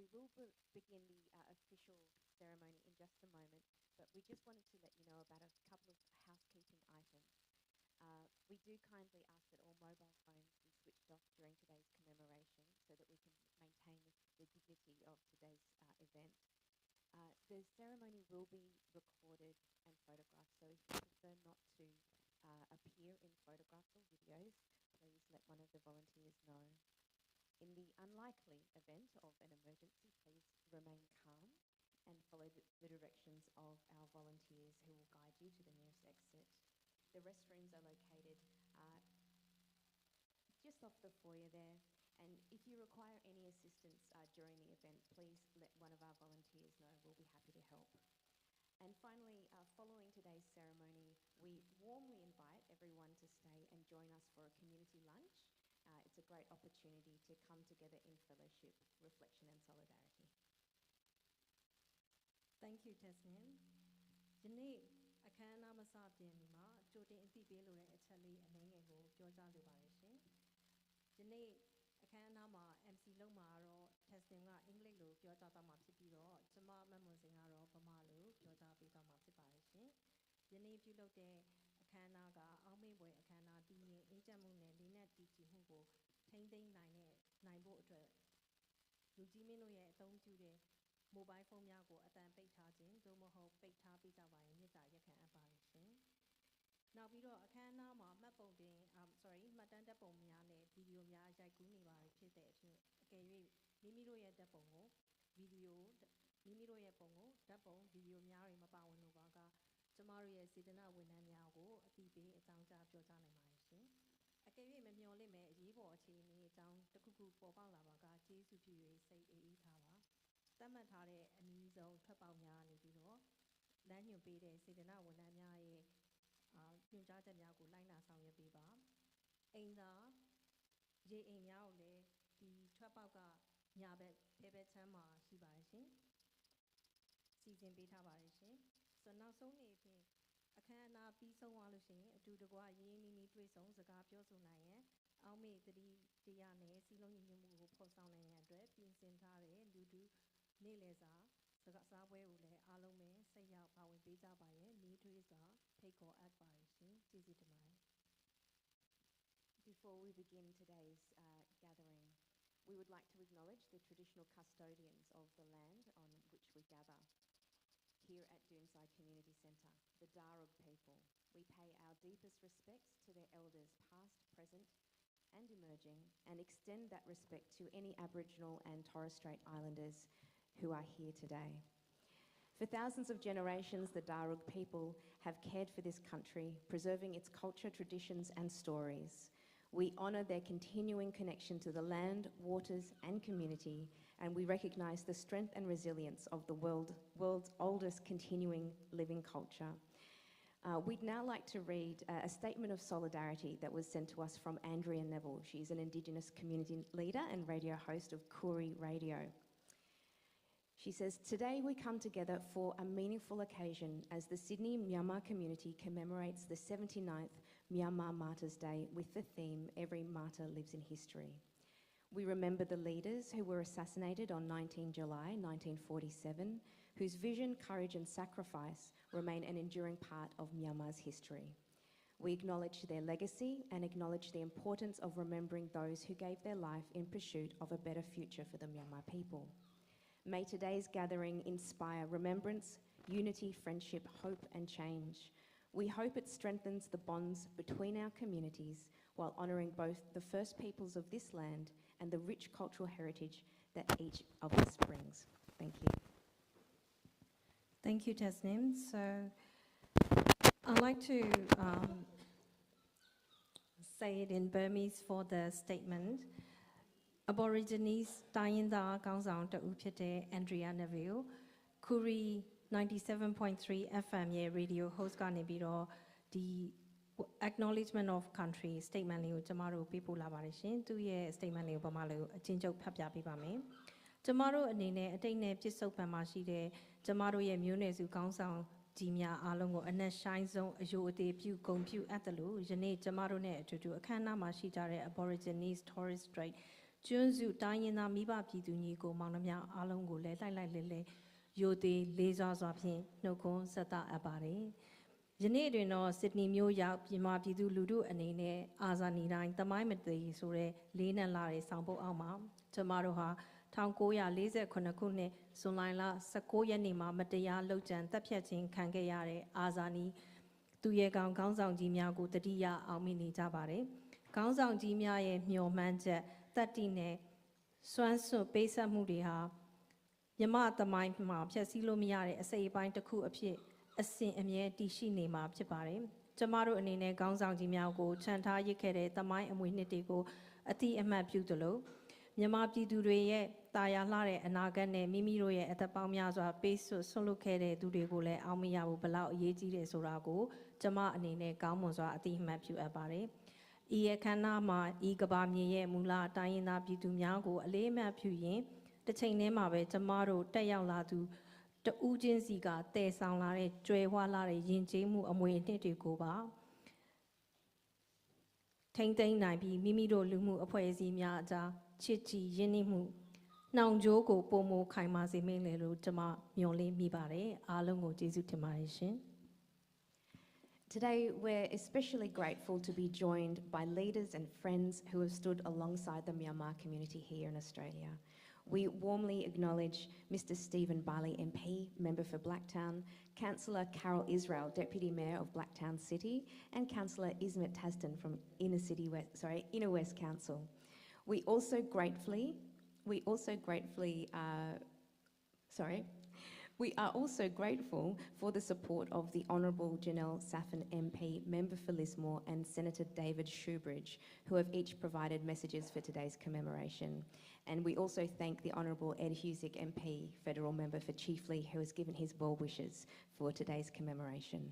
we will begin the official ceremony in just a moment, but we just wanted to let you know about a couple of housekeeping items. We do kindly ask that all mobile phones be switched off during today's commemoration so that we can maintain the dignity of today's event. The ceremony will be recorded and photographed, so if you prefer not to appear in photographs or videos, please let one of the volunteers know. In the unlikely event of an emergency, please remain calm and follow the directions of our volunteers who will guide you to the nearest exit. The restrooms are located just off the foyer there, and if you require any assistance during the event, please let one of our volunteers know. We'll be happy to help. And finally, following today's ceremony, we warmly invite everyone to stay and join us for a community lunch. It's a great opportunity to come together in fellowship, reflection and solidarity. Thank you, Tasneem. ယနေ့အခမ်းအနားမစတင်မီမှာကြိုတင်အသိပေးလိုတဲ့အချက်လေးအနည်းငယ်ကိုပြောကြားလိုပါတယ်ရှင်။ယနေ့အခမ်းအနားမှာ MC လုပ်မှာတော့ Tasneem ကအင်္ဂလိပ်လိုပြောကြားသွားမှာဖြစ်ပြီးတော့ကျမမတ်မွန်စင်ကတော့ဗမာလိုပြောကြားပေးသွားမှာဖြစ်ပါတယ်ရှင်။ယနေ့ပြုလုပ်တဲ့အခမ်းအနားကအောက်မေ့ဖွယ်အခမ်းအနားတည်ငြိမ်အေးချမ်းမှုနဲ့လေးနက်တည်ကြည်မှုကိုထိန်းသိမ်းနိုင်ဖို့အတွက်လူကြီးမင်းတို့ရဲ့အသုံးပြုတဲ့ မိုဘိုင်းဖုန်းများကိုအတန်ပိတ်ထားခြင်းသို့မဟုတ်ပိတ်ထားပေးကြပါရင်မြစ်တာရက်ခံအပ်ပါတယ်ရှင်။နောက်ပြီးတော့အခမ်းအနားမှာမှတ်တမ်းဓာတ်ပုံများနဲ့ဗီဒီယိုများရိုက်ကူးနေပါဖြစ်တဲ့အဖြစ်အကယ်၍မိမိတို့ရဲ့ဓာတ်ပုံကိုမိမိတို့ရဲ့ပုံကိုဓာတ်ပုံဗီဒီယိုများတွေမပါဝင်လို့ပါကကျမတို့ရဲ့စေတနာဝန်ထမ်းများကိုအသိပေးအကြောင်းကြားပြောကြားနိုင်ပါတယ်ရှင်။အကယ်၍မမျှော်လင့်မဲ့အရေးပေါ်အခြေအနေအကြောင်းတစ်ခုခုပေါ်ပေါက်လာပါကကျေးဇူးပြု၍စိတ်အေးထားပါ။သတ်မှတ်ထားတဲ့အနည်းဆုံးထွက်ပေါက်များနေပြီးတော့လမ်းညွှန်ပေးတဲ့စေတနာဝန်ထမ်းများရဲ့ညွှန်ကြားချက်များကိုလိုက်နာဆောင်ရွက်ပေးပါအိမ်သာရေအိမ်များကိုလည်းဒီထွက်ပေါက်ကညာဘက်ဖဲဘက်ချမ်းမှာရှိပါတယ်ရှင်စီစဉ်ပေးထားပါတယ်ရှင်ဆိုတော့နောက်ဆုံးနေ့အဖြစ်အခမ်းအနားပြီးဆုံးသွားလို့ရှိရင်အတူတကွရင်းနှီးနှီးတွေ့ဆုံစကားပြောဆိုနိုင်ရန်အောက်မေ့သတိတရားနဲ့စီလုံးညီညွတ်မှုကိုဖော်ဆောင်နိုင်ရန်အတွက်ပြင်ဆင်ထားတဲ့လူထုနေ့လည်စာစကားစားပွဲကိုလည်းအားလုံးပဲစိတ်ရောက်ပါဝင်ပေးကြပါရဲ့နှီးထွေးစွာဖိတ်ခေါ်အပ်ပါတယ်ရှင်ကျေးဇူးတင်ပါတယ် Before we begin today's gathering, we would like to acknowledge the traditional custodians of the land on which we gather. Here at Doonside Community Centre, the Darug people, we pay our deepest respects to their elders past, present and emerging and extend that respect to any Aboriginal and Torres Strait Islanders who are here today. For thousands of generations, the Darug people have cared for this country, preserving its culture, traditions and stories. We honour their continuing connection to the land, waters and community, and we recognise the strength and resilience of the world's oldest continuing living culture. We'd now like to read a statement of solidarity that was sent to us from Andrea Neville. She's an Indigenous community leader and radio host of Koori Radio. She says, today we come together for a meaningful occasion as the Sydney Myanmar community commemorates the 79th Myanmar Martyrs' Day with the theme, Every Martyr Lives in History. We remember the leaders who were assassinated on 19 July 1947, whose vision, courage and sacrifice remain an enduring part of Myanmar's history. We acknowledge their legacy and acknowledge the importance of remembering those who gave their life in pursuit of a better future for the Myanmar people. May today's gathering inspire remembrance, unity, friendship, hope and change. We hope it strengthens the bonds between our communities while honouring both the first peoples of this land and the rich cultural heritage that each of us brings. Thank you. Thank you, Tasneem. So I'd like to say it in Burmese for the statement. Aborigines တိုင်းရင်းသားခေါင်းဆောင်တဦးဖြစ်တဲ့ Andrea Neville Koori 97.3 FM ရဲ့ radio host ကနေပြီးတော့ဒီ acknowledgement of country statement လေးကိုကျမတို့ပေးပို့လာပါတယ်ရှင်သူရဲ့ statement လေးကိုဗမာလိုအချင်းချုပ်ဖတ်ပြပေးပါမယ်ကျမတို့အနေနဲ့အတိတ်နဲ့ပြည့်စုံပံမှာရှိတဲ့ကျမတို့ရဲ့မျိုးနွယ်စုခေါင်းဆောင်ကြီးများအားလုံးကိုအနက်ရှိုင်းဆုံးအယိုအသေးပြုဂုဏ်ပြုအပ်တယ်လို့ယနေ့ကျမတို့နဲ့အတူတူအခမ်းအနားမှာရှိကြတဲ့ Aborigines Torres Strait ကျွန်းစုတိုင်းရင်းသားမိဘပြည်သူညီကိုမောင်နှမအားလုံးကိုလည်းလိုက်လိုက်လဲလဲယိုသေးလေးစွာစွာဖြင့်နှုတ်ခွန်းဆက်သအပ်ပါတယ်ယနေ့တွင်တော့စစ်ဒနီမြို့ရောက်မြန်မာပြည်သူလူထုအနေနဲ့အာဇာနည်တိုင်းတမိုင်းမသေးဆိုတဲ့လေးနက်လာတဲ့ဆောင်ပုဒ်အောက်မှာကျမတို့ဟာ1948ခုနှစ်ဇွန်လ19ရက်နေ့မှာမတရားလှုပ်ကြံတပ်ဖြတ်ခြင်းခံခဲ့ရတဲ့အာဇာနည်သူရဲကောင်းခေါင်းဆောင်ကြီးများကိုတတိယအောင်မိနေကြပါတယ်ခေါင်းဆောင်ကြီးများရဲ့မျှော်မှန်းချက်တတ္တိနဲ့စွမ်းစွန့်ပေးဆက်မှုတွေဟာမြမသမိုင်းမှာဖြည့်ဆည်းလို့မရတဲ့အစိပ်အပိုင်းတစ်ခုအဖြစ်အစဉ်အမြဲတည်ရှိနေမှာဖြစ်ပါတယ်ကျမတို့အနေနဲ့ခေါင်းဆောင်ကြီးများကိုခြံထားရစ်ခဲ့တဲ့သမိုင်းအမွေနှစ်တွေကိုအတိအမှတ်ပြုသလိုမြန်မာပြည်သူတွေရဲ့တာယာလှတဲ့အနာဂတ်နဲ့မိမိတို့ရဲ့အသက်ပေါင်းများစွာပေးဆွတ်ဆွတ်လွတ်ခဲ့တဲ့သူတွေကိုလည်းအောက်မရဘူးဘလောက်အရေးကြီးတယ်ဆိုတာကိုကျမအနေနဲ့ကောင်းမွန်စွာအတိအမှတ်ပြုအပ်ပါတယ်ဤအခမ်းအနားမှာဤကဘာမြေရဲ့မူလတိုင်းရင်းသားပြည်သူများကိုအလေးအမှတ်ပြုရင်တစ်ချိန်တည်းမှာပဲကျမတို့တက်ရောက်လာသူတဦးချင်းစီကတည်ဆောင်လာတဲ့ကြွယ်ဝလာတဲ့ယဉ်ကျေးမှုအမွေအနှစ်တွေကိုပါထိမ့်သိမ်းနိုင်ပြီးမိမိတို့လူမှုအဖွဲ့အစည်းများအကြားချစ်ကြည်ရင်းနှီးမှုနှောင်ကြိုးကိုပုံမခိုင်မာစေမိလေလို့ကျွန်မမျှော်လင့်မိပါတယ်အားလုံးကိုကျေးဇူးတင်ပါတယ်ရှင် Today, we're especially grateful to be joined by leaders and friends who have stood alongside the Myanmar community here in Australia. We warmly acknowledge Mr. Stephen Barley MP, Member for Blacktown, Councillor Carol Israel, Deputy Mayor of Blacktown City, and Councillor Ismet Taston from Inner West Council. We are also grateful for the support of the Honourable Janelle Saffin MP, Member for Lismore, and Senator David Shoebridge, who have each provided messages for today's commemoration. And we also thank the Honourable Ed Husick MP, Federal Member for Chiefly, who has given his well wishes for today's commemoration.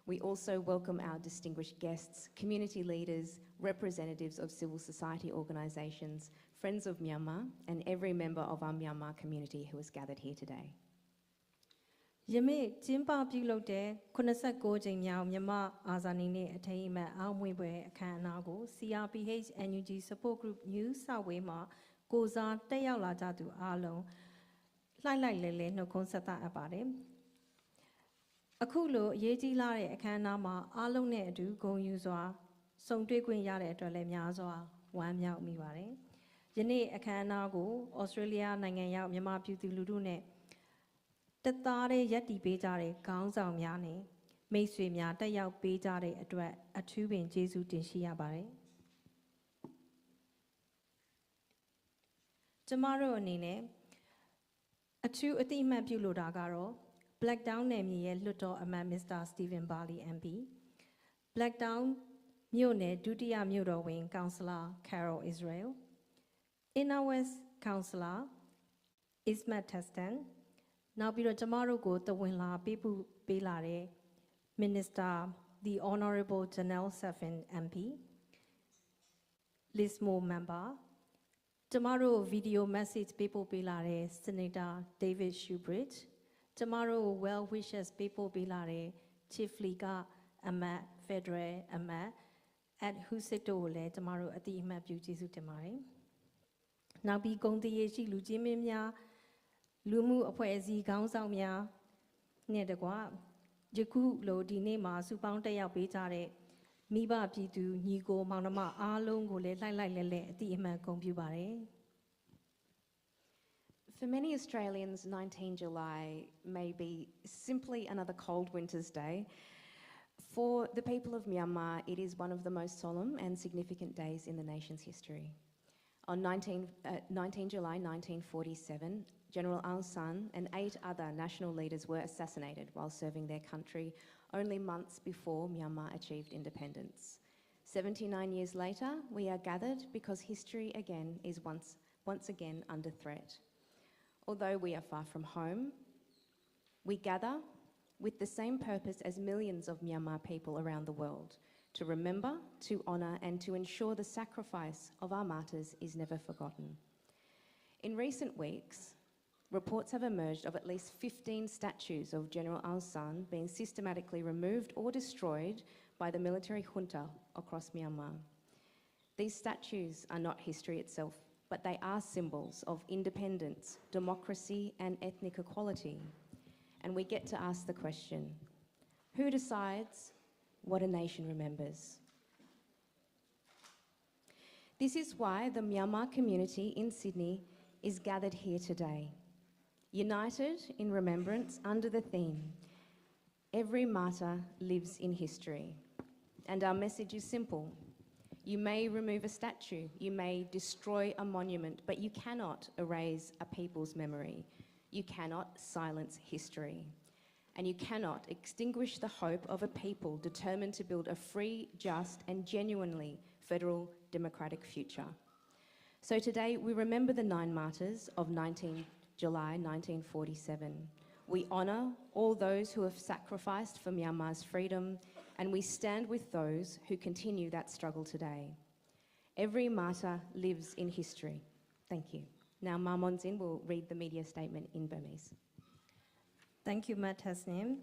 We also welcome our distinguished guests, community leaders, representatives of civil society organisations, friends of Myanmar, and every member of our Myanmar community who has gathered here today. ယမေကျင်းပပြုလုပ်တဲ့89ကြိမ်မြောက်မြန်မာအာဇာနည်နေ့အထိမ်းအမှတ်အောင်မွေးပွဲအခမ်းအနားကို CRPH NUG Support Group New South Wales မှာကိုစားတက်ရောက်လာကြသူအားလုံးလှိုက်လိုက်လဲလဲနှုတ်ခွန်းဆက်သအပ်ပါတယ်အခုလိုအရေးကြီးလာတဲ့အခမ်းအနားမှာအားလုံးနဲ့အတူဂုဏ်ယူစွာစုံတွေ့ခွင့်ရတဲ့အတွက်လည်းများစွာဝမ်းမြောက်မိပါတယ်ယနေ့အခမ်းအနားကိုဩစတြေးလျနိုင်ငံရောက်မြန်မာပြည်သူလူထုနဲ့တသားတဲ့ရက်တီပေးကြတဲ့ခေါင်းဆောင်များနဲ့မိတ်ဆွေများတက်ရောက်ပေးကြတဲ့အတွက်အထူးပင်ကျေးဇူးတင်ရှိရပါတယ်ကျမတို့အနေနဲ့အထူးအတိအမှတ်ပြုလိုတာကတော့ Blacktown နယ်မြေရဲ့လွှတ်တော်အမတ် Mr. Stephen Barley MP Blacktown မြို့နယ်ဒုတိယမြို့တော်ဝင် Councillor Carol Israel Inner West Councillor Ismet Tastonနောက်ပြီးတော့ကျမတို့ကိုတဝင်လာပေးလာတဲ့ Minister the Honourable Janelle Saffin MP Lismore Member ကျမတို့ video message ပေးပို့ပေးလာတဲ့ Senator David Shoebridge ကျမတို့ well wishes ပေးပို့ပေးလာတဲ့ Chiefly ကအမတ် Federal အမတ် at Husick တို့ကိုလည်းကျမတို့အတိအမှတ်ပြုကျေးဇူးတင်ပါတယ်နောက်ပြီးဂုဏ်တရေရှိလူကြီးမင်းများလူမှုအဖွဲ့အစည်းခေါင်းဆောင်များနဲ့တကွယခုလိုဒီနေ့မှာစုပေါင်းတက်ရောက်ပေးကြတဲ့မိဘပြည်သူညီကိုမောင်နှမအားလုံးကိုလည်းလှိုက်လိုက်လဲလဲအတိအမှန်ဂုဏ်ပြုပါတယ် For many Australians, 19 July may be simply another cold winter's day. For the people of Myanmar, it is one of the most solemn and significant days in the nation's history. On 19 July 1947, General Aung San and 8 other national leaders were assassinated while serving their country only months before Myanmar achieved independence. 79 years later, we are gathered because history again is once again under threat. Although we are far from home, we gather with the same purpose as millions of Myanmar people around the world, to remember, to honour and to ensure the sacrifice of our martyrs is never forgotten. In recent weeks, reports have emerged of at least 15 statues of General Aung San being systematically removed or destroyed by the military junta across Myanmar. These statues are not history itself, but they are symbols of independence, democracy, and ethnic equality. And we get to ask the question, who decides what a nation remembers? This is why the Myanmar community in Sydney is gathered here today, united in remembrance under the theme, Every Martyr Lives in History. And our message is simple. You may remove a statue, you may destroy a monument, but you cannot erase a people's memory. You cannot silence history. And you cannot extinguish the hope of a people determined to build a free, just, and genuinely federal democratic future. So today we remember the 9 martyrs of July 1947. We honour all those who have sacrificed for Myanmar's freedom, and we stand with those who continue that struggle today. Every martyr lives in history. Thank you. Now Ma Monzin will read the media statement in Burmese. Thank you, Matt Hasnim.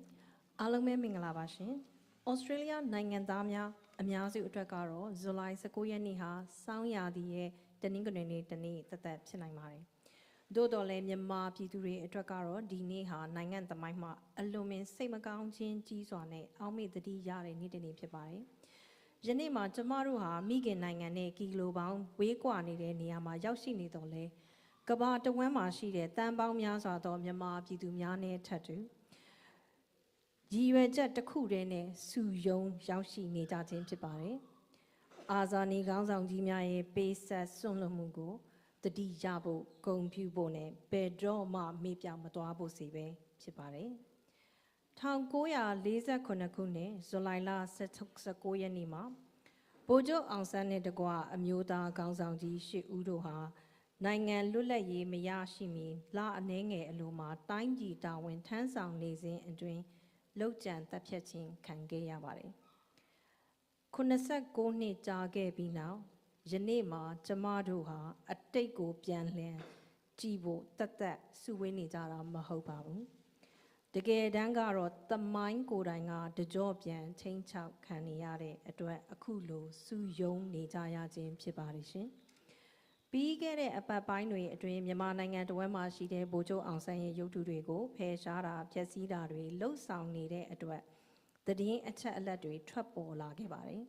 Alongme Mingala Bashin. Australia Nangan Damya, Amyazu Utrakaro, Zulai Sakuya Niha, Sound Yadi, Teningunini, Tani, Tatap Sinamari. Dodole Myanmar Pituri Utrakaro, Diniha, Nangan Tamaima, Alumin, Samagounjin, Jiswane, Almi the D Yari Nidini Pibai. Janima Jamaruha, Migan Nangane, Kilo Bound, Wequani, Niama, Yaushini Dole. Kaba the Wema Shide, Tambao Miasa, Myanmar Pidumiane Tattoo. Jiwe jet the Kudene, Su Yong, Yaushi Nita Tibare. Azani Gansang Jimiae, Base Solomugo, the D Jabo, Gong Pubone, Bedro Ma Mipia Matoabo Sibe, Chipare. Town Goya, Laser Konakune, Zolaila Setoksakoya Nima. Bojo Ansane de Gua, Amuda Gansang Ji, Shi Udoha. Nangan Lula Ye Mayashimi, La Nenge Aluma, Tangi Darwin, Tansang Nazin and Drain. Lojan Tapchatting can gay abare. Kunasak go ne jage be now, Janema, Jamaduha, a teko pianlen, Jibo, Tata, Suweni Jara Mahopabu. The gay dangaro, the mine godanga, the job yan, Ting Chao Kaniare, a kulo, Su Yong Nijaya Jim Chibarishin. Be get it a binary a dream Yamanang and Wema she de Bojo Ansang Yoturego, Pe Shara, Jessidare, low sound needed a duet. The dean a chat ladry, trouble lagibari.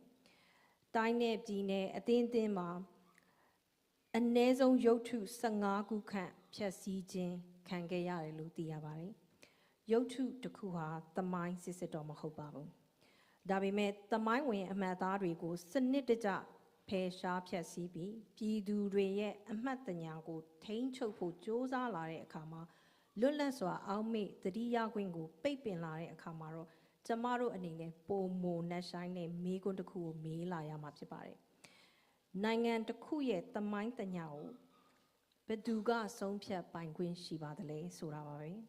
Dine dine, a dindima, a nazo yotu sangagu camp, Chessijin, Kangayari Lutiabari. Yotu to Kuha, the mine sisidoma hobabu. Dabi met the mine way a madarigo, Sanitija. Pe sharp CB, Pidu Reye, and Matanyago, Tain Chopo, Josa Lare Kama, Lulaswa, Alme, the Dia Gwingo, Papin Lare Kamaro, Tamaro Anine, Pomo, Nashine, Megon the Ku, Me Laya Mapsipare. Nangan the Kuye, the Mind the Nyao, Beduga, Sompia, Banquin, Shiba the Lay, Surawari.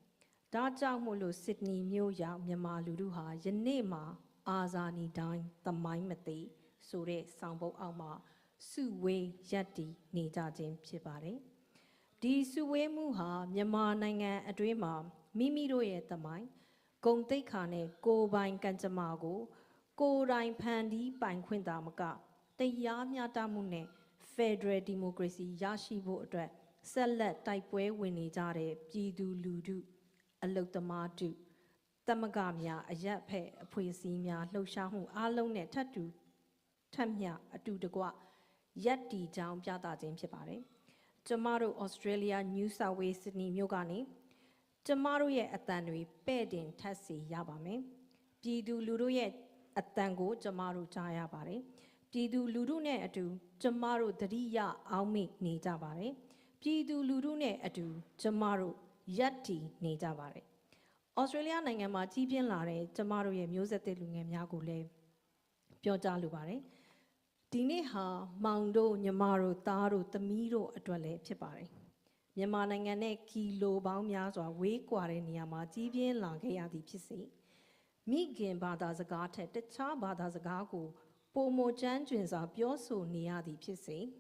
Daja Molo, Sydney, Myoya, Myanmar Luduha, Yanema, Azani Dine, the Mind Mate. Sure, Sambo Alma, Suwe Yati, Nita Jim Chibare. Di Suwe Muha, Myanmar Nanga, a dreamer, Mimi Roye the mine, Gong Te Kane, Go Bine Kanjamago, Go Rine Pandi, Bine Quindamaga, the Yamya Damune, Federal Democracy, Yashibo Dre, Select Taipwe Winnie Jare, Jidu Ludu, a Lotamadu, Tamagamia, a Yape, a Poesimia, Lo Shahu, Alone Tattoo. Tamya, a do the gua, Yeti down Piata James Pare. Tomorrow, Australia, New South Wales, Sydney, Yogani. Tomorrow, ye at Tanui, Bedin, Tassi, Yabame. Pidu Luruye at Tango, Tomorrow, Chayabare. Pidu Lurune atu, Tomorrow, Daria, Almi, Nitabare. Pidu Lurune atu, Tomorrow, Yeti, Nitabare. Australia, Nangama, Tipian Lare, Tomorrow, ye music telling Yagule. Pioja Lubare. Dineha, Maundo, Nyamaro, Taro, Tamiro, Atwale, Pipare. Yamanangane, Kilo, Baumyazwa, Wakequare, Niama, Tibian, Langaya di Pisi. Migin Badazagate, the Cha Badazagago, Pomo Janjins are Bioso, Nia di Pisi.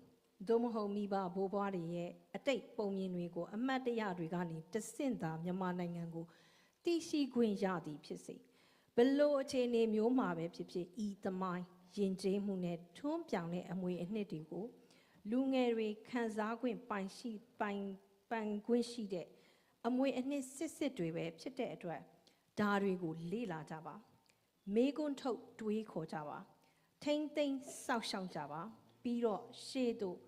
Domoho Miba, Bobari, a take Pomin Rigo, a Matia Rigani, the Sinda, Yamanangango, Tishi Green Yadi Pisi. Below a chain name your mabe, eat the mine. Jinjay Munet, Tom Piane, and we in Nedigo. လူငယ်တွေခံစား권ပိုင်ခွင့်ရှိတဲ့အမွေအနှစ်စစ်တွေပဲဖြစ်တဲ့အတွက်ဒါတွေကိုလေ့လာကြပါမေးခွန်းထုတ်တွေးခေါ်ကြပါထိမ့်သိမ်းစောက်ရှောက်ကြပါပြီးတော့ရှေ့သို့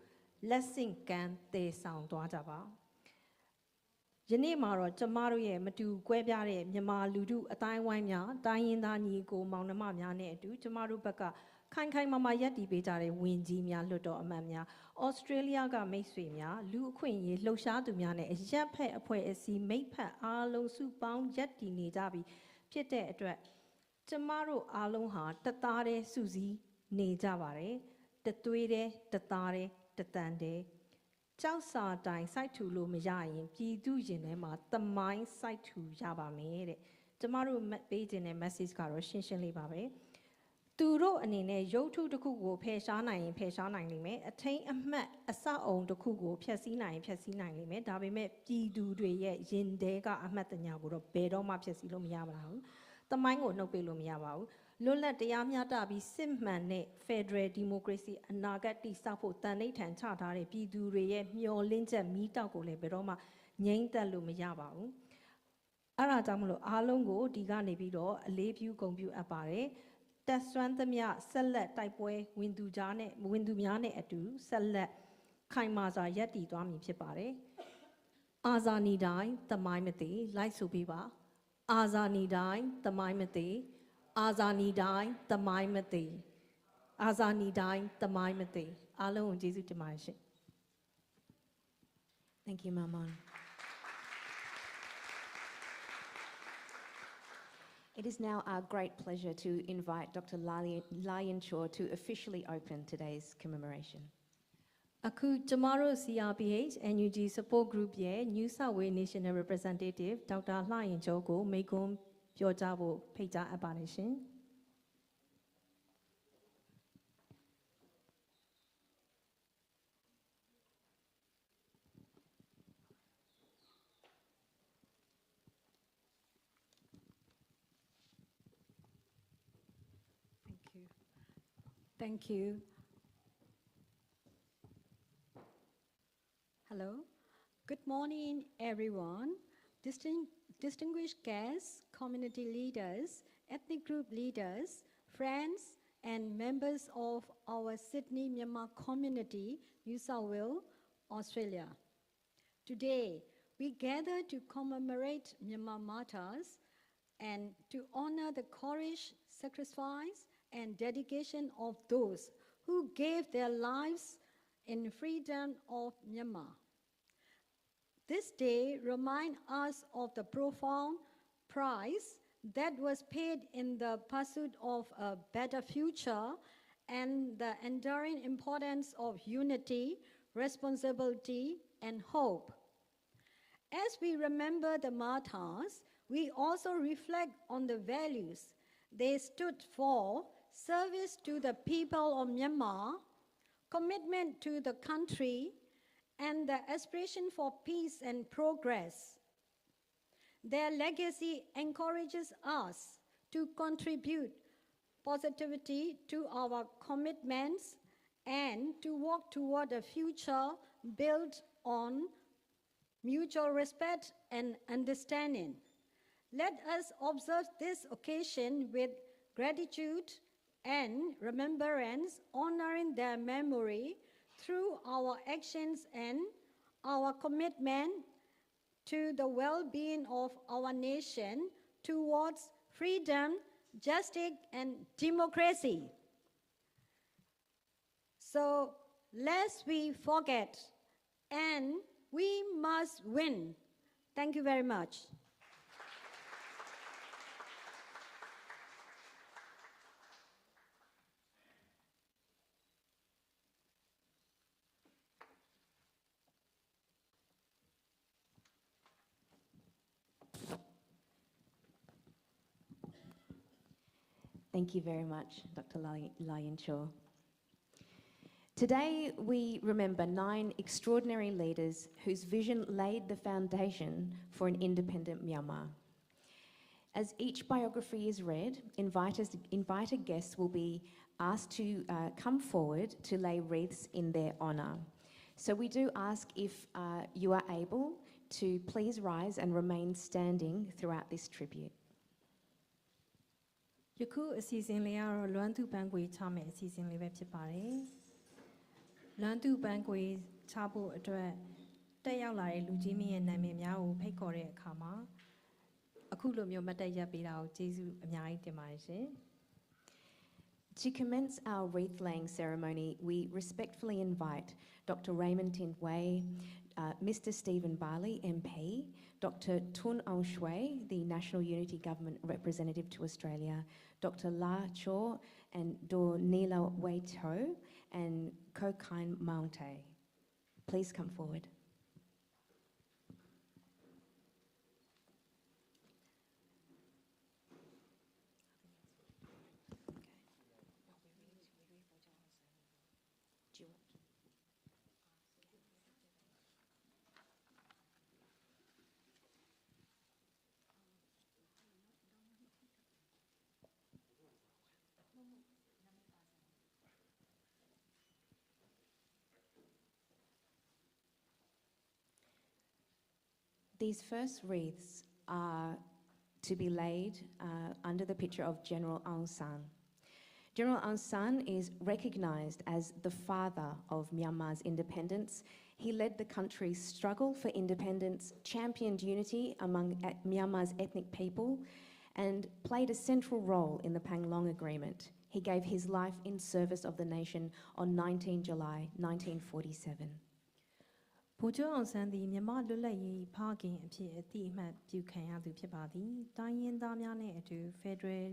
လက်ဆင့်ကမ်းတည်ဆောင်သွားကြပါယနေ့မှာတော့ကျမတို့ရဲ့မတူကွဲပြားတဲ့မြန်မာလူထုအတိုင်းဝိုင်းများတိုင်းရင်းသားညီကိုမောင်နှမများနဲ့အတူကျမတို့ဘက်ကခိုင်ခိုင်မာမာရပ်တည်ပေးကြတဲ့ဝင်ကြီးများလွှတ်တော်အမတ်များဩစတြေးလျကမိတ်ဆွေများလူအခွင့်အရေးလှုပ်ရှားသူများနဲ့အရက်ဖက်အဖွဲ့အစည်းမိတ်ဖက်အားလုံးစုပေါင်းရပ်တည်နေကြပြီဖြစ်တဲ့အတွက်ကျမတို့အားလုံးဟာတသားတည်းစုစည်းနေကြပါတယ်တသွေးတည်းတသားတည်းတတန်တည်းကြောက်စာတိုင်စိုက်ထူလို့မရရင်ပြည်သူရင်ထဲမှာသမိုင်းစိုက်ထူရပါမယ်တဲ့ကျမတို့ပေးခြင်းတဲ့ message ကတော့ရှင်းရှင်းလေးပါပဲသူတို့အနေနဲ့ရုပ်ထုတစ်ခုကိုဖယ်ရှားနိုင်ရင်ဖယ်ရှားနိုင်လိမ့်မယ်အထိန်အမှတ်အဆောက်အုံတစ်ခုကိုဖျက်ဆီးနိုင်ရင်ဖျက်ဆီးနိုင်လိမ့်မယ်ဒါပေမဲ့ပြည်သူတွေရဲ့ရင်ထဲကအမှတ်တညာကိုတော့ဘယ်တော့မှဖျက်ဆီးလို့မရပါဘူးသမိုင်းကိုနှုတ်ပိတ်လို့မရပါဘူးလွတ်လပ်တရားမျှတပြီးစစ်မှန်တဲ့ Federal Democracy အနာဂတ်တည်ဆောက်ဖို့တန်ဋိဌာန်ချထားတဲ့ပြည်သူတွေရဲ့မျှော်လင့်ချက်မီးတောက်ကိုလည်းဘယ်တော့မှငြိမ့်သက်လို့မရပါဘူးအဲ့ဒါကြောင့်မလို့အားလုံးကိုဒီကနေပြီးတော့အလေးပြုဂုဏ်ပြုအပ်ပါတယ်တက်ဆွမ်းသမျှဆက်လက်တိုက်ပွဲဝင်သူများနဲ့အတူဆက်လက်ခိုင်မာစွာရပ်တည်သွားမည်ဖြစ်ပါတယ်အာဇာနည်တိုင်းသမိုင်းမသိလိုက်ဆိုပေးပါအာဇာနည်တိုင်းသမိုင်းမသိအာဇာနည်တိုင်းသမိုင်းမသိအာဇာနည်တိုင်းသမိုင်းမသိအားလုံးကိုကျေးဇူးတင်ပါတယ်ရှင် Thank you, Maman. It is now our great pleasure to invite Dr. Lian Chaw to officially open today's commemoration. အခုကျမတို့ CRPH NUG Support Group ရဲ့ New South Wales National Representative ဒေါက်တာလှယဉ်ကျော်ကိုမိန့်ခွန်းပြောကြားဖို့ဖိတ်ကြားအပ်ပါတယ်ရှင် Thank you. Hello. Good morning, everyone. Distinguished guests, community leaders, ethnic group leaders, friends, and members of our Sydney Myanmar community, New South Wales, Australia. Today, we gather to commemorate Myanmar martyrs and to honor the courage, sacrifice, and dedication of those who gave their lives in freedom of Myanmar. This day reminds us of the profound price that was paid in the pursuit of a better future and the enduring importance of unity, responsibility, and hope. As we remember the martyrs, we also reflect on the values they stood for: service to the people of Myanmar, commitment to the country, and the aspiration for peace and progress. Their legacy encourages us to contribute positivity to our commitments and to work toward a future built on mutual respect and understanding. Let us observe this occasion with gratitude and remembrance, honoring their memory through our actions and our commitment to the well-being of our nation towards freedom, justice, and democracy. So, lest we forget, and we must win. Thank you very much. Thank you very much, Dr. Lian Chaw. Today, we remember 9 extraordinary leaders whose vision laid the foundation for an independent Myanmar. As each biography is read, invited guests will be asked to come forward to lay wreaths in their honour. So we do ask if you are able to please rise and remain standing throughout this tribute. ယခုအစီအစဉ်လေးကတော့လွမ်းသူပန်းခွေချမယ်အစီအစဉ်လေးပဲဖြစ်ပါတယ်လွမ်းသူပန်းခွေချဖို့အတွက်တက်ရောက်လာတဲ့လူကြီးမင်းရဲ့နာမည်များကိုဖိတ်ခေါ်တဲ့အခါမှာအခုလိုမျိုးမတ်တက်ရပ်ပေးတာကိုကျေးဇူးအများကြီးတင်ပါတယ်ရှင် To commence our wreath laying ceremony, we respectfully invite Dr. Raymond Tintway, Mr. Stephen Barley, MP, Dr. Tun Aung Shway, the National Unity Government Representative to Australia, Dr. La Cho and Do Nila Wei To, and Ko Kain Maunte. Please come forward. These first wreaths are to be laid under the picture of General Aung San. General Aung San is recognised as the father of Myanmar's independence. He led the country's struggle for independence, championed unity among Myanmar's ethnic people, and played a central role in the Panglong Agreement. He gave his life in service of the nation on 19 July 1947. ဗိုလ်ချုပ်အောင်ဆန်းသည်မြန်မာလွတ်လပ်ရေးဖခင်အဖြစ်အတိအမှတ်ပြုခံရသူဖြစ်ပါသည်။တိုင်းရင်းသားများနှင့်အတူဖက်ဒရယ်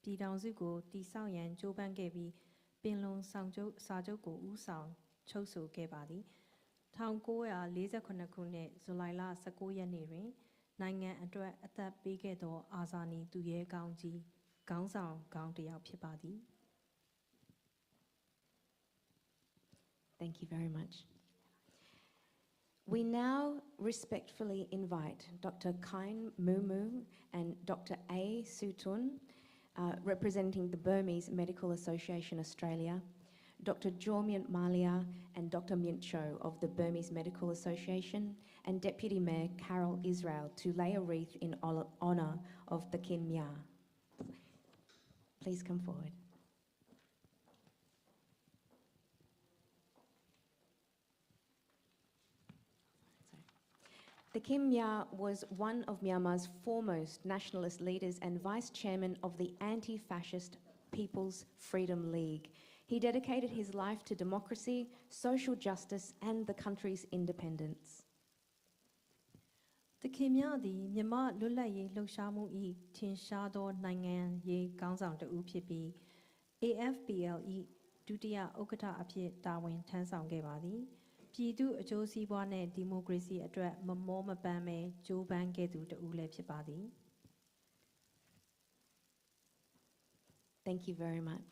ပြည်ထောင်စုကိုတည်ဆောက်ရန်ကြိုးပမ်းခဲ့ပြီးပင်လုံစာချုပ်ကိုဦးဆောင်ချုပ်ဆိုခဲ့ပါသည်။1948ခုနှစ်ဇူလိုင်လ19ရက်နေ့တွင်နိုင်ငံအတွက်အသက်ပေးခဲ့သောအာဇာနည်သူရဲကောင်းကြီးခေါင်းဆောင်ကောင်းတစ်ယောက်ဖြစ်ပါသည်။ Thank you very much. We now respectfully invite Dr. Kain Mumu and Dr. A. Sutun, representing the Burmese Medical Association Australia, Dr. Jormyant Malia and Dr. Myint Cho of the Burmese Medical Association, and Deputy Mayor Carol Israel to lay a wreath in honour of the Kin Mya. Please come forward. The Kin Mya was one of Myanmar's foremost nationalist leaders and vice chairman of the anti-fascist People's Freedom League. He dedicated his life to democracy, social justice and the country's independence. တခင်များသည်မြန်မာလွတ်လပ်ရေးလှုပ်ရှားမှု၏ထင်ရှားသောနိုင်ငံရေးခေါင်းဆောင်တဦးဖြစ်ပြီး AFPL ၏ဒုတိယဥက္ကဋ္ဌအဖြစ်တာဝန်ထမ်းဆောင်ခဲ့ပါသည်ပြည်သူအကျိုးစီးပွားနှင့်ဒီမိုကရေစီအတွက်မမောမပန်းပဲကြိုးပမ်းခဲ့သူတဦးလည်းဖြစ်ပါသည် Thank you very much.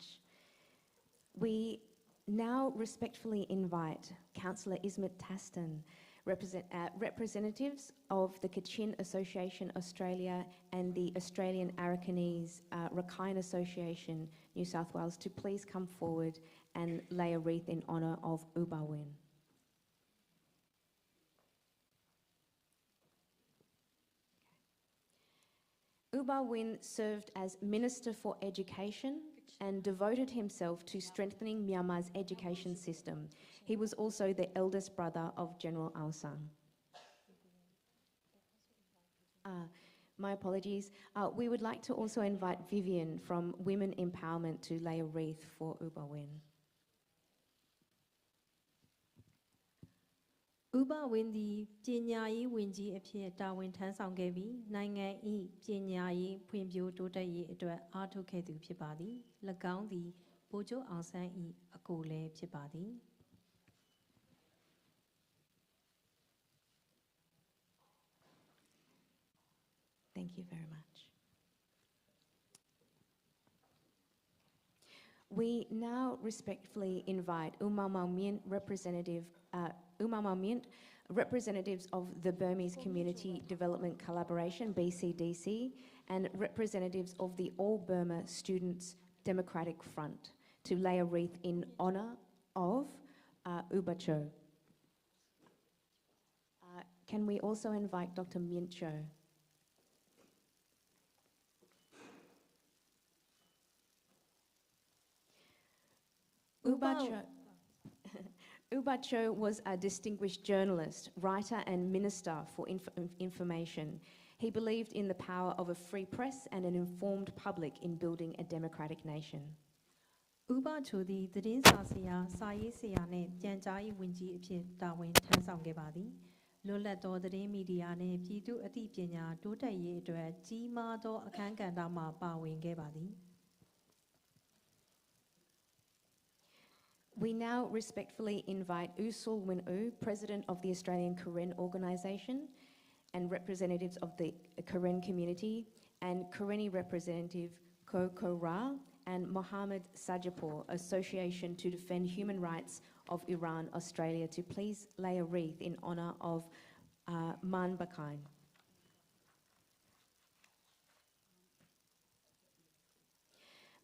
We now respectfully invite Councillor Ismet Taston, representatives of the Kachin Association Australia and the Australian Arakanese Rakhine Association New South Wales to please come forward and lay a wreath in honour of U Ba Win. U Ba Win served as Minister for Education and devoted himself to strengthening Myanmar's education system. He was also the eldest brother of General Aung San. My apologies. We would like to also invite Vivian from Women Empowerment to lay a wreath for U Ba Win. U Ba Win သည်ပညာရေးဝန်ကြီးအဖြစ်တာဝန်ထမ်းဆောင်ခဲ့ပြီးနိုင်ငံ၏ပညာရေးဖွံ့ဖြိုးတိုးတက်ရေးအတွက်အားထုတ်ခဲ့သူဖြစ်ပါသည်၎င်းသည်ဗိုလ်ချုပ်အောင်ဆန်း၏အကိုလည်းဖြစ်ပါသည် Thank you very much. We now respectfully invite Umamau Myint representatives of the Burmese Community Development Collaboration, BCDC, and representatives of the All Burma Students Democratic Front to lay a wreath in honour of Uba Cho. Can we also invite Dr. Mint Cho? Uba Cho was a distinguished journalist, writer and minister for information. He believed in the power of a free press and an informed public in building a democratic nation. Uba Cho theသတင်းစာဆရာစာရေးဆရာနဲ့ပြန်ကြားရေးဝန်ကြီးအဖြစ်တာဝန်ထမ်းဆောင်ခဲ့ပါသည်လွတ်လပ်သောသတင်းမီဒီယာနဲ့ပြည်သူအသိပညာတိုးတက်ရေးအတွက်ကြီးမားသောအခမ်းကဏ္ဍမှာပါဝင်ခဲ့ပါသည် We now respectfully invite U Sul Win U, President of the Australian Karen Organisation, and representatives of the Karen community, and Karenni representative Ko Ra, and Mohammed Sajapur, Association to Defend Human Rights of Iran, Australia, to please lay a wreath in honour of Man Bakine.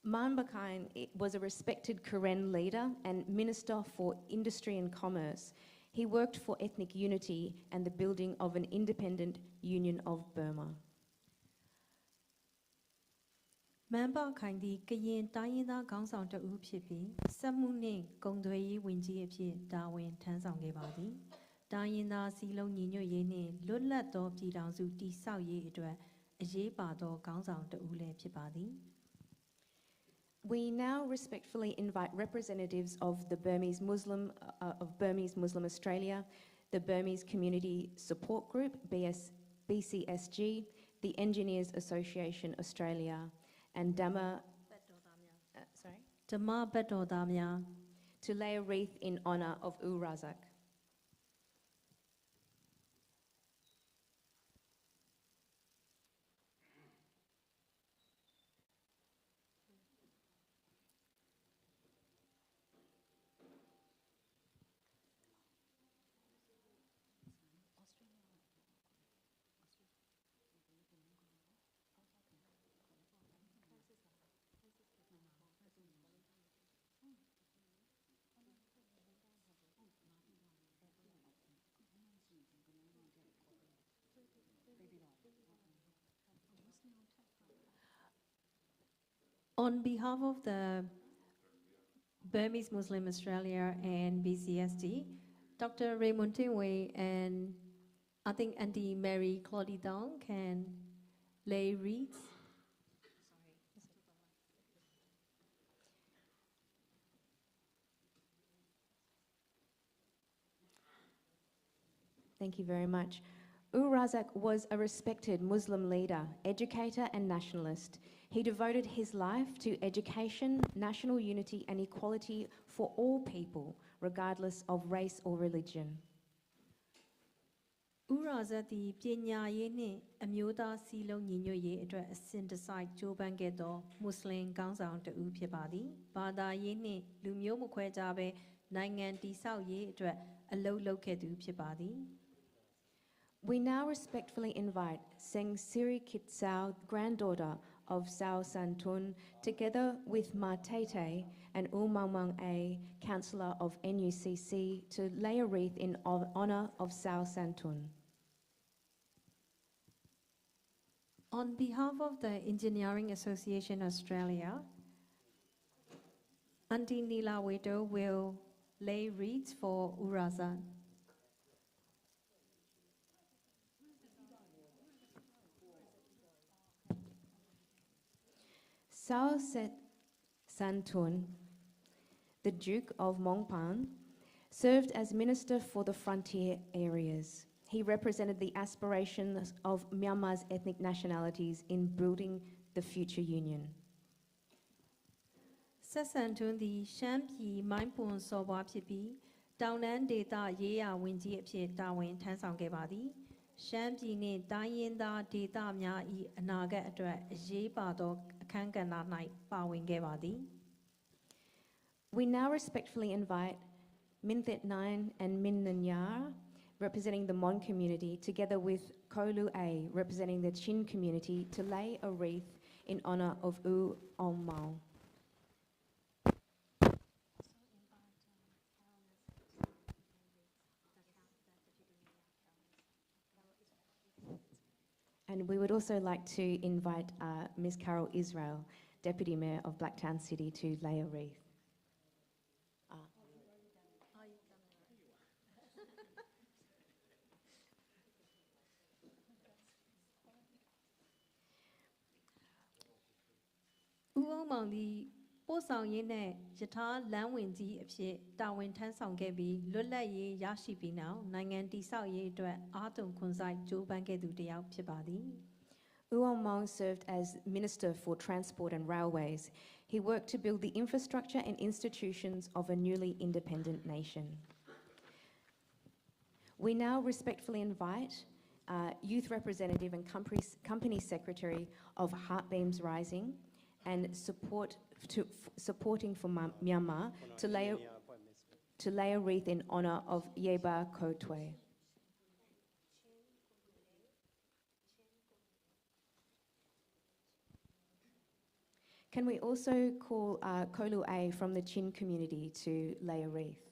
Man Bakine was a respected Karen leader and Minister for Industry and Commerce. He worked for ethnic unity and the building of an independent Union of Burma. Man Bakine သည်ကရင်တိုင်းရင်းသားခေါင်းဆောင်တဦးဖြစ်ပြီးစက်မှုနှင့်ကုန်သွယ်ရေးဝန်ကြီးအဖြစ်တာဝန်ထမ်းဆောင်ခဲ့ပါသည်တိုင်းရင်းသားစည်းလုံးညီညွတ်ရေးနှင့်လွတ်လပ်သောပြည်ထောင်စုတည်ဆောက်ရေးအတွက်အရေးပါသောခေါင်းဆောင်တဦးလည်းဖြစ်ပါသည် We now respectfully invite representatives of the Burmese Muslim Australia, the Burmese Community Support Group, BCSG, the Engineers Association Australia, and Dhamma Bhat Daw Tha Mya to lay a wreath in honour of U Razak. On behalf of the Burmese Muslim Australia and BCSD, Dr. Raymond Tinway and I think Auntie Mary Claudie Dong can lay wreaths. Thank you very much. U Razak was a respected Muslim leader, educator and nationalist. He devoted his life to education, national unity and equality for all people, regardless of race or religion. U Razak သည်ပညာရေးနှင့်အမျိုးသားစည်းလုံးညီညွတ်ရေးအတွက်အစဉ်တစိုက်ကြိုးပမ်းခဲ့သောမွတ်စလင်ခေါင်းဆောင်တဦးဖြစ်ပါသည်။ဘာသာရေးနှင့်လူမျိုးမခွဲခြားဘဲနိုင်ငံတည်ဆောက်ရေးအတွက်အလုပ်လုပ်ခဲ့သူဖြစ်ပါသည်။ We now respectfully invite Seng Siri Kit Sao, granddaughter of Sao Santun, together with Ma Tete and Mang A, councillor of NUCC, to lay a wreath in honour of Sao Santun. On behalf of the Engineering Association Australia, Auntie Nila Weto will lay wreaths for U Razak. Sao Santun, the Duke of Mongpan, served as Minister for the Frontier Areas. He represented the aspirations of Myanmar's ethnic nationalities in building the future union. Sao Santun သည်ရှမ်းပြည်မိုင်းပွန်စော်ဘွားဖြစ်ပြီးတောင်တန်းဒေသရေးရာဝန်ကြီးအဖြစ်တာဝန်ထမ်းဆောင်ခဲ့ပါသည်။ရှမ်းပြည်နှင့်တိုင်းရင်းသားဒေသများ၏အနာဂတ်အတွက်အရေးပါသောအခမ်းကဏ္ဍ၌ပါဝင်ခဲ့ပါသည်။ We now respectfully invite Min Thet Nine and Min Nanyar, representing the Mon community, together with Kolu A, representing the Chin community, to lay a wreath in honour of U Om Mao. And we would also like to invite Ms. Carol Israel, Deputy Mayor of Blacktown City, to lay a wreath. Post ဆောင်ရေးနဲ့ယထာလမ်းဝင်ကြီးအဖြစ်တာဝန်ထမ်းဆောင်ခဲ့ပြီးလွတ်လပ်ရေးရရှိပြီးနောက်နိုင်ငံတည်ဆောက်ရေးအတွက်အားသွန်ခွန်စိုက်ကြိုးပမ်းခဲ့သူတစ်ယောက်ဖြစ်ပါသည် Uwang Mong served as Minister for Transport and Railways. He worked to build the infrastructure and institutions of a newly independent nation. We now respectfully invite Youth Representative and Company Secretary of Heartbeams Rising and supporting for Myanmar to lay a wreath in honour of Yeba Kotwe. Can we also call Kolu A from the Chin community to lay a wreath?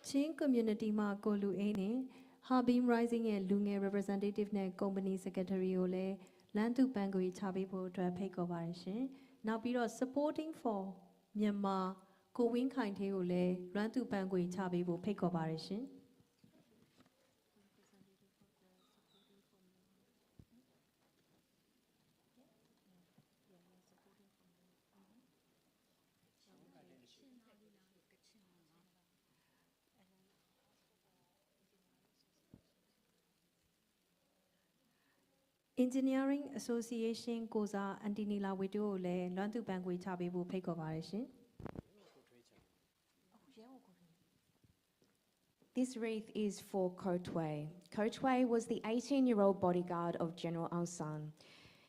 Chin community မှာကိုလူအေးနဲ့ Heartbeam Rising ရဲ့လူငယ် representative နဲ့ company secretary ကိုလည်းလမ်းတူပန်းခွေချပေးဖို့အတွက်ဖိတ်ခေါ်ပါတယ်ရှင်။နောက်ပြီးတော့ supporting for Myanmar ကိုဝင်းခိုင်သေးကိုလည်းလမ်းတူပန်းခွေချပေးဖို့ဖိတ်ခေါ်ပါတယ်ရှင်။ Engineering Association ကိုစားအန်တီနီလာဝီတိုကိုလည်းလွမ်းသူပန်းခွေချပေးဖို့ဖိတ်ခေါ်ပါတယ်ရှင် This wreath is for Kotwe. Kotwe was the 18-year-old bodyguard of General Aung San.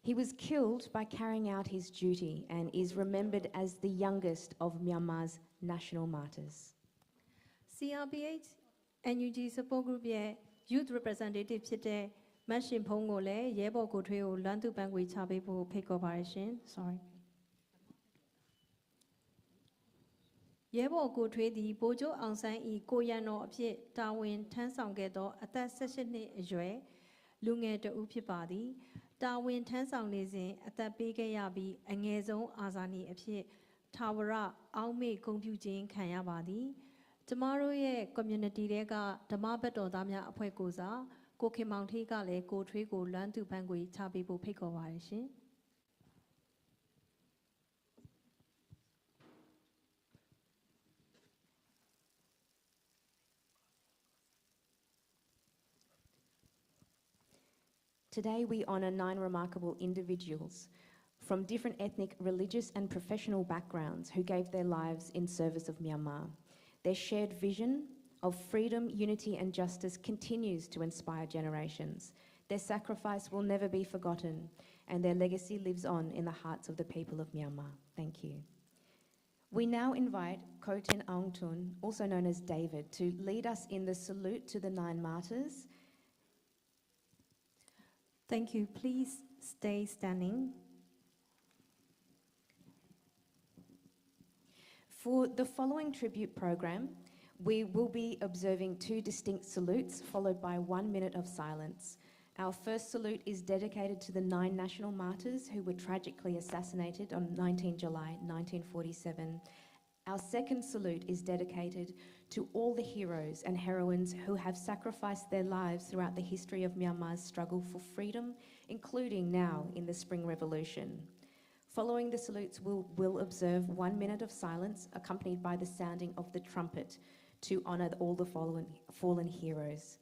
He was killed by carrying out his duty and is remembered as the youngest of Myanmar's national martyrs. CRPH NUG Support Group ရဲ့ Youth Representative ဖြစ်တဲ့မတ်ရှင်ဖုံးကိုလည်းရဲဘော်ကိုထွေးကိုလွမ်းသူပန်းခွေချပေးဖို့ဖိတ်ခေါ်ပါတယ်ရှင် Sorry ရဲဘော်ကိုထွေးသည်ဗိုလ်ချုပ်အောင်ဆန်း၏ကိုရန်တော်အဖြစ်တာဝန်ထမ်းဆောင်ခဲ့သောအသက်18နှစ်အရွယ်လူငယ်တဦးဖြစ်ပါသည်တာဝန်ထမ်းဆောင်နေစဉ်အသက်ပေးခဲ့ရပြီးအငယ်ဆုံးအာဇာနည်အဖြစ်ထာဝရအောက်မေ့ဂုဏ်ပြုခြင်းခံရပါသည်ကျမတို့ရဲ့ community တွေကဓမ္မဘတ်တော်သားများအဖွဲ့ကိုစားကိုခင်မောင်ထေးကလည်းကိုထွေးကိုလွမ်းသူပန်းခွေချပေးဖို့ဖိတ်ခေါ်ပါတယ်ရှင် Today we honour 9 remarkable individuals from different ethnic, religious and professional backgrounds who gave their lives in service of Myanmar. Their shared vision of freedom, unity and justice continues to inspire generations. Their sacrifice will never be forgotten and their legacy lives on in the hearts of the people of Myanmar. Thank you. We now invite Kotin Aung Tun, also known as David, to lead us in the salute to the 9 martyrs. Thank you. Please stay standing. For the following tribute program, we will be observing 2 distinct salutes followed by 1 minute of silence. Our first salute is dedicated to the 9 national martyrs who were tragically assassinated on 19 July 1947. Our second salute is dedicated to all the heroes and heroines who have sacrificed their lives throughout the history of Myanmar's struggle for freedom, including now in the Spring Revolution. Following the salutes, we'll observe 1 minute of silence accompanied by the sounding of the trumpet to honour all the fallen heroes.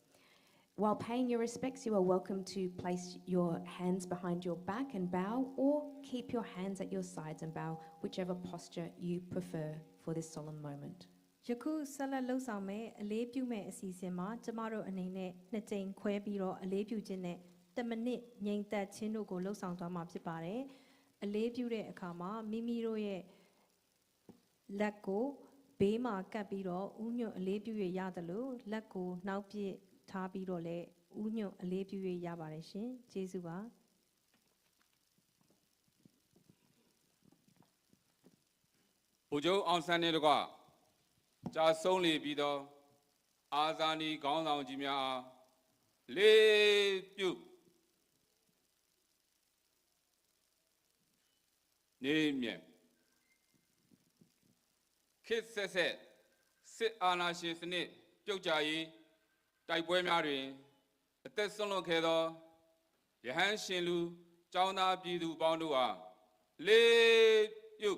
While paying your respects, you are welcome to place your hands behind your back and bow, or keep your hands at your sides and bow, whichever posture you prefer for this solemn moment. ယခုဆက်လက်လှုပ်ဆောင်မဲ့အလေးပြုမဲ့အစီအစဉ်မှာကျမတို့အနေနဲ့နှစ်ကြိမ်ခွဲပြီးတော့အလေးပြုခြင်းနဲ့10မိနစ်ငြိမ်သက်ခြင်းတို့ကိုလှုပ်ဆောင်သွားမှာဖြစ်ပါတယ်။အလေးပြုတဲ့အခါမှာမိမိတို့ရဲ့လက်ကိုဘေးမှာကပ်ပြီးတော့ဥညွတ်အလေးပြုရရတယ်လို့လက်ကိုနောက်ပြစ်ထားပြီးတော့လည်းဥညွတ်အလေးပြုရပါတယ်ရှင်။ကျေးဇူးပါ။ ဗိုလ်ချုပ်အောင်ဆန်းနဲ့တကွကြာဆုံးလေပြီးတော့အာဇာနည်ခေါင်းဆောင်ကြီးများအား လေးပြုနေမြဲခေတ်ဆက်ဆက်စစ်အာဏာရှင်စနစ်ပြုတ်ကျရေးတိုက်ပွဲများတွင်အသက်ဆုံးလွတ်ခဲ့သောရဟန်းရှင်လူကျောင်းသားပြည်သူပေါင်းတို့အားလေးပြု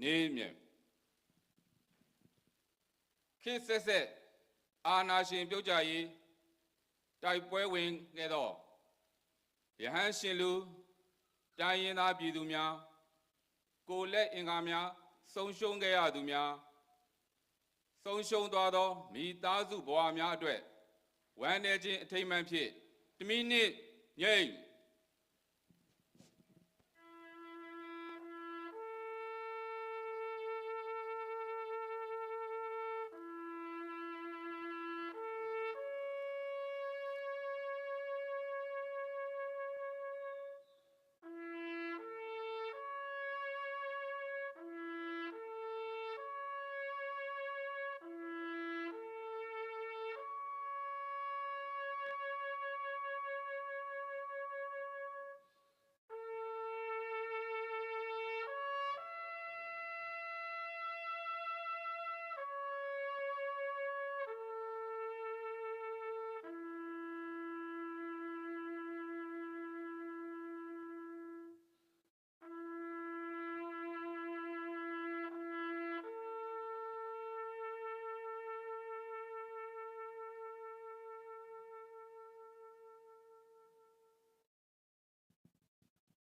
နေမြဲခေတ်ဆက်ဆက်အာဏာရှင်ပြုတ်ကျရေးတိုက်ပွဲဝင်ခဲ့သောရဟန်းရှင်လူတိုင်းရင်းသားပြည်သူများကိုယ်လက်အင်္ဂါများဆုံးရှုံးခဲ့ရသူများဆုံးရှုံးသွားသောမိသားစုဘဝများအတွက်ဝမ်းနည်းခြင်းအထိမ်းအမှန်ဖြင့်တမိနစ်ငြိမ်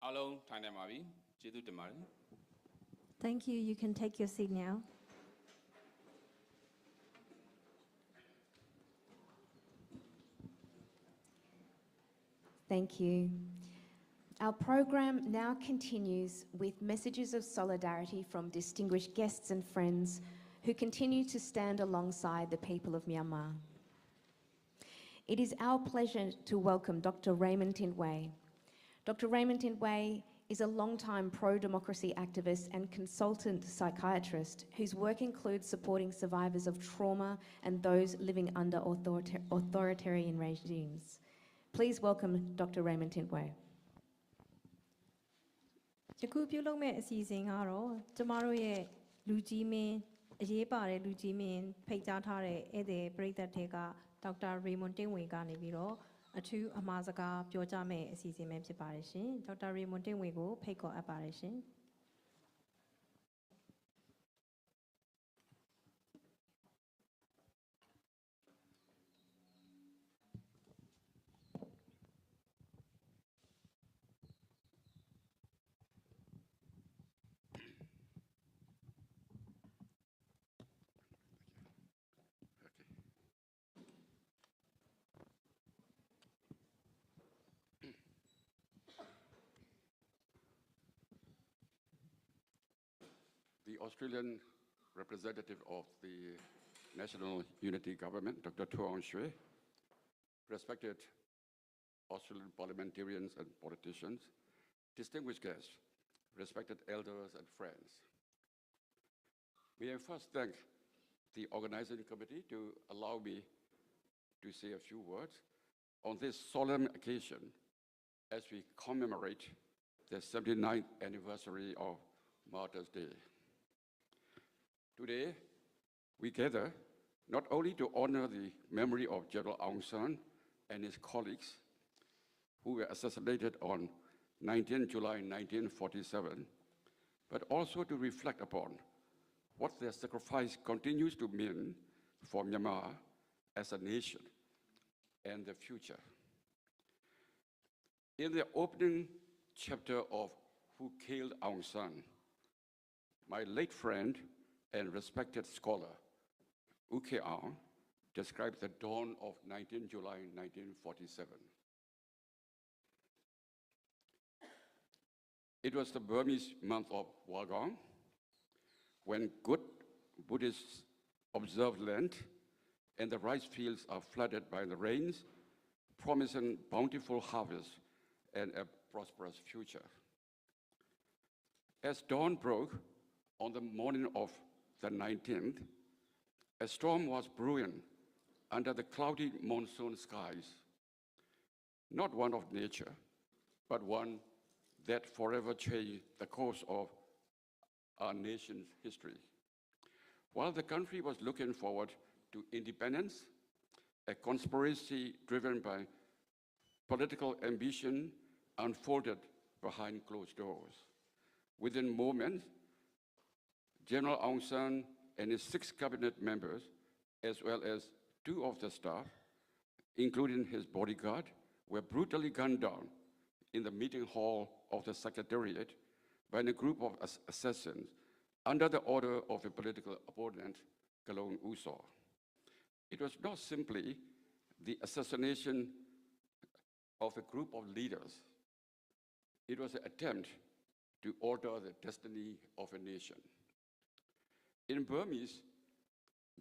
အားလုံးထိုင်နေပါပြီကျေးဇူးတင်ပါတယ် Thank you. You can take your seat now. Thank you. Our program now continues with messages of solidarity from distinguished guests and friends who continue to stand alongside the people of Myanmar. It is our pleasure to welcome Dr. Raymond Tintway. Dr. Raymond Tintway is a long-time pro-democracy activist and consultant psychiatrist whose work includes supporting survivors of trauma and those living under authoritarian regimes. Please welcome Dr. Raymond Tintway. ယခုပြုလုပ်မဲ့အစီအစဉ်ကတော့ကျမတို့ရဲ့လူကြီးမင်းအရေးပါတဲ့လူကြီးမင်းဖိတ်ကြားထားတဲ့ဧည့်သည်ပရိသတ်တွေကဒေါက်တာရေမွန်တင့်ဝေကနေပြီးတော့အထူးအမှားစကားပြောကြမဲ့အစီအစဉ်ပဲဖြစ်ပါတယ်ရှင်ဒေါက်တာရေမွန်တင့်ဝေကိုဖိတ်ခေါ်အပ်ပါတယ်ရှင် The Australian representative of the National Unity Government, Dr. Tuan Shui, respected Australian parliamentarians and politicians, distinguished guests, respected elders and friends. May I first thank the organizing committee to allow me to say a few words on this solemn occasion as we commemorate the 79th anniversary of Martyrs' Day. Today, we gather not only to honor the memory of General Aung San and his colleagues who were assassinated on 19 July 1947, but also to reflect upon what their sacrifice continues to mean for Myanmar as a nation and the future. In the opening chapter of Who Killed Aung San, my late friend and respected scholar, U.K. Aung, described the dawn of 19 July 1947. It was the Burmese month of Wagong, when good Buddhists observe Lent and the rice fields are flooded by the rains, promising bountiful harvest and a prosperous future. As dawn broke on the morning of the 19th, A storm was brewing under the cloudy monsoon skies, not one of nature, but one that forever changed the course of our nation's history. While the country was looking forward to independence, a conspiracy driven by political ambition unfolded behind closed doors. Within moments, General Aung San and his 6 cabinet members, as well as 2 of the staff, including his bodyguard, were brutally gunned down in the meeting hall of the Secretariat by a group of assassins under the order of a political opponent, Kalon Usor. It was not simply the assassination of a group of leaders. It was an attempt to alter the destiny of a nation. In Burmese,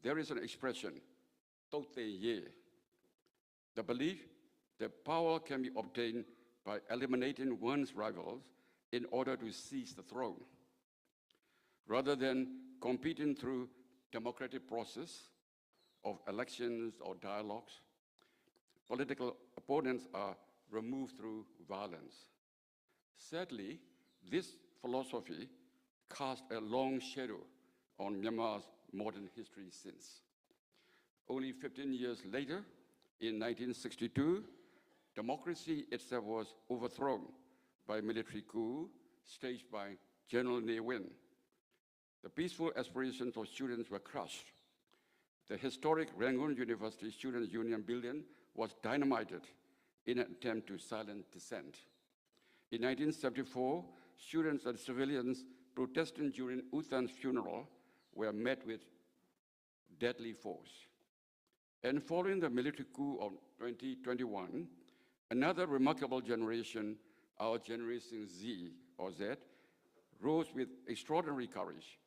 there is an expression, "Tote ye," the belief that power can be obtained by eliminating one's rivals in order to seize the throne. Rather than competing through democratic process of elections or dialogues, political opponents are removed through violence. Sadly, this philosophy cast a long shadow on Myanmar's modern history since. Only 15 years later, in 1962, democracy itself was overthrown by a military coup staged by General Ne Win. The peaceful aspirations of students were crushed. The historic Rangoon University Students' Union building was dynamited in an attempt to silence dissent. In 1974, students and civilians protesting during U Thant's funeral were met with deadly force. And following the military coup of 2021, another remarkable generation, our Generation Z, or Z, rose with extraordinary courage,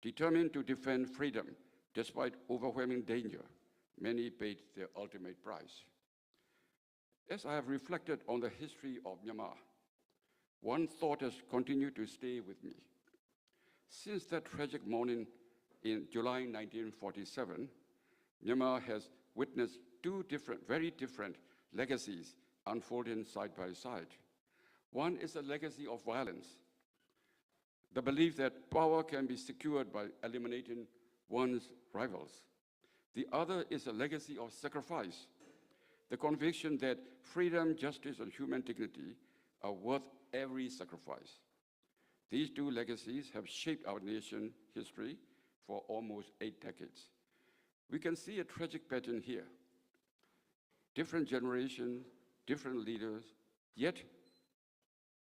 determined to defend freedom despite overwhelming danger. Many paid their ultimate price. As I have reflected on the history of Myanmar, one thought has continued to stay with me. Since that tragic morning in July 1947, Myanmar has witnessed 2 very different legacies unfolding side by side. One is a legacy of violence, the belief that power can be secured by eliminating one's rivals. The other is a legacy of sacrifice, the conviction that freedom, justice, and human dignity are worth every sacrifice. These 2 legacies have shaped our nation's history for almost 8 decades. We can see a tragic pattern here. Different generations, different leaders, yet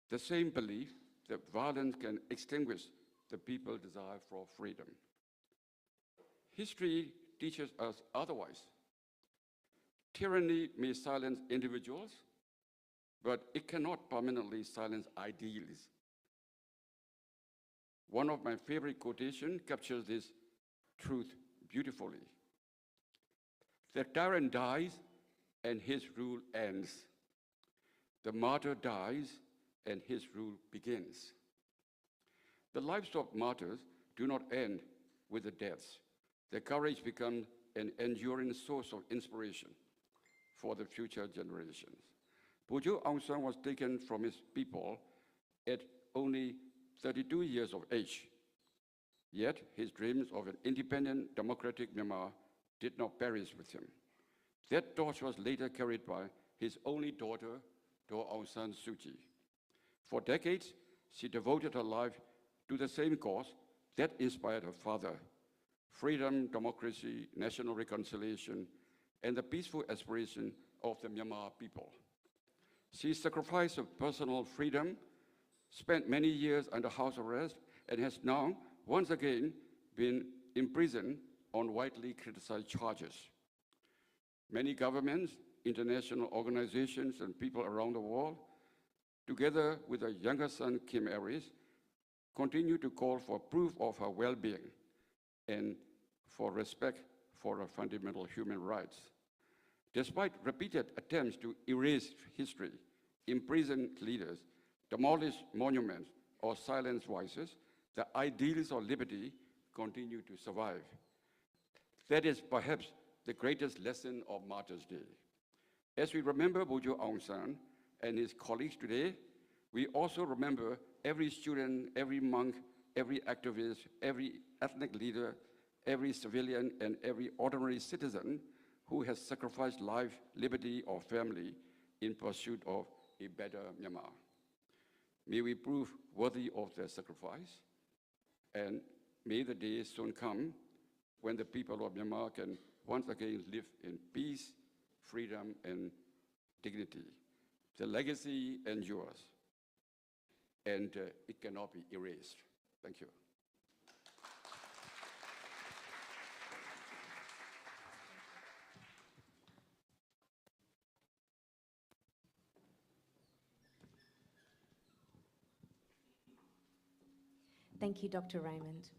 the same belief that violence can extinguish the people's desire for freedom. History teaches us otherwise. Tyranny may silence individuals, but it cannot permanently silence ideals. One of my favorite quotations captures this truth beautifully. The tyrant dies and his rule ends. The martyr dies and his rule begins. The lives of martyrs do not end with the deaths. Their courage becomes an enduring source of inspiration for the future generations. Pujo Aung San was taken from his people at only 32 years of age. Yet his dreams of an independent, democratic Myanmar did not perish with him. That torch was later carried by his only daughter, Daw Aung San Suu Kyi. For decades, she devoted her life to the same cause that inspired her father: freedom, democracy, national reconciliation, and the peaceful aspiration of the Myanmar people. She sacrificed her personal freedom, spent many years under house arrest, and has now once again been imprisoned on widely criticized charges. Many governments, international organizations, and people around the world, together with her younger son, Kim Aris, continue to call for proof of her well-being and for respect for her fundamental human rights. Despite repeated attempts to erase history, imprison leaders, demolish monuments, or silence voices, the ideals of liberty continue to survive. That is perhaps the greatest lesson of Martyrs' Day. As we remember Bojo Aung San and his colleagues today, we also remember every student, every monk, every activist, every ethnic leader, every civilian, and every ordinary citizen who has sacrificed life, liberty, or family in pursuit of a better Myanmar. May we prove worthy of their sacrifice, and may the day soon come when the people of Myanmar can once again live in peace, freedom, and dignity. The legacy endures, and it cannot be erased. Thank you. Thank you, Dr. Raymond.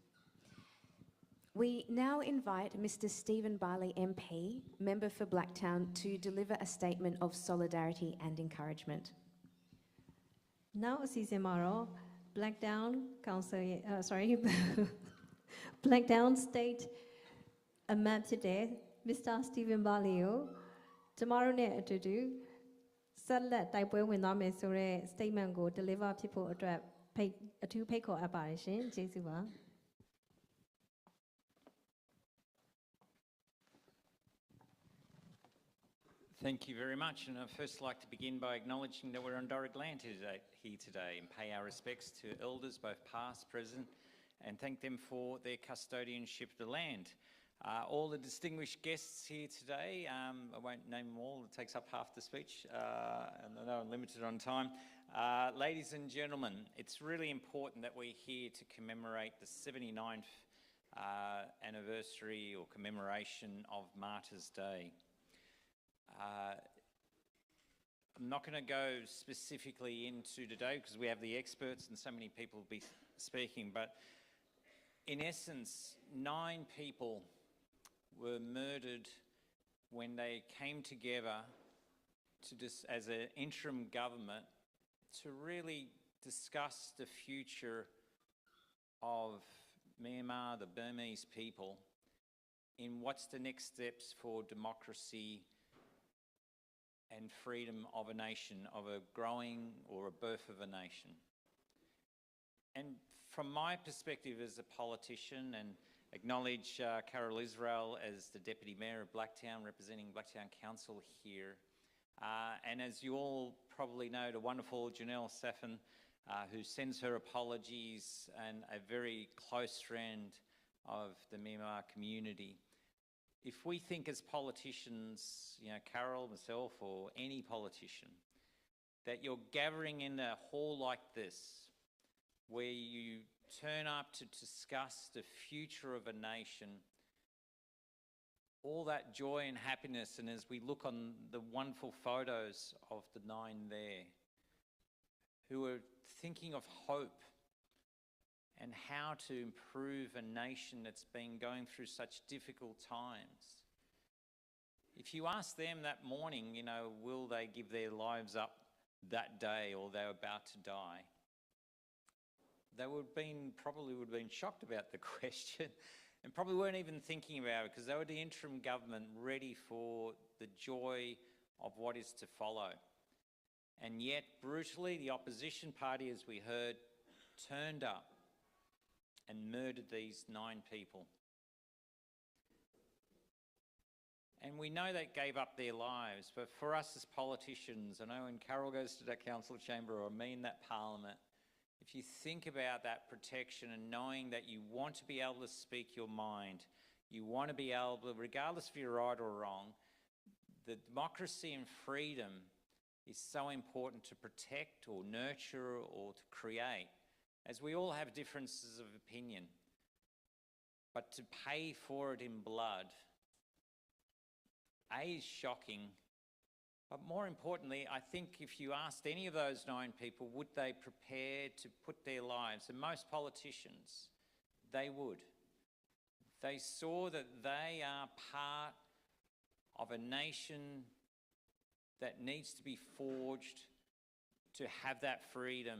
We now invite Mr. Stephen Barley MP, Member for Blacktown, to deliver a statement of solidarity and encouragement. Now, a season tomorrow, Blacktown Council, Blacktown State Amat today, Mr. Stephen Barley, tomorrow night to do, Saturday, Taiwan, when I'm a statement go deliver people a two pay call apparition, Jesuva. Thank you very much, and I'd first like to begin by acknowledging that we're on Doric land here today and pay our respects to elders, both past, present, and thank them for their custodianship of the land. All the distinguished guests here today, I won't name them all, it takes up half the speech, and I know I'm limited on time. Ladies and gentlemen, it's really important that we're here to commemorate the 79th anniversary or commemoration of Martyrs' Day. I'm not going to go specifically into today because we have the experts and so many people will be speaking, but in essence, 9 people were murdered when they came together to as an interim government to really discuss the future of Myanmar, the Burmese people, in what's the next steps for democracy and freedom of a nation, of a growing or a birth of a nation. And from my perspective as a politician, and acknowledge Carol Israel as the Deputy Mayor of Blacktown, representing Blacktown Council here, and as you all probably know, the wonderful Janelle Saffin, who sends her apologies, and a very close friend of the Myanmar community. If we think as politicians, you know, Carol, myself, or any politician, that you're gathering in a hall like this, where you turn up to discuss the future of a nation, all that joy and happiness, and as we look on the wonderful photos of the 9 there, who are thinking of hope and how to improve a nation that's been going through such difficult times. If you ask them that morning, you know, will they give their lives up that day or they're about to die, they probably would have been shocked about the question and probably weren't even thinking about it because they were the interim government ready for the joy of what is to follow. And yet, brutally, the opposition party, as we heard, turned up and murdered these 9 people. And we know they gave up their lives, but for us as politicians, I know when Carol goes to that council chamber or me in that parliament, if you think about that protection and knowing that you want to be able to speak your mind, you want to be able to, regardless if you're right or wrong, the democracy and freedom is so important to protect or nurture or to create, as we all have differences of opinion. But to pay for it in blood, A, is shocking, but more importantly, I think if you asked any of those 9 people, would they prepare to put their lives, and most politicians, they would. They saw that they are part of a nation that needs to be forged to have that freedom.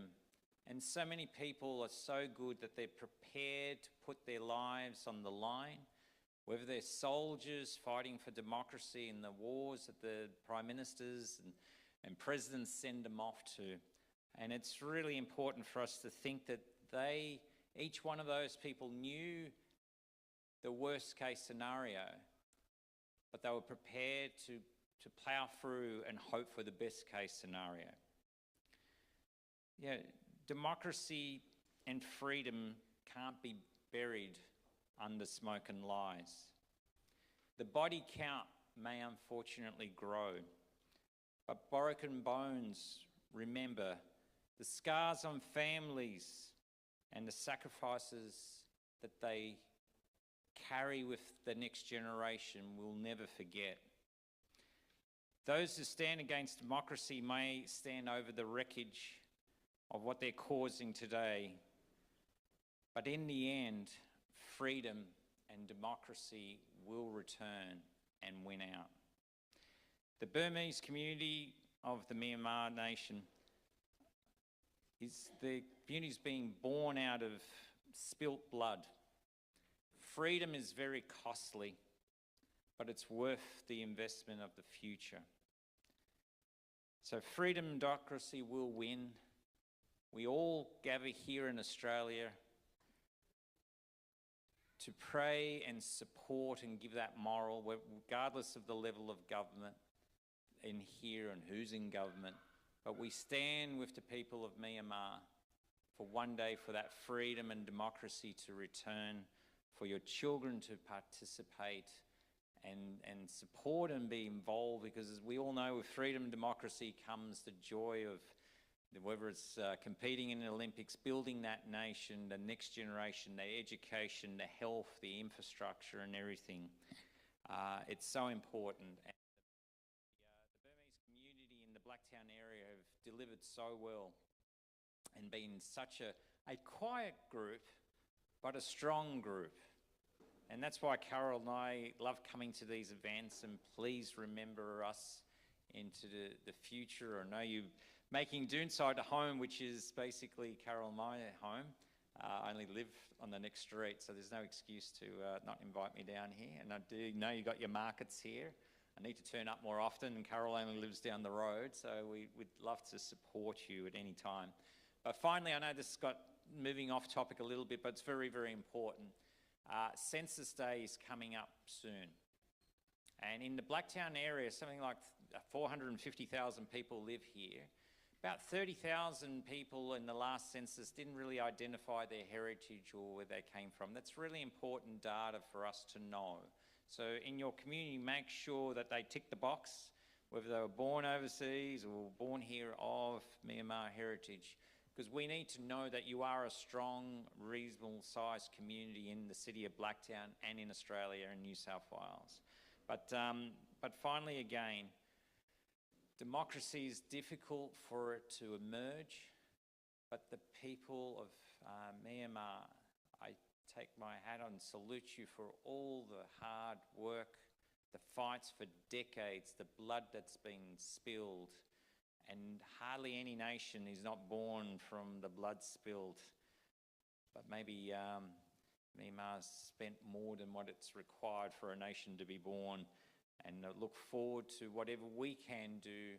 And so many people are so good that they're prepared to put their lives on the line whether they're soldiers fighting for democracy in the wars that the prime ministers and presidents send them off to. And it's really important for us to think that each one of those people knew the worst case scenario, but they were prepared to plough through and hope for the best case scenario. Yeah, democracy and freedom can't be buried under smoke and lies. The body count may unfortunately grow, but broken bones remember. The scars on families and the sacrifices that they carry with the next generation will never forget. Those who stand against democracy may stand over the wreckage of what they're causing today, but in the end, freedom and democracy will return and win out. The Burmese community of the Myanmar nation the community's being born out of spilt blood. Freedom is very costly, but it's worth the investment of the future. So freedom and democracy will win. We all gather here in Australia to pray and support and give that moral, regardless of the level of government in here and who's in government. But we stand with the people of Myanmar for one day for that freedom and democracy to return, for your children to participate and support and be involved, because as we all know, with freedom and democracy comes the joy of whether it's competing in the Olympics, building that nation, the next generation, their education, the health, the infrastructure and everything. It's so important. And the Burmese community in the Blacktown area have delivered so well and been such a quiet group, but a strong group. And that's why Carol and I love coming to these events, and please remember us into the future. I know you making Doonside a home, which is basically Carol and my home. I only live on the next street, so there's no excuse to not invite me down here. And I do know you got your markets here. I need to turn up more often, and Carol only lives down the road, so we'd love to support you at any time. But finally, I know this got moving off topic a little bit, but it's very, very important. Census Day is coming up soon. And in the Blacktown area, something like 450,000 people live here. About 30,000 people in the last census didn't really identify their heritage or where they came from. That's really important data for us to know. So in your community, make sure that they tick the box, whether they were born overseas or born here of Myanmar heritage, because we need to know that you are a strong, reasonable-sized community in the city of Blacktown and in Australia and New South Wales. But finally, again, democracy is difficult for it to emerge, but the people of Myanmar, I take my hat on and salute you for all the hard work, the fights for decades, the blood that's been spilled, and hardly any nation is not born from the blood spilled. But maybe Myanmar's spent more than what it's required for a nation to be born, and look forward to whatever we can do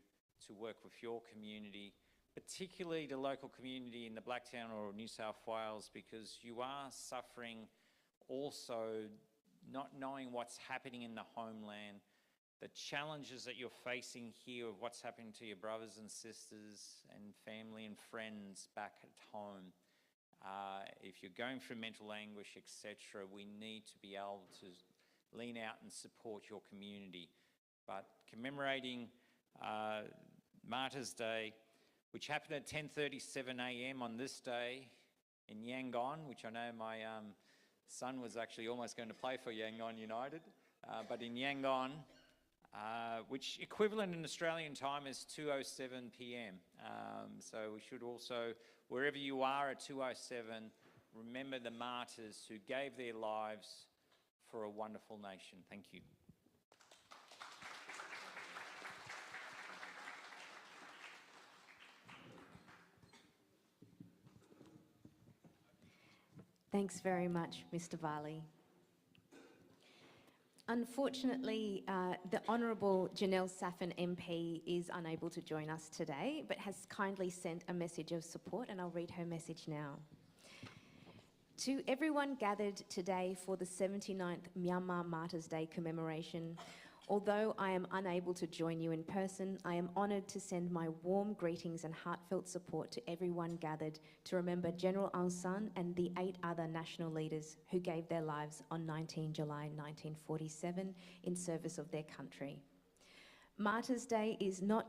to work with your community, particularly the local community in the Blacktown or New South Wales, because you are suffering also not knowing what's happening in the homeland, the challenges that you're facing here of what's happening to your brothers and sisters and family and friends back at home. If you're going through mental anguish, etc., we need to be able to lean out and support your community. But commemorating Martyrs' Day, which happened at 10:37 a.m. on this day in Yangon, which I know my son was actually almost going to play for Yangon United, but in Yangon, which equivalent in Australian time is 2:07 p.m. So we should also, wherever you are at 2:07, remember the martyrs who gave their lives for a wonderful nation. Thank you. Thanks very much, Mr. Varley. Unfortunately, the Honourable Janelle Saffin MP is unable to join us today, but has kindly sent a message of support, and I'll read her message now. To everyone gathered today for the 79th Myanmar Martyrs' Day commemoration, although I am unable to join you in person, I am honoured to send my warm greetings and heartfelt support to everyone gathered to remember General Aung San and the 8 other national leaders who gave their lives on 19 July 1947 in service of their country. Martyrs' Day is not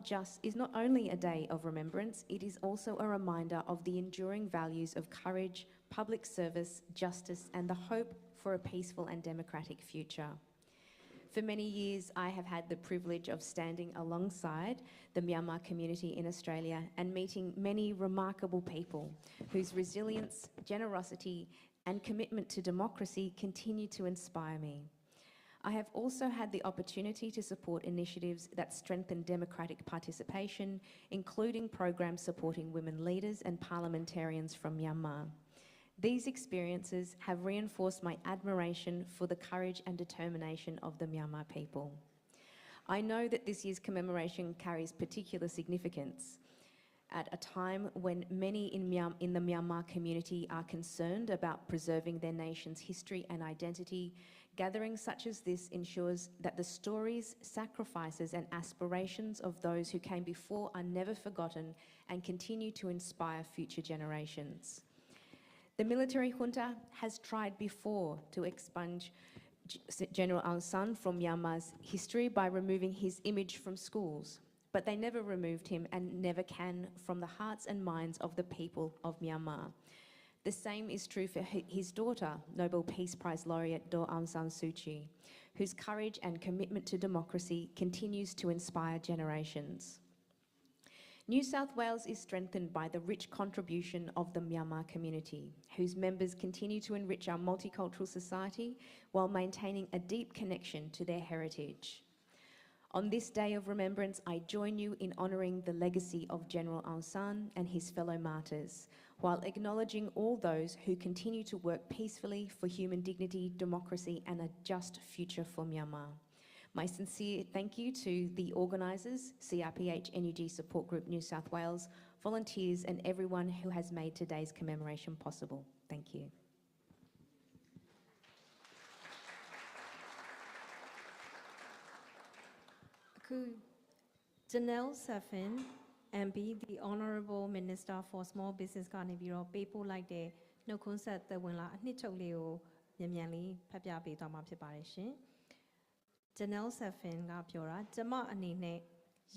only a day of remembrance, it is also a reminder of the enduring values of courage, public service, justice, and the hope for a peaceful and democratic future. For many years, I have had the privilege of standing alongside the Myanmar community in Australia and meeting many remarkable people whose resilience, generosity, and commitment to democracy continue to inspire me. I have also had the opportunity to support initiatives that strengthen democratic participation, including programs supporting women leaders and parliamentarians from Myanmar. These experiences have reinforced my admiration for the courage and determination of the Myanmar people. I know that this year's commemoration carries particular significance at a time when many in the Myanmar community are concerned about preserving their nation's history and identity. Gatherings such as this ensures that the stories, sacrifices, and aspirations of those who came before are never forgotten and continue to inspire future generations. The military junta has tried before to expunge General Aung San from Myanmar's history by removing his image from schools, but they never removed him and never can from the hearts and minds of the people of Myanmar. The same is true for his daughter, Nobel Peace Prize laureate Daw Aung San Suu Kyi, whose courage and commitment to democracy continues to inspire generations. New South Wales is strengthened by the rich contribution of the Myanmar community, whose members continue to enrich our multicultural society while maintaining a deep connection to their heritage. On this day of remembrance, I join you in honouring the legacy of General Aung San and his fellow martyrs, while acknowledging all those who continue to work peacefully for human dignity, democracy, and a just future for Myanmar. My sincere thank you to the organisers, CRPH NUG Support Group New South Wales, volunteers, and everyone who has made today's commemoration possible. Thank you. Janelle Saffin, MB, the Honourable Minister for Small Business ကနေပြီးတော့ပေးပို့လိုက်တဲ့နှုတ်ခွန်းဆက်သက်ဝင်လာအနှစ်ချုပ်လေးကိုမြန်မြန်လေးဖတ်ပြပေးသွားမှာဖြစ်ပါတယ်ရှင်။ Janelle Saffin ကပြောတာကျမအနေနဲ့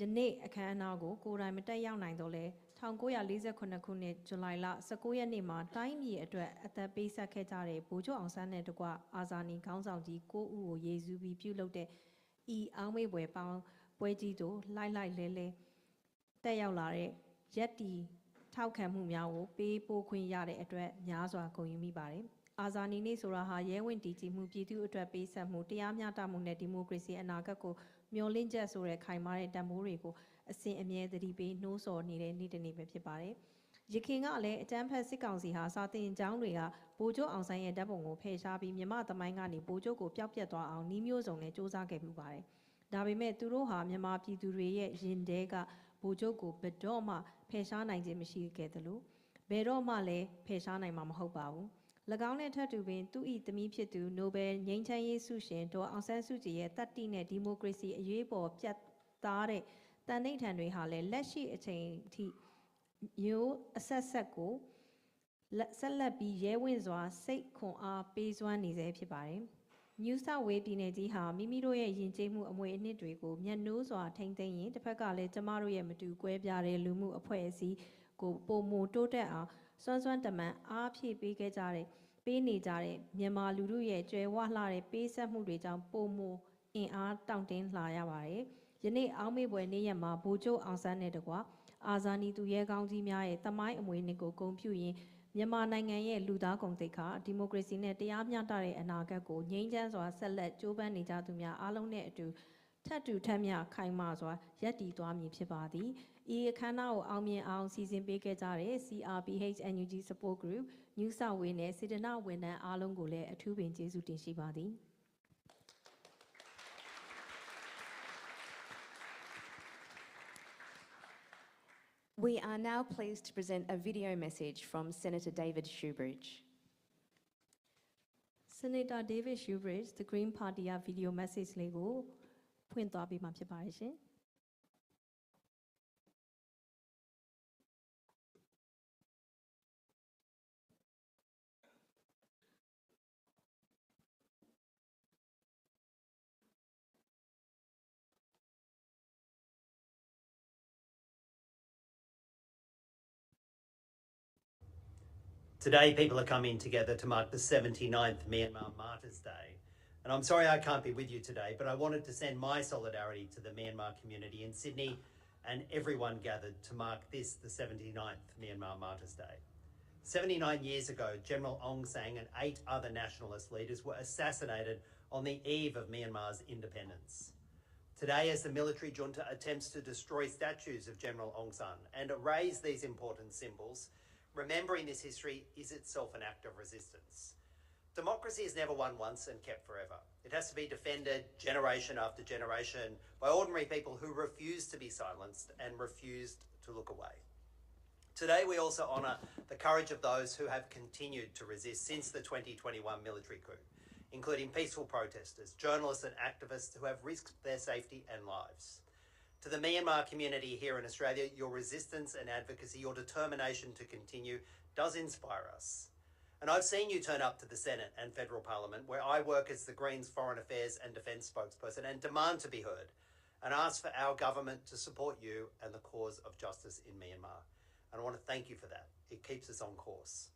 ယနေ့အခမ်းအနားကိုကိုယ်တိုင်မတက်ရောက်နိုင်တော့လဲ1948ခုနှစ်ဇူလိုင်လ19ရက်နေ့မှာတိုင်းပြည်အတွက်အသက်ပေးဆက်ခဲ့ကြတဲ့ဗိုလ်ချုပ်အောင်ဆန်းနဲ့တကွအာဇာနည်ခေါင်းဆောင်ကြီး9ဦးကိုရည်စူးပြီးပြုလုပ်တဲ့ဤအောင်းမေးပွဲပေါင်းပွဲကြီးတို့လိုက်လိုက်လဲလဲတက်ရောက်လာတဲ့ရက်တီထောက်ခံမှုများကိုပေးပို့ခွင့်ရတဲ့အတွက်များစွာဂုဏ်ယူမိပါတယ်။အာဇာနည်နေ့ဆိုတာဟာရဲဝံ့တည်ကြည်မှုပြည်သူအတွက်ပေးဆက်မှုတရားမျှတမှုနဲ့ဒီမိုကရေစီအနာဂတ်ကိုမျှော်လင့်ချက်ဆိုတဲ့ခိုင်မာတဲ့တန်ဖိုးတွေကိုအစဉ်အမြဲသတိပေးနှိုးဆော်နေတဲ့နေ့တစ်နေ့ပဲဖြစ်ပါတယ်။ရခိုင်ကလည်းအကြမ်းဖက်စစ်ကောင်စီဟာစာတင်ကျောင်းတွေကဗိုလ်ချုပ်အောင်ဆန်းရဲ့ဓာတ်ပုံကိုဖယ်ရှားပြီးမြမသမိုင်းကနေဗိုလ်ချုပ်ကိုပျောက်ပြတ်သွားအောင်နှီးမျိုးစုံနဲ့စ조사ခဲ့မှုပါတယ်။ဒါပေမဲ့သူတို့ဟာမြန်မာပြည်သူတွေရဲ့ရင်ထဲကဗိုလ်ချုပ်ကိုဘယ်တော့မှဖယ်ရှားနိုင်ခြင်းမရှိခဲ့သလိုဘယ်တော့မှလည်းဖယ်ရှားနိုင်မှာမဟုတ်ပါဘူး။၎င်းနဲ့ထပ်တူပင်သူ၏သမီးဖြစ်သူနိုဘယ်ငြိမ်းချမ်းရေးဆုရှင်ဒေါ်အောင်ဆန်းစုကြည်ရဲ့တတ်တိနဲ့ဒီမိုကရေစီအရေးပေါ်ပြတ်သားတဲ့တန်ဋိဌာန်တွေဟာလည်းလက်ရှိအချိန်အထိမျိုးအဆက်ကိုဆက်လက်ပြီးရဲဝံ့စွာစိတ်ခွန်အားပေးစွမ်းနေစေဖြစ်ပါတယ်။ New South Wales ပြည်နယ်ကြီးဟာမိမိတို့ရဲ့ယဉ်ကျေးမှုအမွေအနှစ်တွေကိုမျက်နှိုးစွာထိန်းသိမ်းရင်တစ်ဖက်ကလည်းကျမတို့ရဲ့မတူကွဲပြားတဲ့လူမှုအဖွဲ့အစည်းကိုပုံမတိုးတက်အောင်စွမ်းတမန်အားဖြည့်ပေးနေကြတဲ့မြန်မာလူထုရဲ့ကြွယ်ဝလှတဲ့ပေးဆက်မှုတွေကြောင့်ပုံမအင်အားတောင့်တင်းလာရပါတယ်။ယနေ့အောင်းမေးပွဲနေ့ရက်မှာဗိုလ်ချုပ်အောင်ဆန်းနဲ့တကွအာဇာနည်သူရဲကောင်းကြီးများရဲ့တမိုင်းအမွေအနှစ်ကိုဂုဏ်ပြုရင်းမြန်မာနိုင်ငံရဲ့လူသားကုန်သိက္ခာဒီမိုကရေစီနဲ့တရားမျှတတဲ့အနာဂတ်ကိုငြိမ်းချမ်းစွာဆက်လက်ကြိုးပမ်းနေကြသူများအားလုံးနဲ့အတူထပ်တူထပ်မျှခိုင်မာစွာရပ်တည်သွားမည်ဖြစ်ပါသည်။ဤအခမ်းအနားကိုအောင်မြင်အောင်စီစဉ်ပေးခဲ့ကြတဲ့ CRPH NUG Support Group New South Wales နဲ့စေတနာဝန်ထမ်းအားလုံးကိုလည်းအထူးပင်ကျေးဇူးတင်ရှိပါသည်။ We are now pleased to present a video message from Senator David Shoebridge. Senator David Shoebridge the Green Party က video message လေးကိုဖွင့်သွားပေးမှာဖြစ်ပါတယ်ရှင် Today, people are coming together to mark the 79th Myanmar Martyrs' Day. And I'm sorry I can't be with you today, but I wanted to send my solidarity to the Myanmar community in Sydney and everyone gathered to mark this, the 79th Myanmar Martyrs' Day. 79 years ago, General Aung San and 8 other nationalist leaders were assassinated on the eve of Myanmar's independence. Today, as the military junta attempts to destroy statues of General Aung San and erase these important symbols, remembering this history is itself an act of resistance. Democracy is never won once and kept forever. It has to be defended generation after generation by ordinary people who refuse to be silenced and refused to look away. Today, we also honour the courage of those who have continued to resist since the 2021 military coup, including peaceful protesters, journalists and activists who have risked their safety and lives. To the Myanmar community here in Australia, your resistance and advocacy, your determination to continue does inspire us. And I've seen you turn up to the Senate and Federal Parliament, where I work as the Greens Foreign Affairs and Defence spokesperson, and demand to be heard and ask for our government to support you and the cause of justice in Myanmar. And I want to thank you for that. It keeps us on course.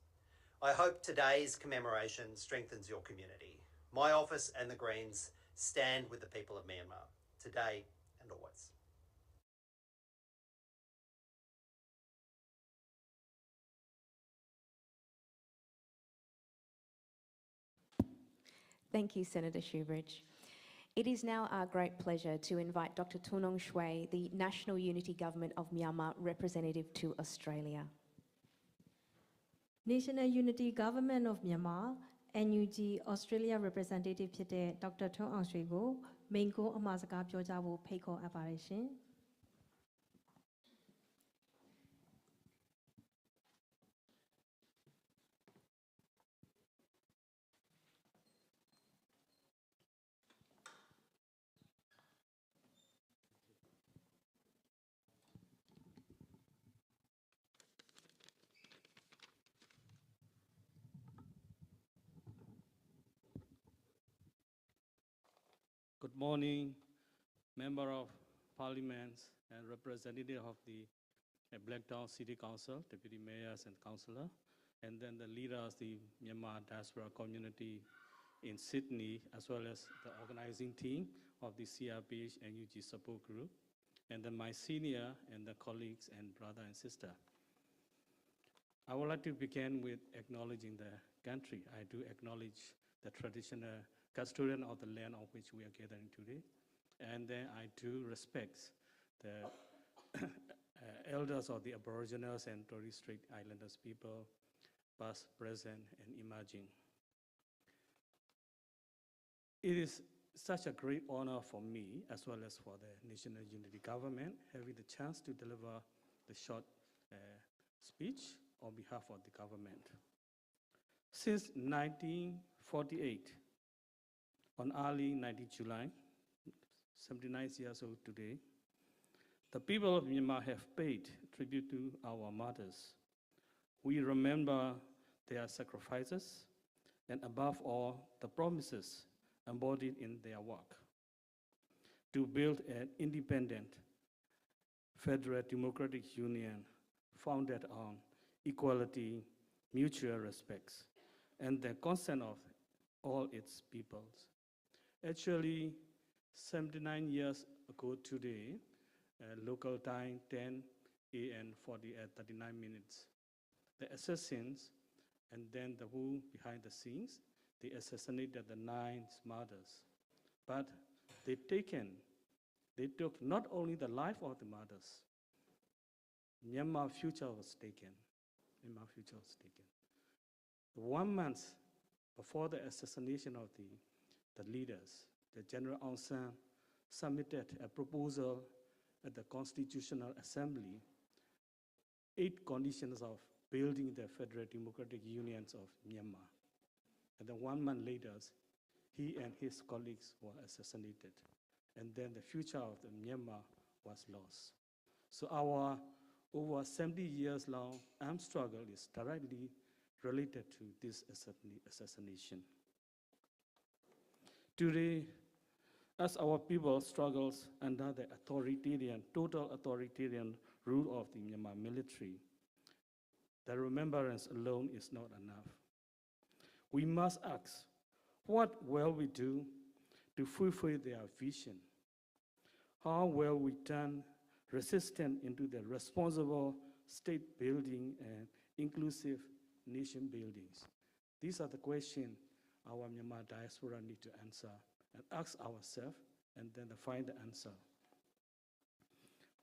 I hope today's commemoration strengthens your community. My office and the Greens stand with the people of Myanmar, today and always. Thank you, Senator Shoebridge. It is now our great pleasure to invite Dr. Tun Aung Shwe, the National Unity Government of Myanmar representative to Australia. National Unity Government of Myanmar NUG Australia representative ဖြစ်တဲ့ Dr. Tun Aung Shwe ကို main ကိုအမှာစကားပြောကြားဖို့ဖိတ်ခေါ်အပ်ပါတယ်ရှင် Good morning, Member of Parliament and representative of the Blacktown City Council, Deputy Mayors and Councillor, and then the leaders, the Myanmar diaspora community in Sydney, as well as the organizing team of the CRPH and UG support group, and then my senior and the colleagues and brother and sister. I would like to begin with acknowledging the country. I do acknowledge the traditional custodian of the land on which we are gathering today. And then I do respect the elders of the Aboriginals and Torres Strait Islanders people, past, present, and emerging. It is such a great honor for me, as well as for the National Unity Government, having the chance to deliver the short speech on behalf of the government. Since 1948, on early 19 July, 79 years old today, the people of Myanmar have paid tribute to our martyrs. We remember their sacrifices and above all, the promises embodied in their work to build an independent federal democratic union founded on equality, mutual respect, and the consent of all its peoples. Actually, 79 years ago today, local time 10 a.m. 39 minutes, the assassins and then the who behind the scenes, they assassinated the 9 martyrs. But they took not only the life of the martyrs, Myanmar future was taken. Myanmar future was taken. 1 month before the assassination of the leaders, the General Aung San submitted a proposal at the Constitutional Assembly 8 conditions of building the Federal Democratic Unions of Myanmar. And then 1 month later, he and his colleagues were assassinated. And then the future of the Myanmar was lost. So our over 70 years long armed struggle is directly related to this assassination. Today, as our people struggles under the total authoritarian rule of the Myanmar military, the remembrance alone is not enough. We must ask, what will we do to fulfill their vision? How will we turn resistance into the responsible state building and inclusive nation buildings? These are the questions our Myanmar diaspora need to answer and ask ourselves and then find the answer.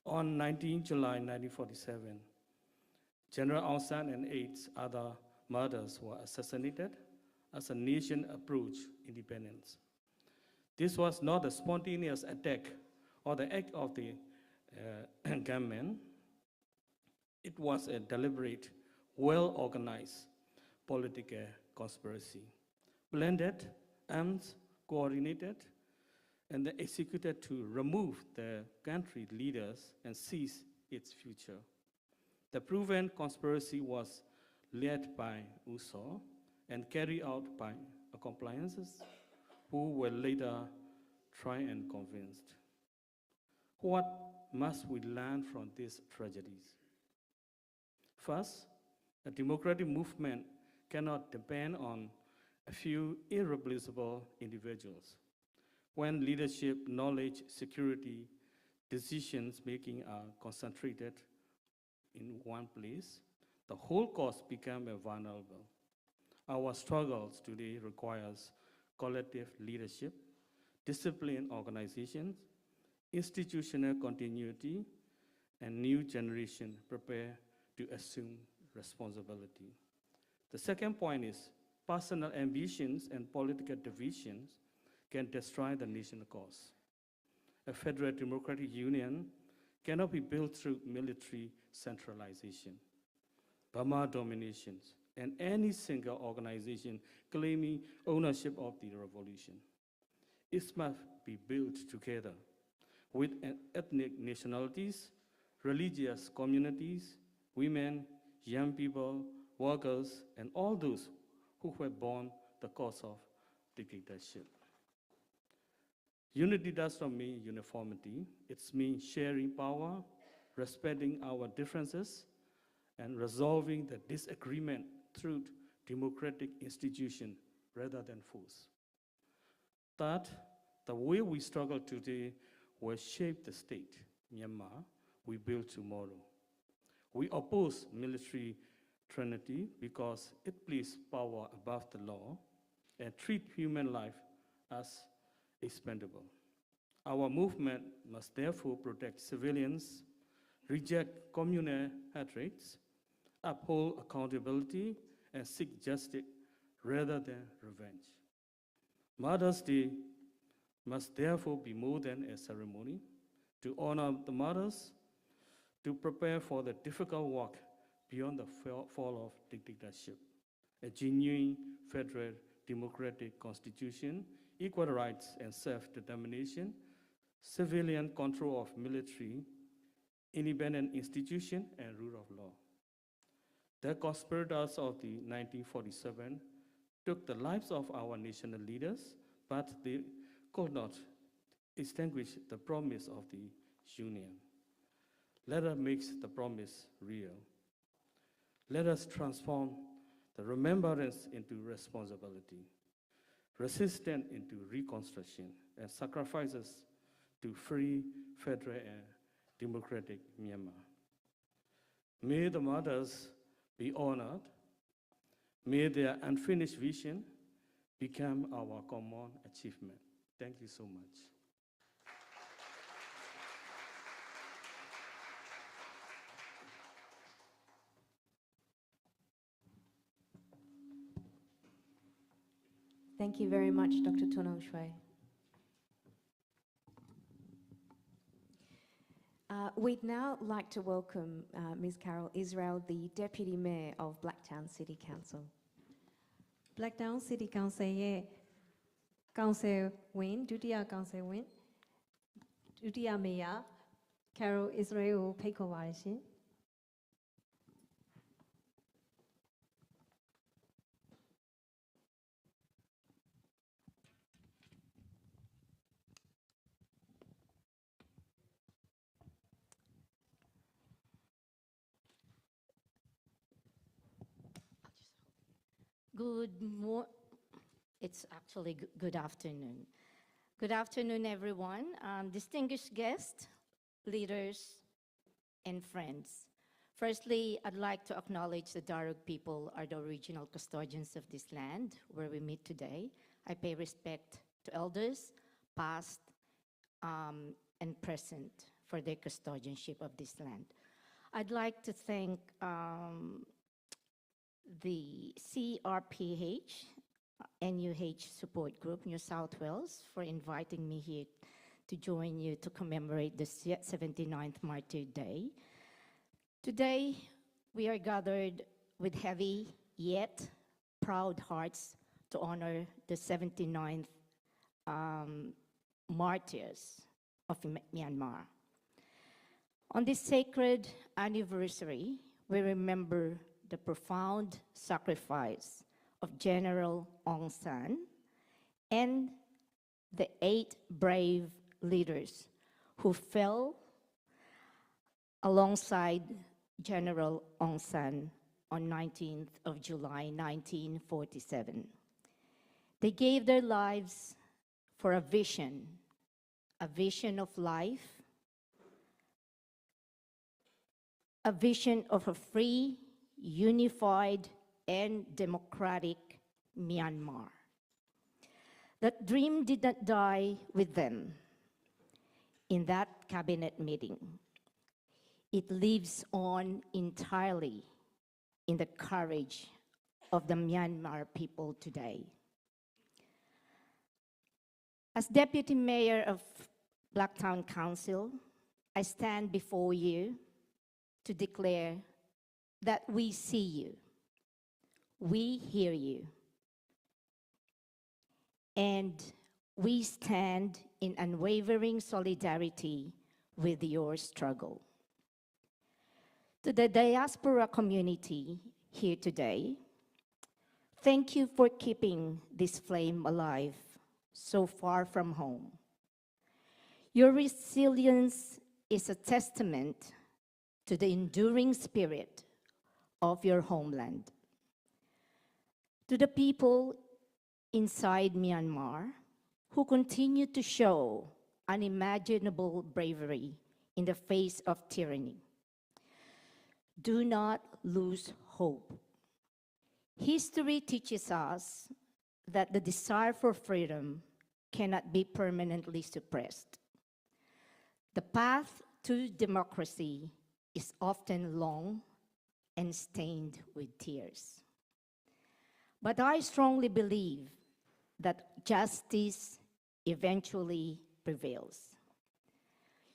On 19 July 1947, General Aung San and 8 other martyrs were assassinated as a nation approached independence. This was not a spontaneous attack or the act of the gunmen. It was a deliberate, well-organized political conspiracy, blended, armed, coordinated, and then executed to remove the country leaders and seize its future. The proven conspiracy was led by USO and carried out by accomplices who were later tried and convinced. What must we learn from these tragedies? First, a democratic movement cannot depend on a few irreplaceable individuals. When leadership, knowledge, security, decisions-making are concentrated in one place, the whole cause becomes vulnerable. Our struggles today requires collective leadership, disciplined organizations, institutional continuity, and new generation prepare to assume responsibility. The second point is personal ambitions and political divisions can destroy the national cause. A federal democratic union cannot be built through military centralization, Burma dominations, and any single organization claiming ownership of the revolution. It must be built together with ethnic nationalities, religious communities, women, young people, workers, and all those who were born the cause of dictatorship. Unity does not mean uniformity. It means sharing power, respecting our differences, and resolving the disagreement through democratic institutions rather than force. Third, the way we struggle today will shape the state, Myanmar, we build tomorrow. We oppose military trinity because it places power above the law and treats human life as expendable. Our movement must therefore protect civilians, reject communal hatreds, uphold accountability, and seek justice rather than revenge. Mother's Day must therefore be more than a ceremony to honor the mothers, to prepare for the difficult work beyond the fall of dictatorship, a genuine federal democratic constitution, equal rights and self-determination, civilian control of military, independent institution, and rule of law. The conspirators of the 1947 took the lives of our national leaders, but they could not extinguish the promise of the Union. Let us make the promise real. Let us transform the remembrance into responsibility, resistance into reconstruction, and sacrifices to free, federal, and democratic Myanmar. May the mothers be honored. May their unfinished vision become our common achievement. Thank you so much. Thank you very much, Dr. Tonong Shui. We'd now like to welcome Ms. Carol Israel, the Deputy Mayor of Blacktown City Council. Blacktown City Council ရဲ့ Council ဝင်ဒုတိယ Council ဝင်ဒုတိယ Mayor Carol Israel ကိုဖိတ်ခေါ်ပါတယ်ရှင် It's actually good afternoon. Good afternoon, everyone. Distinguished guests, leaders, and friends. Firstly, I'd like to acknowledge the Darug people are the original custodians of this land where we meet today. I pay respect to elders, past and present, for their custodianship of this land. I'd like to thank the CRPH, NUH support group, New South Wales, for inviting me here to join you to commemorate the 79th Martyr Day. Today, we are gathered with heavy yet proud hearts to honor the 79th martyrs of Myanmar. On this sacred anniversary, we remember the profound sacrifice of General Aung San and the 8 brave leaders who fell alongside General Aung San on 19th of July 1947. They gave their lives for a vision of life, a vision of a free, unified, and democratic Myanmar. That dream did not die with them in that cabinet meeting. It lives on entirely in the courage of the Myanmar people today. As Deputy Mayor of Blacktown Council, I stand before you to declare that we see you, we hear you, and we stand in unwavering solidarity with your struggle. To the diaspora community here today, thank you for keeping this flame alive so far from home. Your resilience is a testament to the enduring spirit of your homeland. To the people inside Myanmar who continue to show unimaginable bravery in the face of tyranny, do not lose hope. History teaches us that the desire for freedom cannot be permanently suppressed. The path to democracy is often long and stained with tears. But I strongly believe that justice eventually prevails.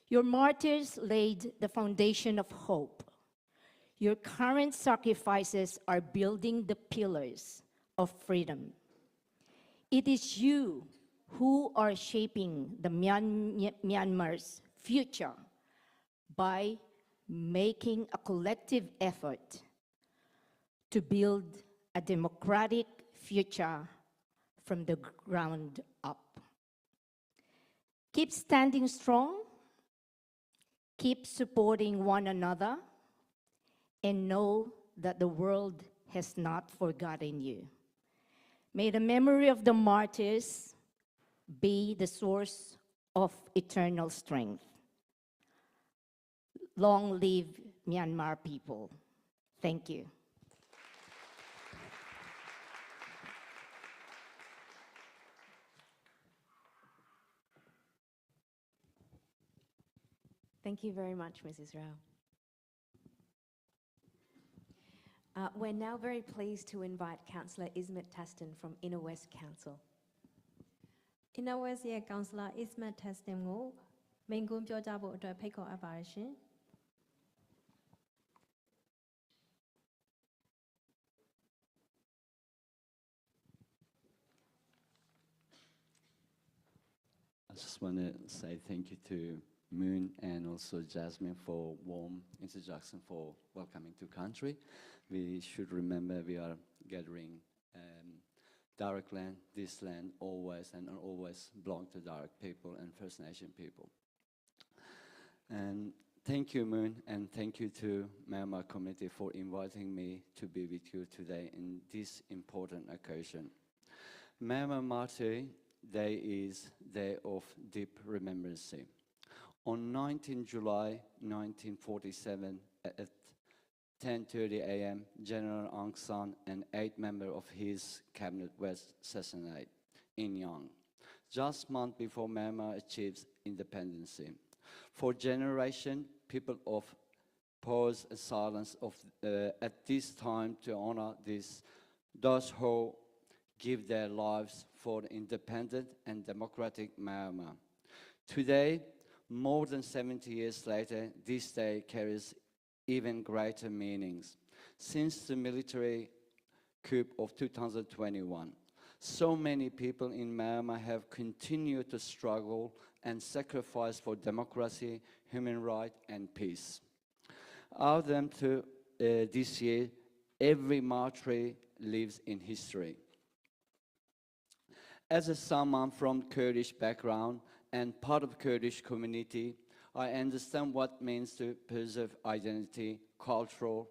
Your martyrs laid the foundation of hope. Your current sacrifices are building the pillars of freedom. It is you who are shaping the Myanmar's future by making a collective effort to build a democratic future from the ground up. Keep standing strong, keep supporting one another, and know that the world has not forgotten you. May the memory of the martyrs be the source of eternal strength. Long live Myanmar people. Thank you. Thank you very much, Ms. Israel. We're now very pleased to invite Councillor Ismet Taston from Inner West Council. Inner West ရဲ့ Councillor Ismet Taston ကိုမိန့်ခွန်းပြောကြားဖို့အတွက်ဖိတ်ခေါ်အပ်ပါတယ်ရှင် just want to say thank you to Moon and also Jasmine for warm introduction for welcoming to country. We should remember we are gathering Darug land, this land always and always belong to Darug people and First Nation people. And thank you, Moon, and thank you to Myanmar community for inviting me to be with you today in this important occasion. Myanmar Martyr Day is Day of Deep Remembrance. On 19 July 1947 at 10:30 a.m., General Aung San and 8 members of his cabinet were assassinated in Yangon, just a month before Myanmar achieves independence. For generations, people of pause and silence at this time to honor those who give their lives for independent and democratic Myanmar. Today, more than 70 years later, this day carries even greater meanings. Since the military coup of 2021, so many people in Myanmar have continued to struggle and sacrifice for democracy, human rights, and peace. Out of them to this year, every martyr lives in history. As someone from Kurdish background and part of Kurdish community, I understand what it means to preserve identity, cultural,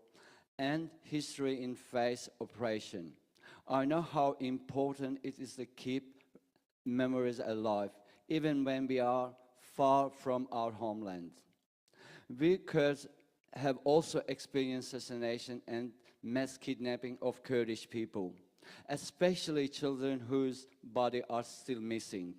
and history in face oppression. I know how important it is to keep memories alive, even when we are far from our homeland. We Kurds have also experienced assassination and mass kidnapping of Kurdish people, especially children whose bodies are still missing.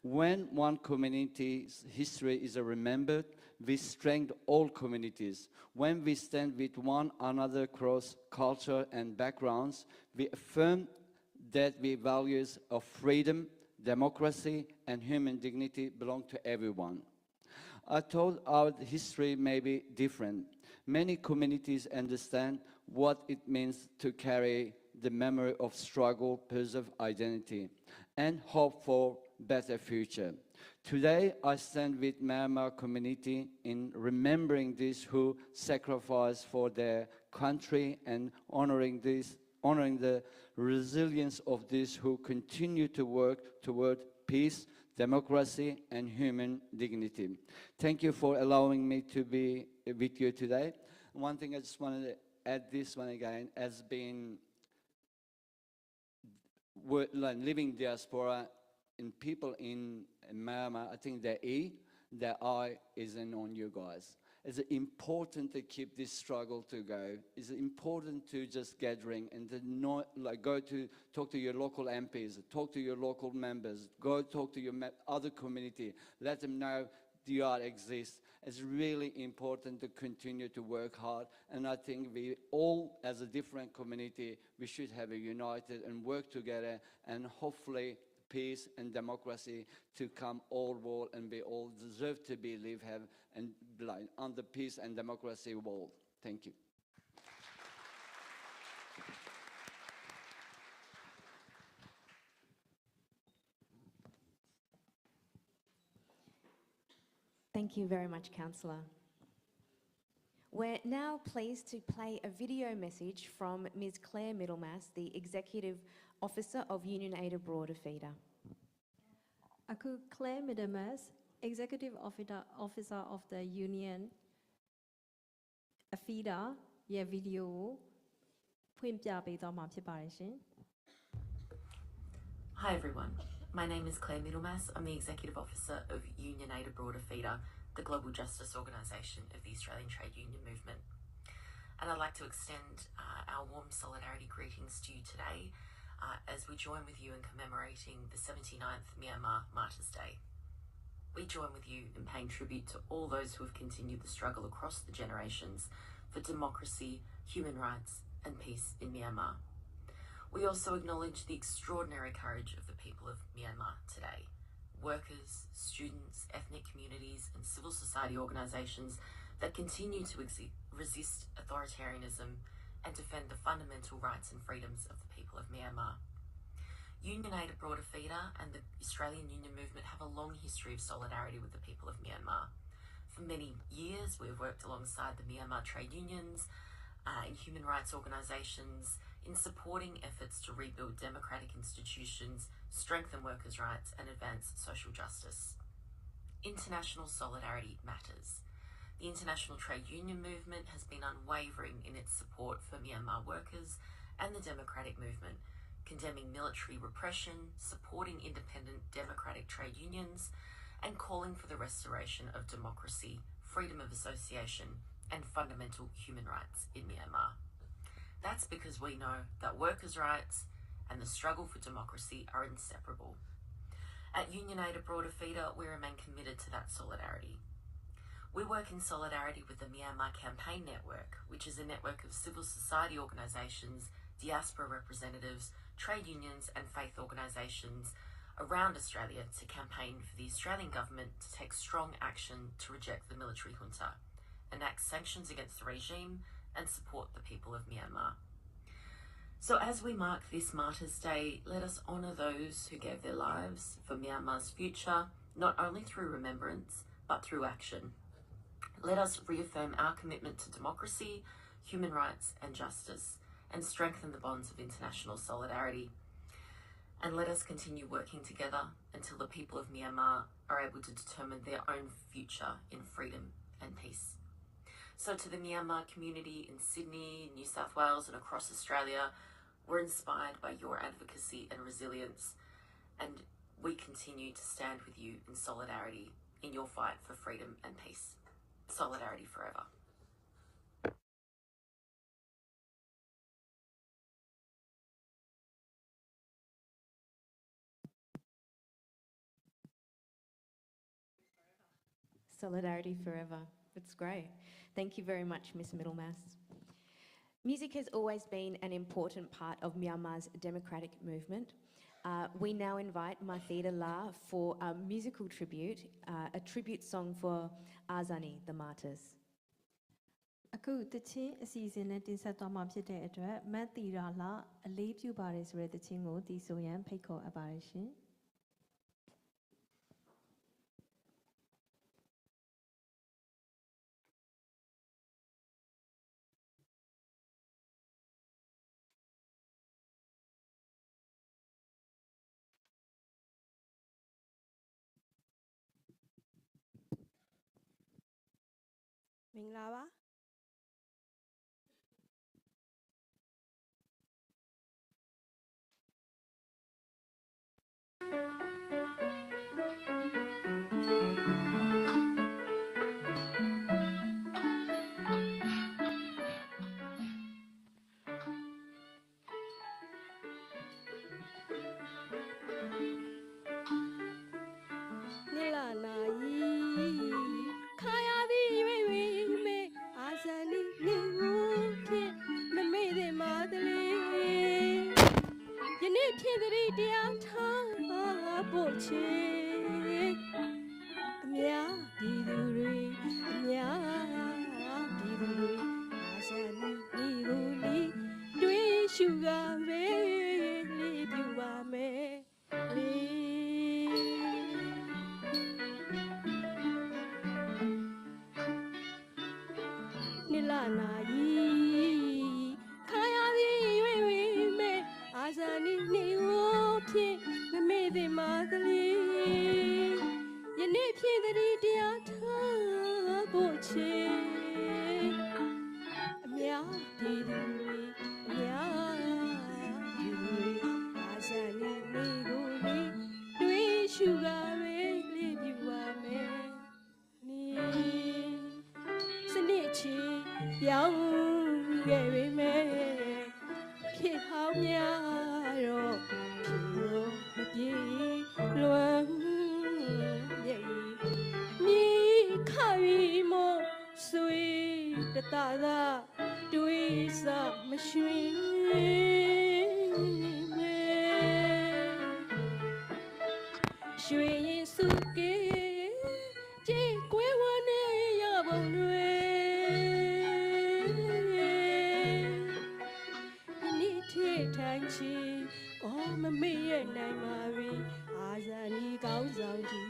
When one community's history is remembered, we strengthen all communities. When we stand with one another across culture and backgrounds, we affirm that the values of freedom, democracy, and human dignity belong to everyone. I thought our history may be different. Many communities understand what it means to carry the memory of struggle, preserve identity, and hope for better future. Today, I stand with Myanmar community in remembering these who sacrificed for their country and honoring the resilience of these who continue to work toward peace, democracy, and human dignity. Thank you for allowing me to be with you today. One thing I just wanted to add this one again, as being living diaspora in people in Myanmar, I think their eye isn't on you guys. It's important to keep this struggle to go. It's important to just gathering and to not go to talk to your local MPs, talk to your local members, go talk to your other community, let them know the art exists. It's really important to continue to work hard, and I think we all, as a different community, we should have a united and work together, and hopefully peace and democracy to come all world, and we all deserve to be live, have, and under peace and democracy world. Thank you. Thank you very much, Councillor. We're now pleased to play a video message from Ms. Claire Middlemass, the Executive Officer of Union Aid Abroad AFIDA. Aku Claire Middlemass, Executive Officer of the Union AFIDA,ရဲ့ video ကိုဖွင့်ပြပေးသွားမှာဖြစ်ပါတယ်ရှင် Hi everyone, my name is Claire Middlemass. I'm the Executive Officer of Union Aid Abroad AFIDA, the global justice organisation of the Australian Trade Union Movement. And I'd like to extend our warm solidarity greetings to you today as we join with you in commemorating the 79th Myanmar Martyrs' Day. We join with you in paying tribute to all those who have continued the struggle across the generations for democracy, human rights and peace in Myanmar. We also acknowledge the extraordinary courage of the people of Myanmar today. Workers, students, ethnic communities and civil society organisations that continue to resist authoritarianism and defend the fundamental rights and freedoms of the people of Myanmar. Union Aid Abroad Feeder and the Australian Union Movement have a long history of solidarity with the people of Myanmar. For many years, we've worked alongside the Myanmar trade unions and human rights organisations in supporting efforts to rebuild democratic institutions, strengthen workers' rights and advance social justice. International solidarity matters. The international trade union movement has been unwavering in its support for Myanmar workers and the democratic movement, condemning military repression, supporting independent democratic trade unions, and calling for the restoration of democracy, freedom of association, and fundamental human rights in Myanmar. That's because we know that workers' rights and the struggle for democracy are inseparable. At Union Aid Abroad Feeder, we remain committed to that solidarity. We work in solidarity with the Myanmar Campaign Network, which is a network of civil society organisations, diaspora representatives, trade unions and faith organisations around Australia to campaign for the Australian government to take strong action to reject the military junta, enact sanctions against the regime and support the people of Myanmar. So as we mark this Martyrs' Day, let us honour those who gave their lives for Myanmar's future, not only through remembrance, but through action. Let us reaffirm our commitment to democracy, human rights and justice, and strengthen the bonds of international solidarity. And let us continue working together until the people of Myanmar are able to determine their own future in freedom and peace. So to the Myanmar community in Sydney, New South Wales and across Australia, we're inspired by your advocacy and resilience, and we continue to stand with you in solidarity in your fight for freedom and peace. Solidarity forever. Solidarity forever. It's great. Thank you very much, Ms. Middlemass. Music has always been an important part of Myanmar's democratic movement. We now invite MARTYR'S for a musical tribute, a tribute song for Azani, the Martyrs. အခုတချင်းအစီအစဉ်နဲ့တင်ဆက်သွားမှာဖြစ်တဲ့အတွက်မတ်တီရာလာအလေးပြုပါတယ်ဆိုတဲ့တချင်းကိုတီးဆိုရန်ဖိတ်ခေါ်အပ်ပါတယ်ရှင် မင်္ဂလာပါ မ Oh, mami, naimari, azani gao zang ji,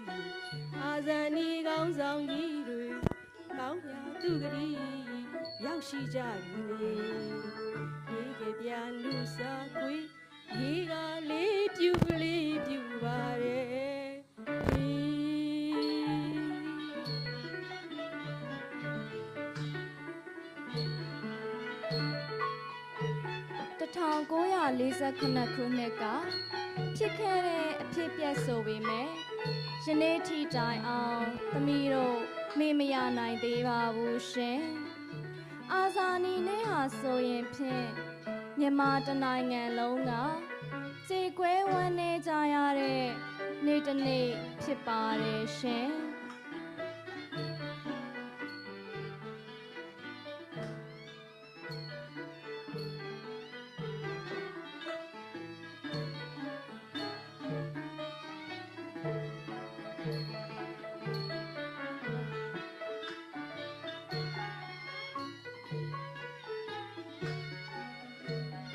azani gao zang ji, gao ya tu gri, yao shi ja yu, ye ge bian lu sa kui, ye ga le piu ba re. 1948 ခုနှစ်ကဖြစ်ခဲ့တဲ့အဖြစ်အပျက်ဆိုပေမဲ့ယနေ့ထိတိုင်အောင်သမီးတို့မေ့မရနိုင်သေးပါဘူးရှင်။အာဇာနည်နေ့ဟာဆိုရင်ဖြင့်မြန်မာတစ်နိုင်ငံလုံးကကြေကွဲဝမ်းနည်းကြရတဲ့နေ့တစ်နေ့ဖြစ်ပါတယ်ရှင်။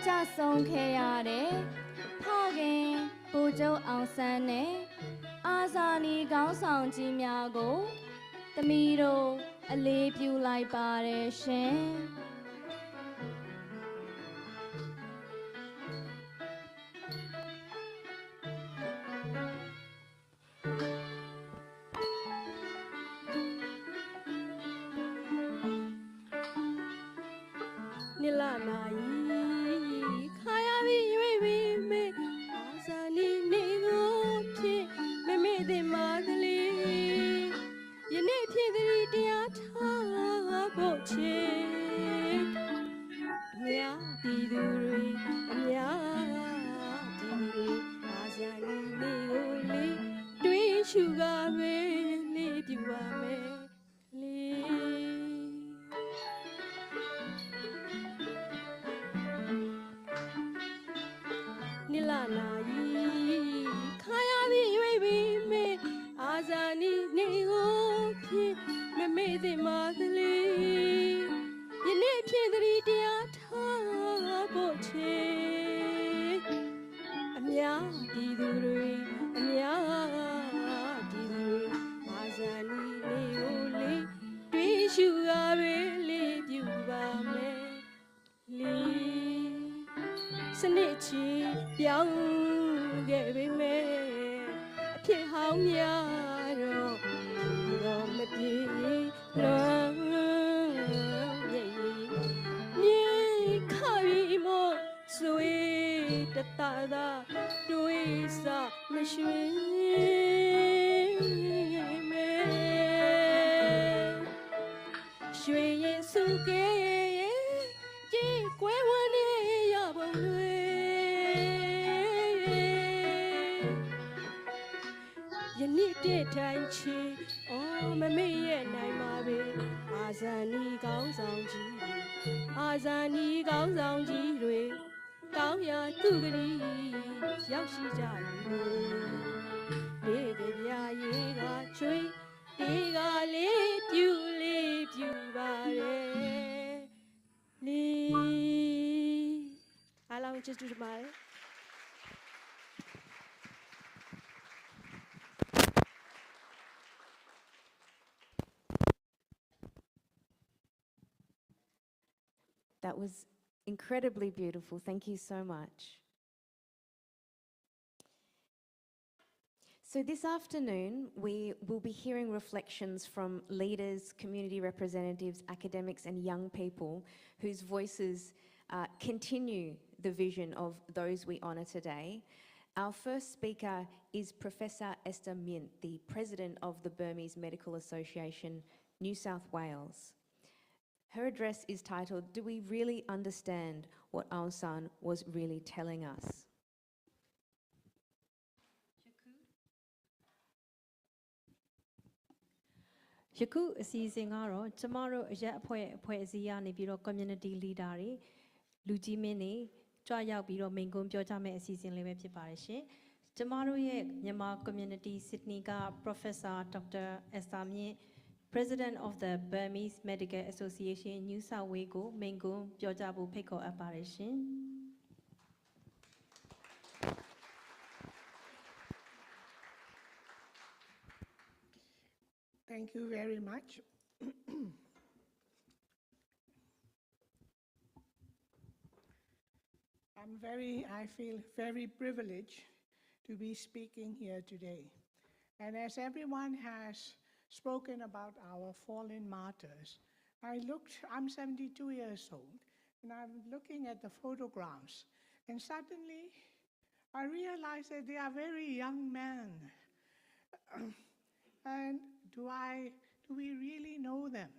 ကြဆုံးခဲ့ရတဲ့ဖခင်ဗိုလ်ချုပ်အောင်ဆန်းနဲ့အာဇာနည်ခေါင်းဆောင်ကြီးများကိုသမီးတို့အလေးပြုလိုက်ပါတယ်ရှင် That was incredibly beautiful. Thank you so much. So this afternoon, we will be hearing reflections from leaders, community representatives, academics, and young people whose voices continue the vision of those we honour today. Our first speaker is Professor Esther Mint, the President of the Burmese Medical Association, New South Wales. Her address is titled, "Do we really understand what Aung San was really telling us?" Yaku Asizingaro, tomorrow a jet poesia nibiro community leader, Luji Mini, try out biro mingum jotame season limit parish. Tomorrow ye Yama community Sydney Ga Professor Dr. Esther President of the Burmese Medical Association, New South Wales, Mingum, Jojabu Peko Apparition. Thank you very much. I feel very privileged to be speaking here today. And as everyone has spoken about our fallen martyrs, I'm 72 years old, and I'm looking at the photographs, and suddenly I realized that they are very young men. And do we really know them?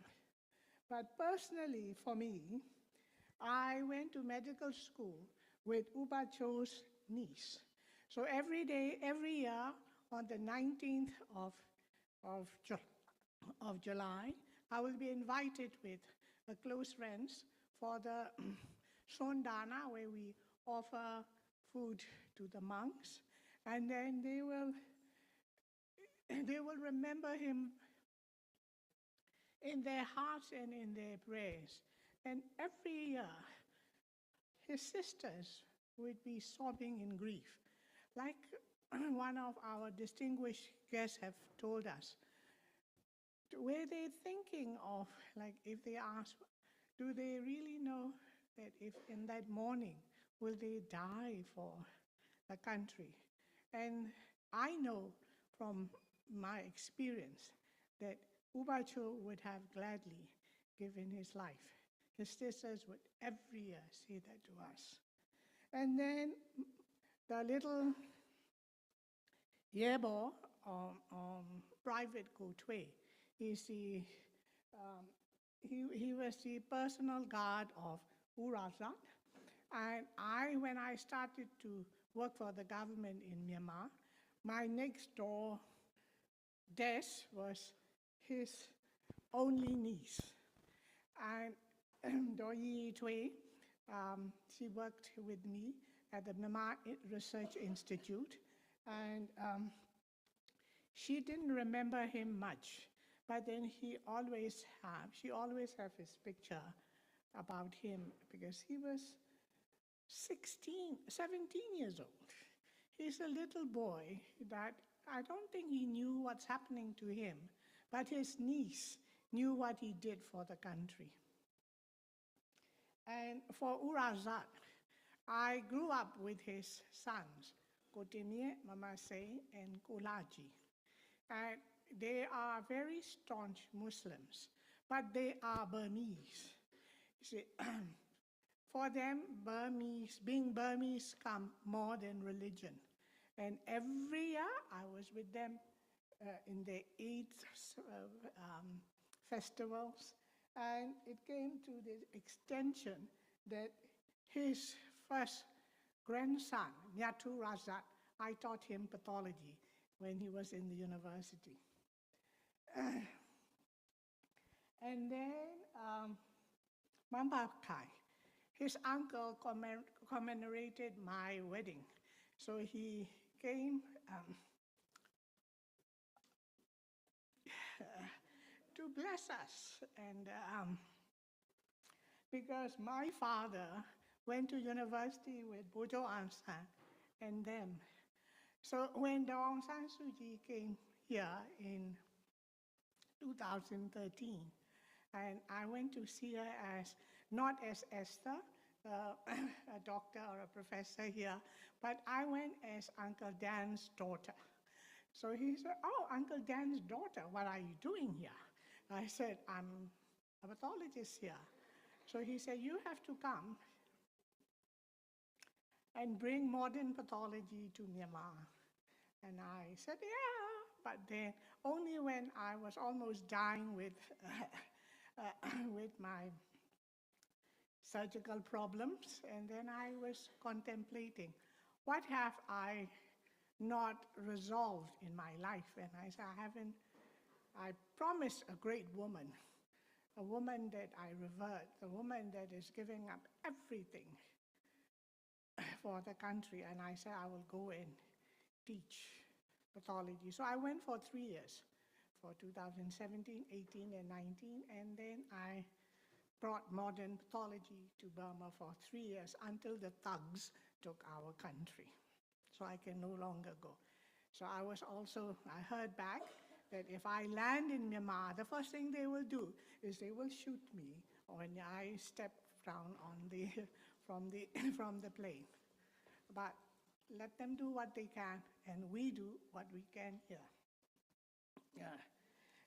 But personally, for me, I went to medical school with Uba Cho's niece. So every year, on the 19th of July, I will be invited with close friends for the Sondana, where we offer food to the monks, and then they will remember him in their hearts and in their prayers. And every year, his sisters would be sobbing in grief. Like one of our distinguished guests have told us, were they thinking of, like if they ask, do they really know that if in that morning, will they die for the country? And I know from my experience that Ubacho would have gladly given his life. His sisters would every year say that to us. And then the little Yebo, Private Kotwe, he was the personal guard of Urazat. And when I started to work for the government in Myanmar, my next door desk was his only niece. And Doyi Twe, she worked with me at the Myanmar Research Institute, and she didn't remember him much, but then she always have his picture about him, because he was 17 years old. He's a little boy that I don't think he knew what's happening to him, but his niece knew what he did for the country. And for Urazat, I grew up with his sons, Kotemie, Mamase, and Kolaji. And they are very staunch Muslims, but they are Burmese. See, for them, being Burmese come more than religion. And every year I was with them in the 8 festivals, and it came to the extension that his first grandson, Nyatu Razat, I taught him pathology when he was in the university. And then Mamba Kai, his uncle commemorated my wedding. So he came to bless us. And because my father went to university with Bojo Aung San and them. So when Aung San Suu Kyi came here in 2013, and I went to see her not as Esther, a doctor or a professor here, but I went as Uncle Dan's daughter. So he said, "Oh, Uncle Dan's daughter, what are you doing here?" I said, "I'm a pathologist here." So he said, "You have to come and bring modern pathology to Myanmar." And I said, "Yeah," but then only when I was almost dying with my surgical problems, and then I was contemplating, what have I not resolved in my life? And I said, I promised a great woman, a woman that I revered, a woman that is giving up everything for the country. And I said, I will go and teach pathology. So I went for 3 years, for 2017, 18, and 19, and then I brought modern pathology to Burma for 3 years until the thugs took our country. So I can no longer go. So I heard back that if I land in Myanmar, the first thing they will do is they will shoot me when I step down on the, from the plane. But let them do what they can, and we do what we can here. Yeah.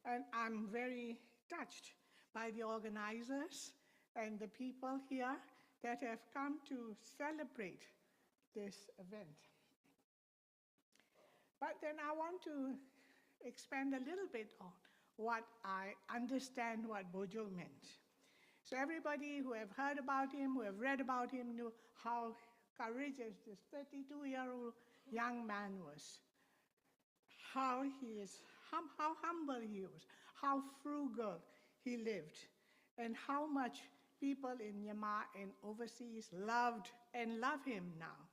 And I'm very touched by the organizers and the people here that have come to celebrate this event. But then I want to expand a little bit on what I understand what Bojo meant. So everybody who have heard about him, who have read about him, knew how courageous this 32-year-old young man was, how humble he was, how frugal he lived, and how much people in Myanmar and overseas loved and love him now.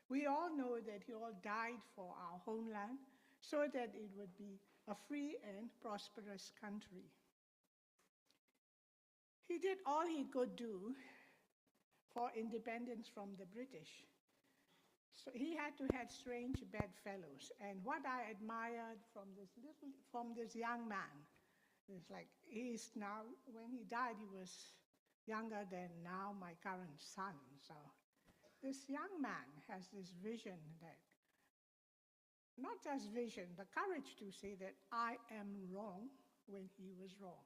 We all know that he all died for our homeland so that it would be a free and prosperous country. He did all he could do for independence from the British. So he had to have strange bedfellows. And what I admired from this young man is like, he's now, when he died, he was younger than now my current son. So this young man has this vision that, not just vision, the courage to say that I am wrong when he was wrong.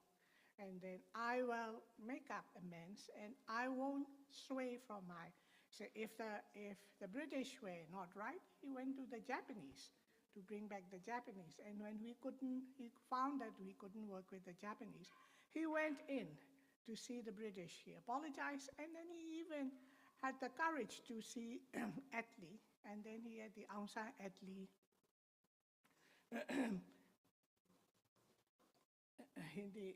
And then I will make up amends, and I won't sway from my. So if the British were not right, he went to the Japanese to bring back the Japanese. And when he found that we couldn't work with the Japanese, he went in to see the British. He apologized, and then he even had the courage to see Attlee, and then he had the Aung San Attlee in the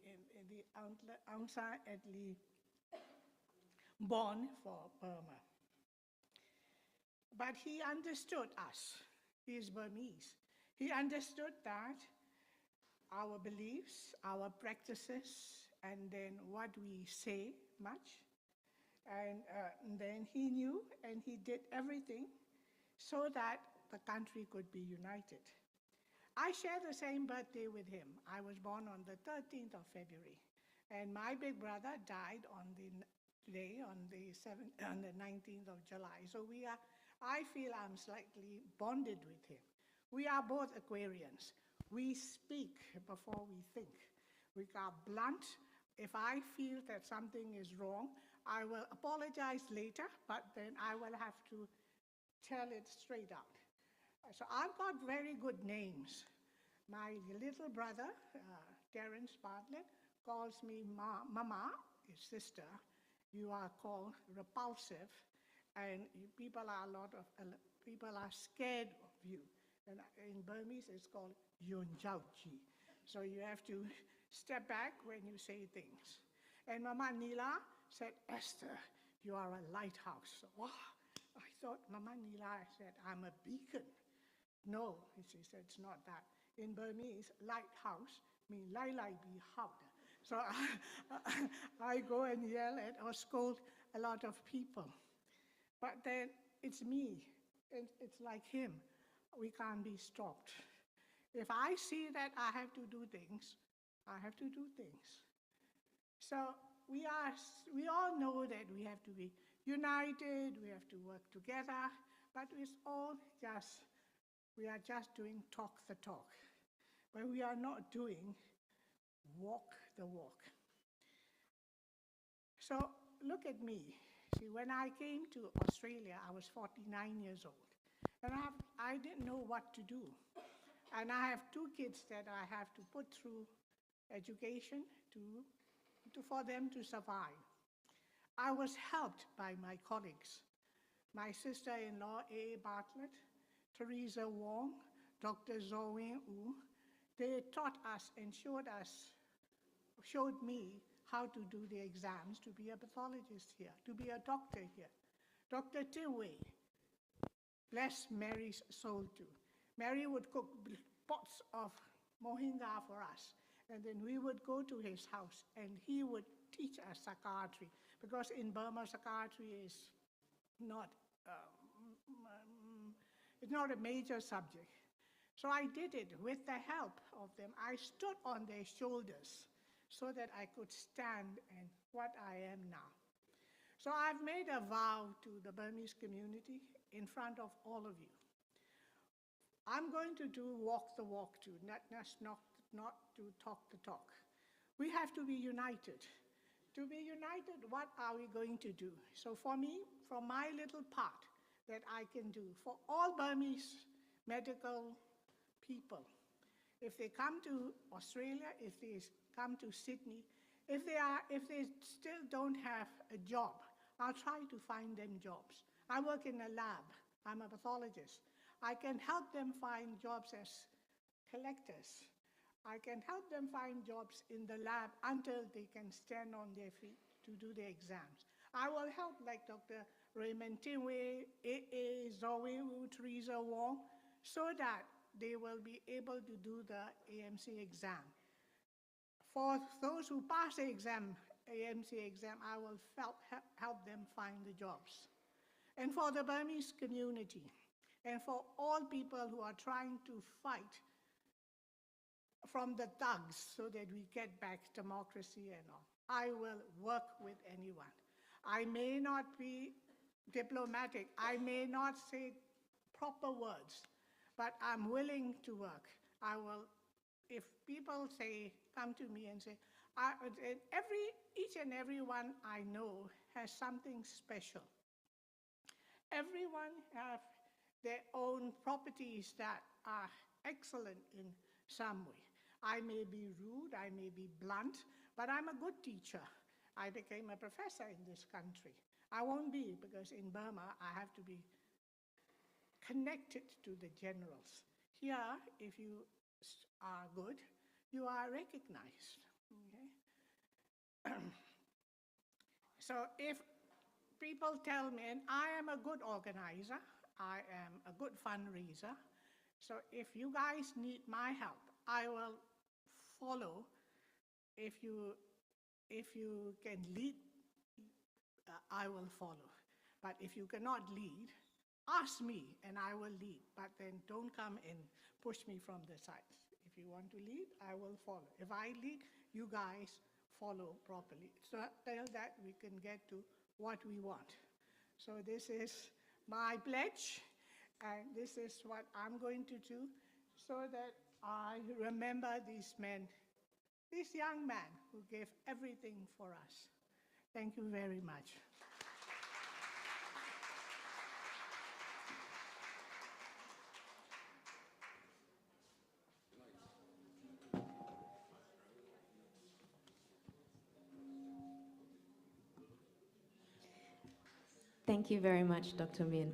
Aung San Attlee bond for Burma. But he understood us. He is Burmese. He understood that our beliefs, our practices, and then what we say much. And then he knew, and he did everything so that the country could be united. I share the same birthday with him. I was born on the 13th of February, and my big brother died on the 19th of July. So I feel I'm slightly bonded with him. We are both Aquarians. We speak before we think. We are blunt. If I feel that something is wrong, I will apologize later, but then I will have to tell it straight out. So I've got very good names. My little brother, Terence Bartlett, calls me Mama, his sister. You are called repulsive, and people are scared of you. And in Burmese, it's called Yunjauji. So you have to step back when you say things. And Mama Nila said, Esther, you are a lighthouse. So, wow, I thought Mama Nila said, I'm a beacon. No, she said, it's not that. In Burmese, lighthouse means lai lai bi haut. So I go and yell at or scold a lot of people. But then it's me. It's like him. We can't be stopped. If I see that I have to do things, I have to do things. So we all know that we have to be united, we have to work together, but we are just doing talk the talk. But we are not doing walk the walk. So look at me. See, when I came to Australia, I was 49 years old. And I didn't know what to do. And I have two kids that I have to put through education for them to survive. I was helped by my colleagues. My sister-in-law, A. Bartlett, Teresa Wong, Dr. Zoe Wu, they taught us and showed me how to do the exams to be a pathologist here, to be a doctor here. Dr. Tiwei, bless Mary's soul too. Mary would cook pots of mohinga for us, and then we would go to his house, and he would teach us psychiatry, because in Burma, psychiatry is not, it's not a major subject. So I did it with the help of them. I stood on their shoulders so that I could stand in what I am now. So I've made a vow to the Burmese community in front of all of you. I'm going to walk the walk too, not to talk the talk. We have to be united. To be united, what are we going to do? So for me, from my little part that I can do, for all Burmese medical people, if they come to Australia, if they come to Sydney, if they still don't have a job, I'll try to find them jobs. I work in a lab. I'm a pathologist. I can help them find jobs as collectors. I can help them find jobs in the lab until they can stand on their feet to do their exams. I will help like Dr. Raymond Tinway, A.A. Zoe Wu, Teresa Wong, so that they will be able to do the AMC exam. For those who pass the exam, AMC exam, I will help them find the jobs. And for the Burmese community, and for all people who are trying to fight from the thugs so that we get back democracy and all, I will work with anyone. I may not be diplomatic, I may not say proper words, but I'm willing to work. I will, if people say, come to me and say, each and every one I know has something special. Everyone have their own properties that are excellent in some way. I may be rude, I may be blunt, but I'm a good teacher. I became a professor in this country. I won't be, because in Burma, I have to be connected to the generals. Here, if you are good, you are recognized. Okay? So if people tell me, and I am a good organizer, I am a good fundraiser, so if you guys need my help, I will follow. If you can lead, I will follow. But if you cannot lead, ask me and I will lead. But then don't come and push me from the sides. If you want to lead, I will follow. If I lead, you guys follow properly. So that we can get to what we want. So this is my pledge, and this is what I'm going to do so that I remember these men, this young man who gave everything for us. Thank you very much. Thank you very much, Dr. Min.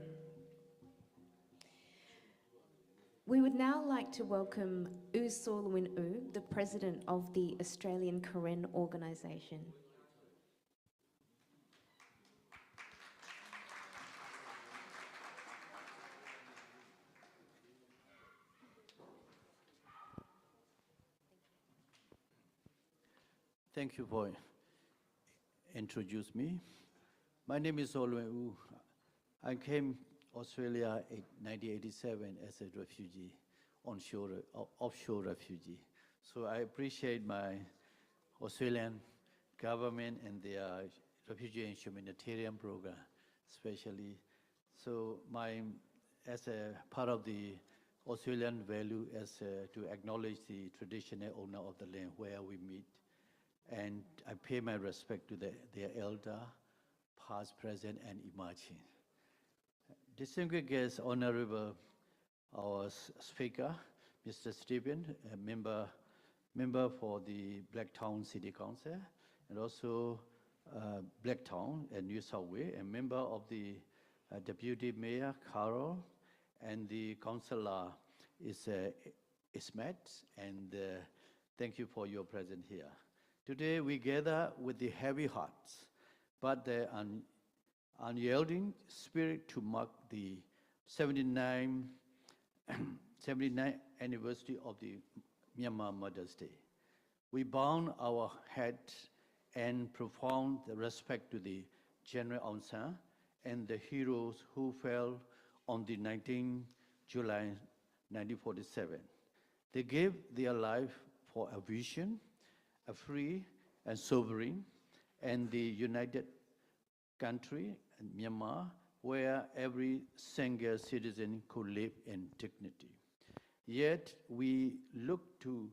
We would now like to welcome U Sol Win U, the President of the Australian Karen Organisation. Thank you for introducing me. My name is Olwen Wu. I came Australia in 1987 as a refugee, offshore refugee. So I appreciate my Australian government and their refugee and humanitarian program, especially. So as a part of the Australian value to acknowledge the traditional owner of the land where we meet. And I pay my respect to their elder, past, present, and emerging. Distinguished guests, Honorable our Speaker, Mr. Stephen, a member for the Blacktown City Council, and also Blacktown and New South Wales, a member of the Deputy Mayor, Carol, and the Councillor Ismet, and thank you for your presence here. Today we gather with the heavy hearts, but the unyielding spirit to mark the 79th anniversary of the Myanmar Mother's Day. We bow our heads and profound respect to the General Aung San and the heroes who fell on the 19th July 1947. They gave their life for a vision, a free and sovereign and the united country, Myanmar, where every single citizen could live in dignity. Yet we look to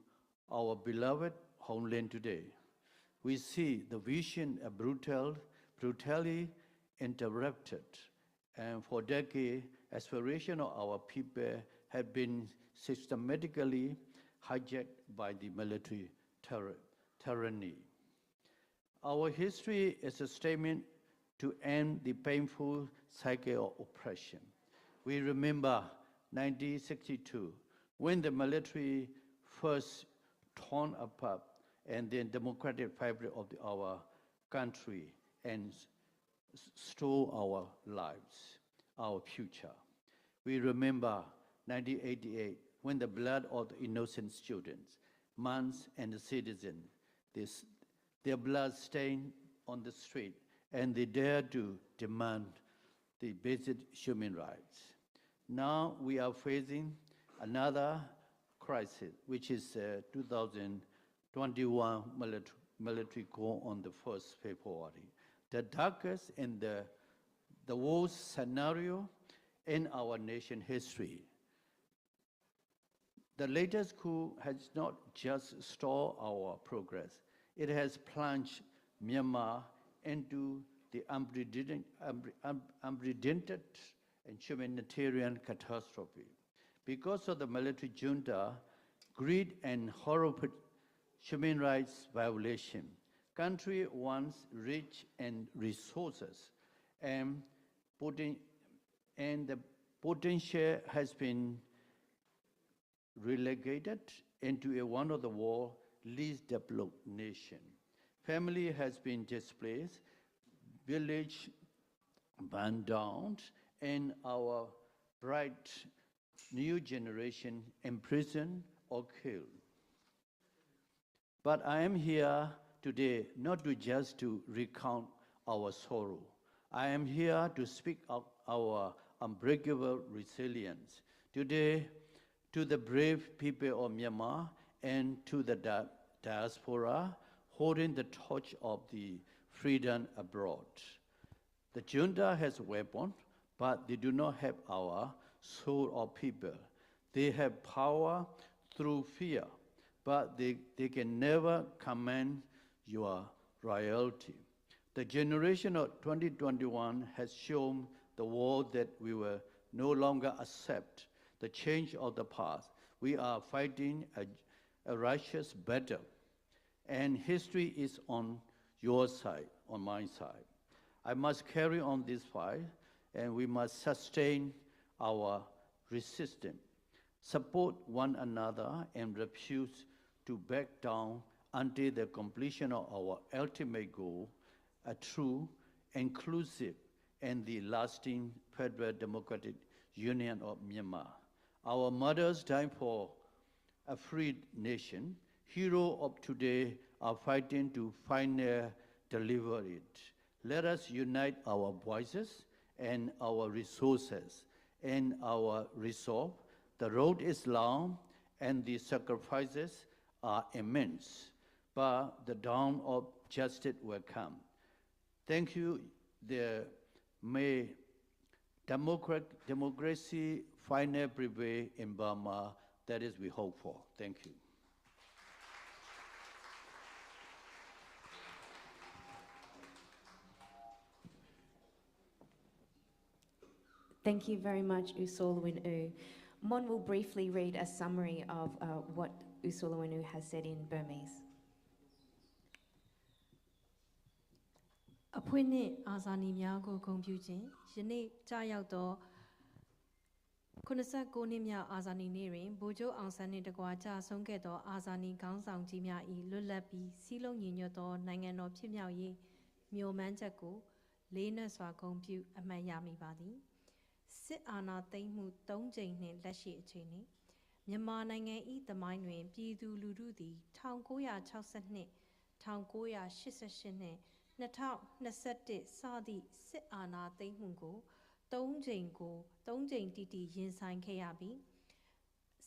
our beloved homeland today. We see the vision brutally interrupted, and for decades, aspirations of our people have been systematically hijacked by the military tyranny. Our history is a statement to end the painful cycle of oppression. We remember 1962, when the military first torn apart and the democratic fabric of our country and stole our lives, our future. We remember 1988, when the blood of the innocent students, monks and the citizens, their blood stained on the street, and they dared to demand the basic human rights. Now we are facing another crisis, which is 2021 military coup on the 1st February, the darkest and the worst scenario in our nation history. The latest coup has not just stalled our progress, it has plunged Myanmar into the unprecedented and humanitarian catastrophe. Because of the military junta, greed and horrible human rights violation, country once rich in resources and the potential has been relegated into one of the world's least developed nations. Family has been displaced, village burned down, and our bright new generation imprisoned or killed. But I am here today not just to recount our sorrow. I am here to speak of our unbreakable resilience. Today, to the brave people of Myanmar and to the diaspora holding the torch of the freedom abroad. The junta has weapons, but they do not have our soul of people. They have power through fear, but they can never command your royalty. The generation of 2021 has shown the world that we will no longer accept the change of the past. We are fighting a righteous battle, and history is on your side, on my side. I must carry on this fight, and we must sustain our resistance, support one another, and refuse to back down until the completion of our ultimate goal, a true, inclusive, and the lasting federal democratic union of Myanmar. Our mothers died for a free nation. Heroes of today are fighting to finally deliver it. Let us unite our voices and our resources and our resolve. The road is long and the sacrifices are immense, but the dawn of justice will come. Thank you. May democracy finally prevail in Burma. That is we hope for. Thank you. Thank you very much, Usolawin. Mon will briefly read a summary of what Usolawin has said in Burmese. အဖွဲ့နှင့်အာဇာနည်များကိုဂုဏ်ပြုခြင်းယနေ့ကြာရောက်သော89နှစ်မြောက်အာဇာနည်နေ့တွင်ဗိုလ်ချုပ်အောင်ဆန်းနှင့်တကွကြာဆုံးခဲ့သောအာဇာနည်ခေါင်းဆောင်ကြီးများ၏လွတ်လပ်ပြီးစည်းလုံးညီညွတ်သောနိုင်ငံတော်ဖြစ်မြောက်ရေးမျှော်မှန်းချက်ကိုလေးနက်စွာဂုဏ်ပြုအမှတ်ရမိပါသည်စစ်အာဏာသိမ်းမှု3ကြိမ်နှင့်လက်ရှိအခြေအနေမြန်မာနိုင်ငံ၏သမိုင်းတွင်ပြည်သူလူထုသည်1962 1988နှင့်2021စသည့်စစ်အာဏာသိမ်းမှုကို3ကြိမ်တိတိရင်ဆိုင်ခဲ့ရပြီး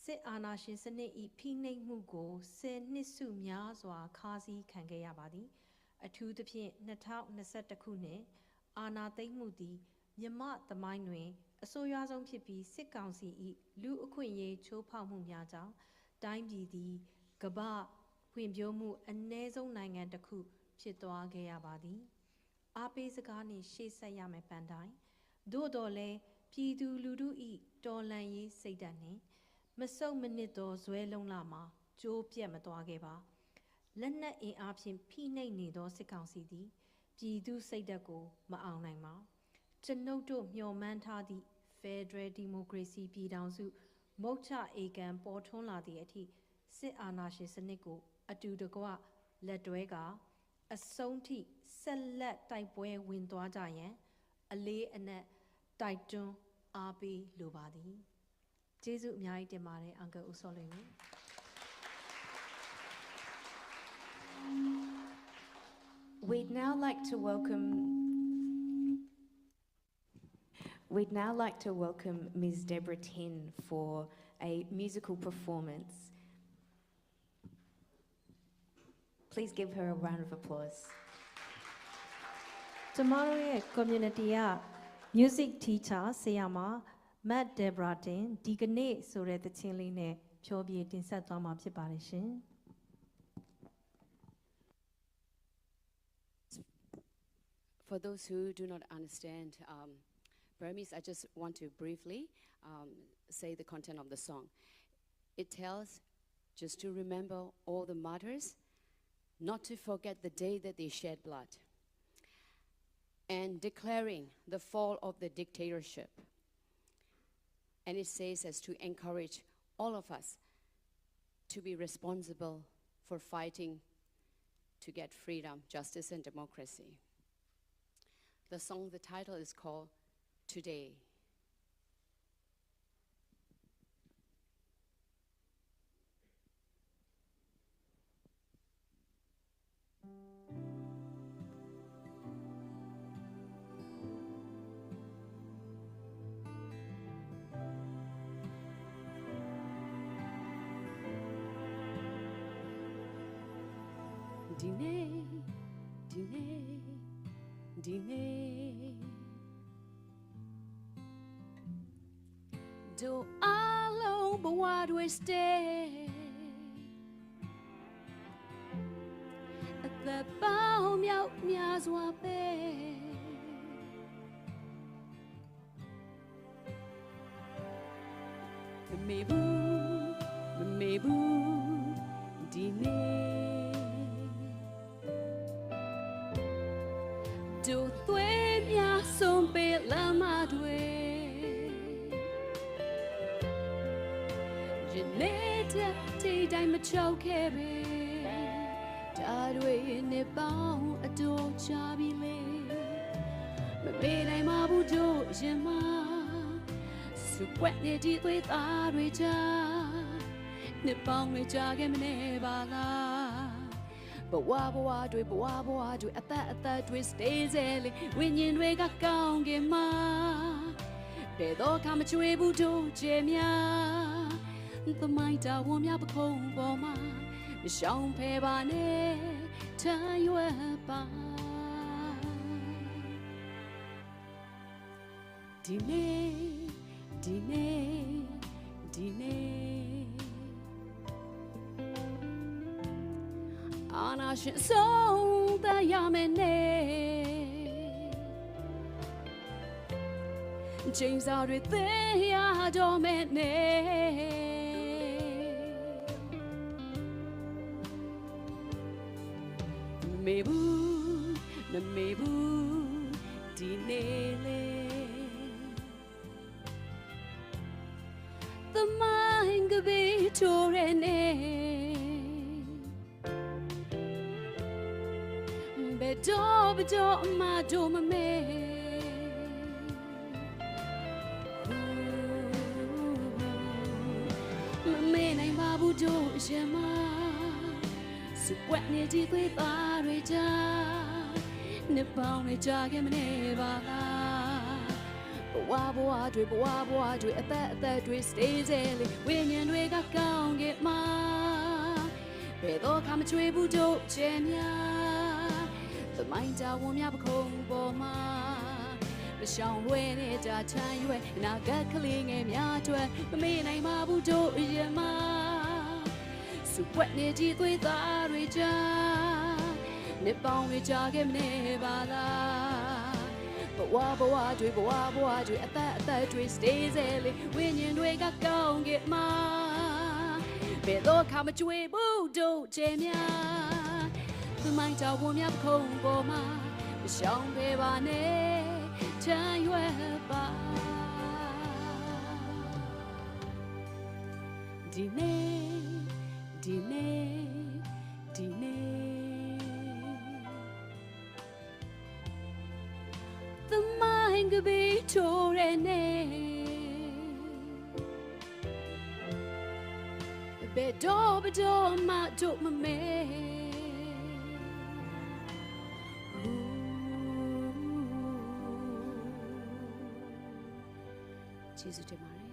စစ်အာဏာရှင်စနစ်၏ဖိနှိပ်မှုကို10နှစ်စုများစွာခါးစည်းခံခဲ့ရပါသည်အထူးသဖြင့်2021ခုနှစ်အာဏာသိမ်းမှုသည်မြန်မာသမိုင်းတွင်အဆိုးရွားဆုံးဖြစ်ပြီးစစ်ကောင်စီ၏လူအခွင့်အရေးချိုးဖောက်မှုများကြောင့်တိုင်းပြည်သည်ကမ္ဘာဖွံ့ဖြိုးမှုအနည်းဆုံးနိုင်ငံတစ်ခုဖြစ်သွားခဲ့ရပါသည်အားပေးစကားနှင့်ရှေ့ဆက်ရမယ်ပန်တိုင်းသို့တော်လည်းပြည်သူလူထု၏တော်လှန်ရေးစိတ်ဓာတ်နှင့်မဆုတ်မနစ်သောဇွဲလုံးလာမှာကြိုးပြတ်မသွားခဲ့ပါလက်နက်အင်အားဖြင့်ဖိနှိပ်နေသောစစ်ကောင်စီသည်ပြည်သူစိတ်ဓာတ်ကိုမအောင်နိုင်ပါကျွန်ုပ်တို့မျှော်မှန်းထားသည့် Federal Democracy ပြည်ထောင်စုမုတ်ချအေကန်ပေါ်ထွန်းလာသည့်အထိစစ်အာဏာရှင်စနစ်ကိုအတူတကွလက်တွဲကအဆုံးထိဆက်လက်တိုက်ပွဲဝင်သွားကြရန်အလေးအနက်တိုက်တွန်းအားပေးလိုပါသည်ကျေးဇူးအများကြီးတင်ပါတယ်အန်ကယ်ဦးစောလွင်ကို We'd now like to welcome Ms. Deborah Tin for a musical performance. Please give her a round of applause. ကျမတို့ရဲ့ community က music teacher ဆရာမ Matt Deborah Tin ဒီကနေ့ဆိုတဲ့သချင်းလေးနဲ့ဖြောပြတင်ဆက်သွားမှာဖြစ်ပါတယ်ရှင် For those who do not understand Burmese, I just want to briefly say the content of the song. It tells just to remember all the martyrs, not to forget the day that they shed blood, and declaring the fall of the dictatorship. And it says as to encourage all of us to be responsible for fighting to get freedom, justice, and democracy. The song, the title is called Today. Dinay Do alo bawad we stay At the bao miao miazwa pe Mebu Dinay Do tue mia som pe la madwe Geneta te dai ma chau kebe Da dwe ne bao ado chabi le Ma be dai ma bu do yema Su kwet ne di tue ta dwe cha Ne bao ne cha ke mne ba la But wa dwe at that dwe stays early when you wake up gong get ma Be do come to a budo jemia The might I won't have a cold for ma The shong pe bane tell you about Dine Ana shin so da yamene James out with the domene Mebu dinele The mind be torene Bedo ma do me Me nai ma bu do jema Su kwet ne di twe ta re ja Ne pao ne ja ke mne ba la ဘဝဘဝတွေဘဝဘဝတွေအသက်အသက်တွေ stay စေလေဝိညာဉ်တွေကကောင်းကင်မှာဘယ်တော့မှမချွေဘူးတို့ချေများသမိုင်းတာဝန်များပခုံးပေါ်မှာမရှောင်လွှဲနေကြချမ်းရွယ်အနာဂတ်ကလေးငယ်များအတွက်မမေ့နိုင်ပါဘူးတို့ရင်မှာစုပွက်နေကြည်သွေးသားတွေကြားနေပေါင်းတွေကြာခဲ့မနေပါလားဘဝဘဝတွေဘဝဘဝတွေအသက်အသက်တွေ stay စေလေဝိညာဉ်တွေကကောင်းကင်မှာဘယ်တော့မှမကြွေဘူးတို့ချေများသမိုင်းတာဝန်များပခုံးပေါ်မှာမရှောင်ခဲ့ပါနဲ့ချမ်းရွယ်ပါဒီနေ့ဒီနေ့ဒီနေ့သမိုင်းကဘေးထိုးရနေဘယ်တော့မှတို့မမဲကျေးဇူးတင်ပါတယ်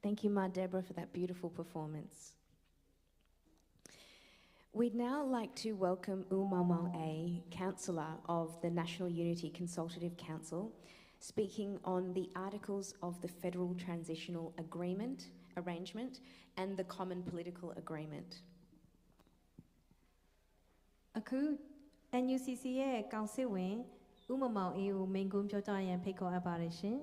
Thank you, Ma Deborah, for that beautiful performance. We'd now like to welcome Umamang A, Councillor of the National Unity Consultative Council, speaking on the Articles of the Federal Transitional Arrangement and the Common Political Agreement. အခု NUCC ရဲ့ကောင်စစ်ဝင်ဦးမမောင်အေးကိုမိန့်ခွန်းပြောကြားရန်ဖိတ်ခေါ်အပ်ပါတယ်ရှင်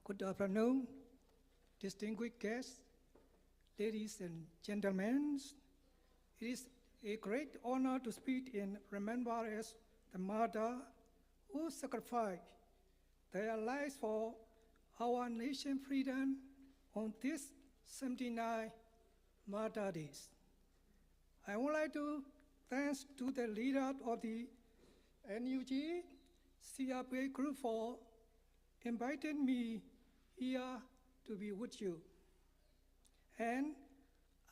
Good afternoon, distinguished guests, ladies and gentlemen. It is a great honor to speak in remembrance the martyrs who sacrificed their lives for our nation's freedom on this 79 Martyr Days. I would like to thank to the leader of the NUG CRPA group for inviting me here to be with you. And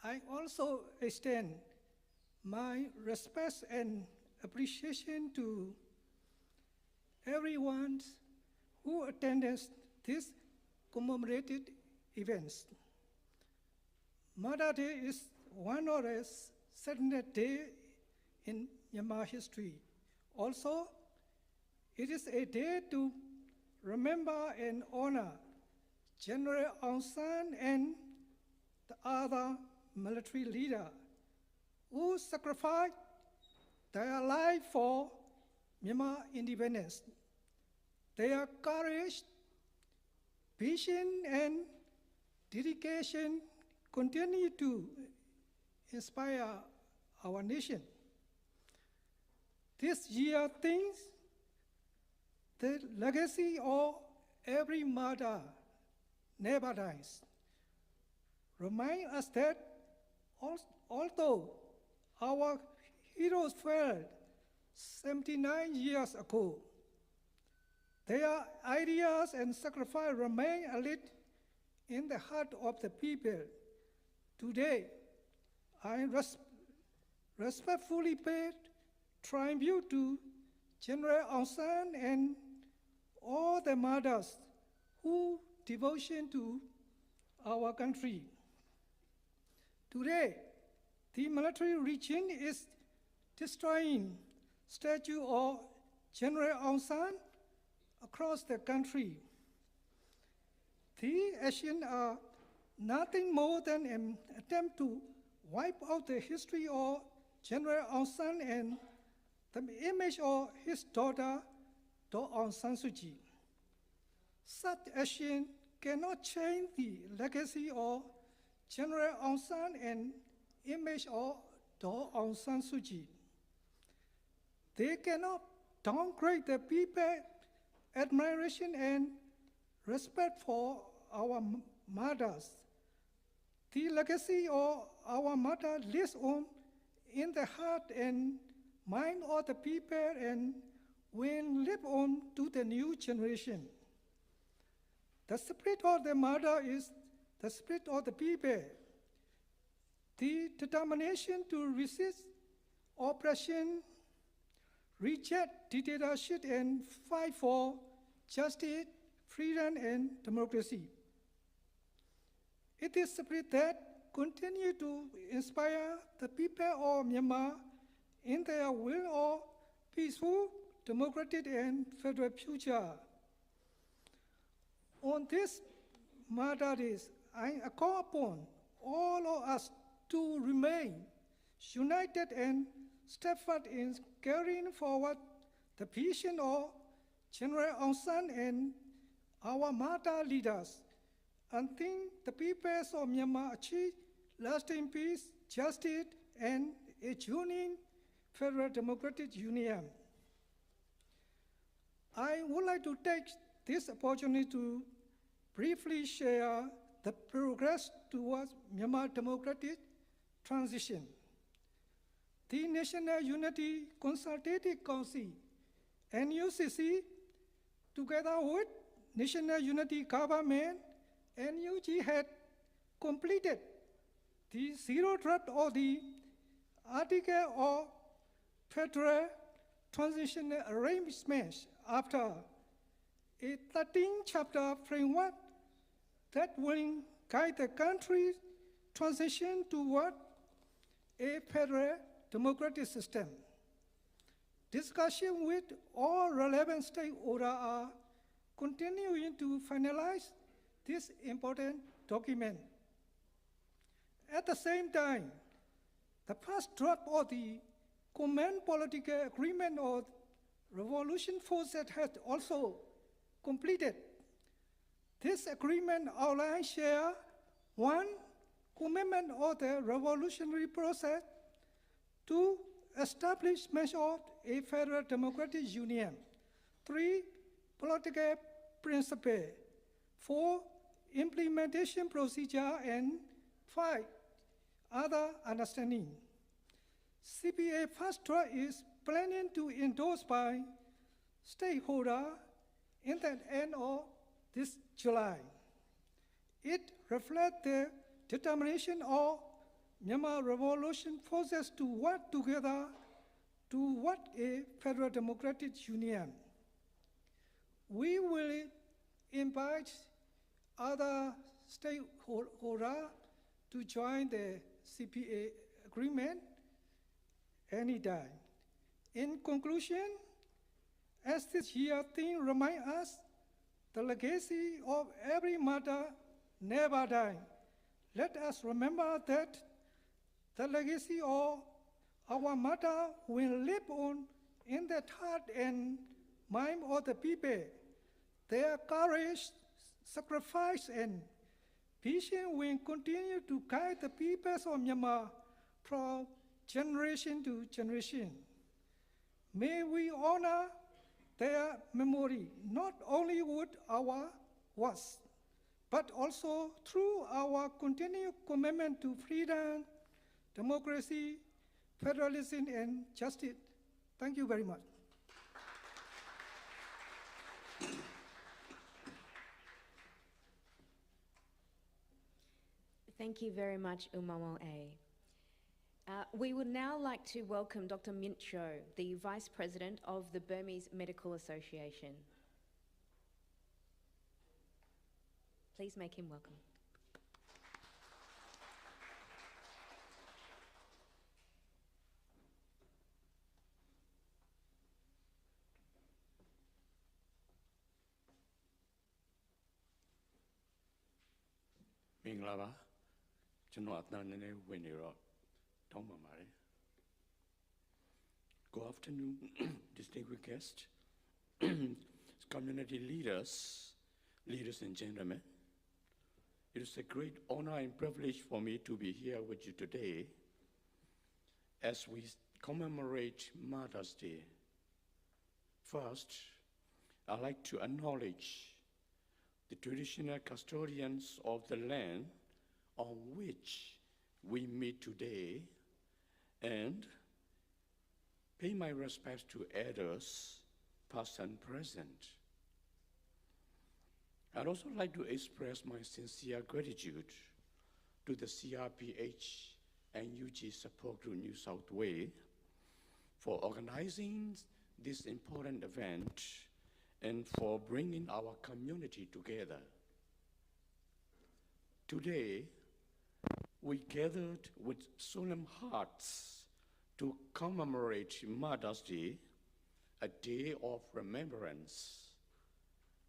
I also extend my respect and appreciation to everyone who attended this commemorated events. Mother's Day is one of the saddest days in Myanmar history. Also, it is a day to remember and honor General Aung San and the other military leaders who sacrificed their life for Myanmar independence. Their courage, patience, and dedication continue to inspire our nation. This year thinks the legacy of every martyr never dies. Remind us that although our heroes fell 79 years ago, their ideas and sacrifice remain lit in the heart of the people. Today, I respectfully pay tribute to General Aung San and all the martyrs who devotion to our country. Today, the military regime is destroying statue of General Aung San across the country. These actions are nothing more than an attempt to wipe out the history of General Aung San and the image of his daughter, Aung San Suu Kyi. Such action cannot change the legacy of General Aung San and image of Aung San Suu Kyi. They cannot downgrade the people's admiration and respect for our martyrs. The legacy of our mother lives on in the heart and mind of the people and will live on to the new generation. The spirit of the mother is the spirit of the people. The determination to resist oppression, reject dictatorship, and fight for justice, freedom, and democracy. It is spirit that continue to inspire the people of Myanmar in their will of peaceful, democratic, and federal future. On this Mother Day, I call upon all of us to remain united and steadfast in carrying forward the vision of General Aung San and our mother leaders, until the peoples of Myanmar achieve lasting peace, justice, and a genuine federal democratic union. I would like to take this opportunity to briefly share the progress towards Myanmar democratic transition. The National Unity Consultative Council, NUCC, together with National Unity Government, NUG, had completed the zero draft of the Article of Federal Transitional Arrangements after a 13-chapter framework that will guide the country's transition toward a federal democratic system. Discussion with all relevant stakeholders are continuing to finalize this important document. At the same time, the first draft of the Common Political Agreement of Revolution Forces has also completed. This agreement outlines share 1. Commitment of the revolutionary process, 2. Establishment of a federal democratic union, 3. Political principle, 4. Implementation procedure, and 5. Other understanding. CPA first draft is planning to endorse by stakeholders in the end of this July. It reflects the determination of Myanmar Revolution Forces to work together toward a federal democratic union. We will invite other stakeholders to join the CPA agreement anytime. In conclusion, as this year theme reminds us, the legacy of every mother never dies. Let us remember that the legacy of our mother will live on in the heart and mind of the people. Their courage, sacrifice, and vision will continue to guide the peoples of Myanmar from generation to generation. May we honor their memory, not only with our words, but also through our continued commitment to freedom, democracy, federalism, and justice. Thank you very much. Thank you very much, Umamo A. We would now like to welcome Dr. Mint Cho, the Vice President of the Burmese Medical Association. Please make him welcome. Minglava, Janwatnane Winero, Tomamari. Good afternoon, distinguished guests, community leaders, ladies and gentlemen. It is a great honor and privilege for me to be here with you today as we commemorate Mother's Day. First, I'd like to acknowledge the traditional custodians of the land on which we meet today and pay my respects to elders, past and present. I'd also like to express my sincere gratitude to the CRPH and UG Support Group New South Wales for organizing this important event and for bringing our community together. Today, we gathered with solemn hearts to commemorate Mother's Day, a day of remembrance,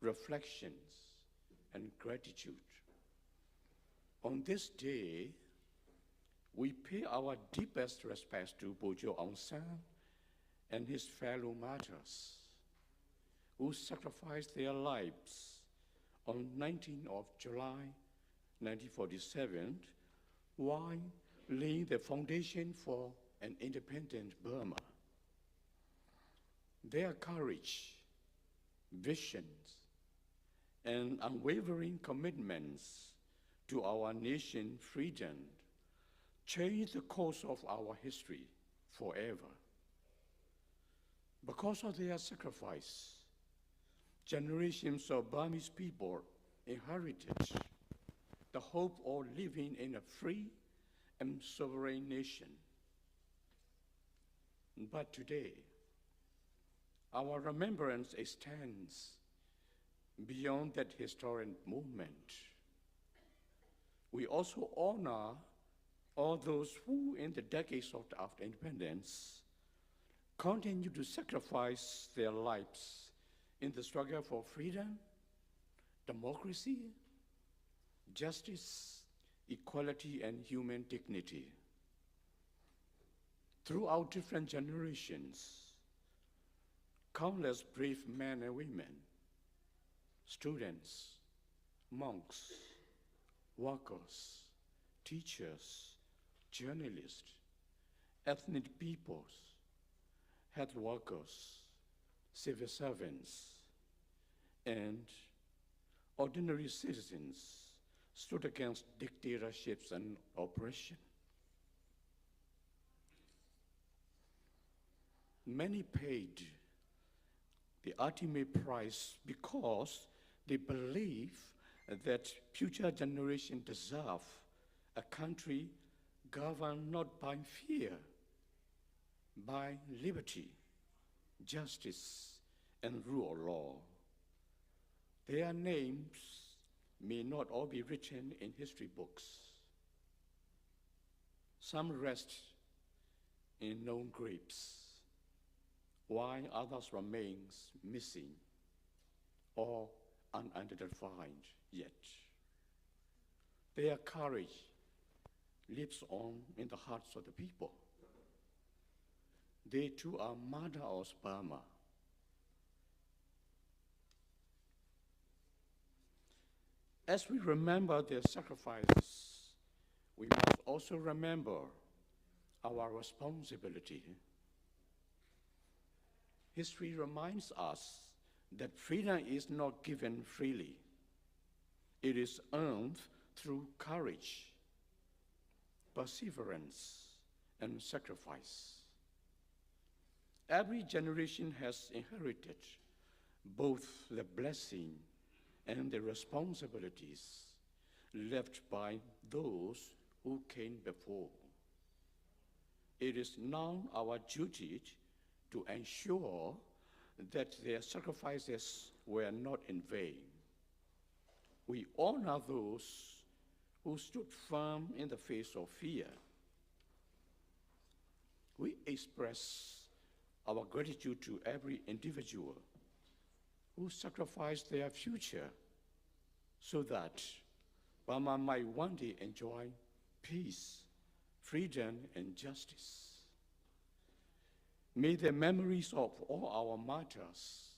reflections, and gratitude. On this day, we pay our deepest respects to Bojo Aung San and his fellow martyrs who sacrificed their lives on 19th of July 1947 while laying the foundation for an independent Burma. Their courage, visions, and unwavering commitments to our nation's freedom changed the course of our history forever. Because of their sacrifice, generations of Burmese people inherited the hope of living in a free and sovereign nation. But today, our remembrance extends beyond that historic moment. We also honor all those who, in the decades after independence, continue to sacrifice their lives in the struggle for freedom, democracy, justice, equality, and human dignity. Throughout different generations, countless brave men and women, students, monks, workers, teachers, journalists, ethnic peoples, health workers, civil servants, and ordinary citizens stood against dictatorships and oppression. Many paid the ultimate price because they believe that future generations deserve a country governed not by fear, by liberty, justice, and rule of law. Their names may not all be written in history books. Some rest in known graves, while others remain missing or unidentified yet. Their courage lives on in the hearts of the people. They too are martyrs of Burma. As we remember their sacrifices, we must also remember our responsibility. History reminds us that freedom is not given freely. It is earned through courage, perseverance, and sacrifice. Every generation has inherited both the blessing and the responsibilities left by those who came before. It is now our duty to ensure that their sacrifices were not in vain. We honor those who stood firm in the face of fear. We express our gratitude to every individual who sacrificed their future so that Burma might one day enjoy peace, freedom, and justice. May the memories of all our martyrs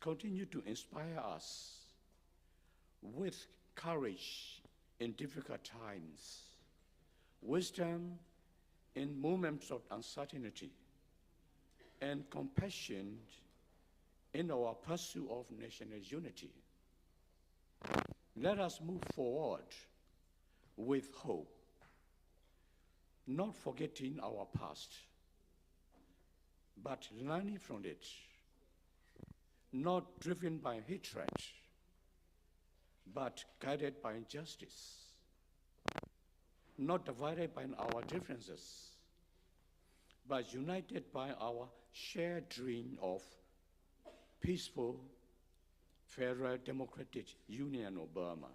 continue to inspire us with courage in difficult times, wisdom in moments of uncertainty, and compassion in our pursuit of national unity. Let us move forward with hope, not forgetting our past, but learning from it, not driven by hatred, but guided by justice, not divided by our differences, but united by our shared dream of peaceful, federal democratic union of Burma.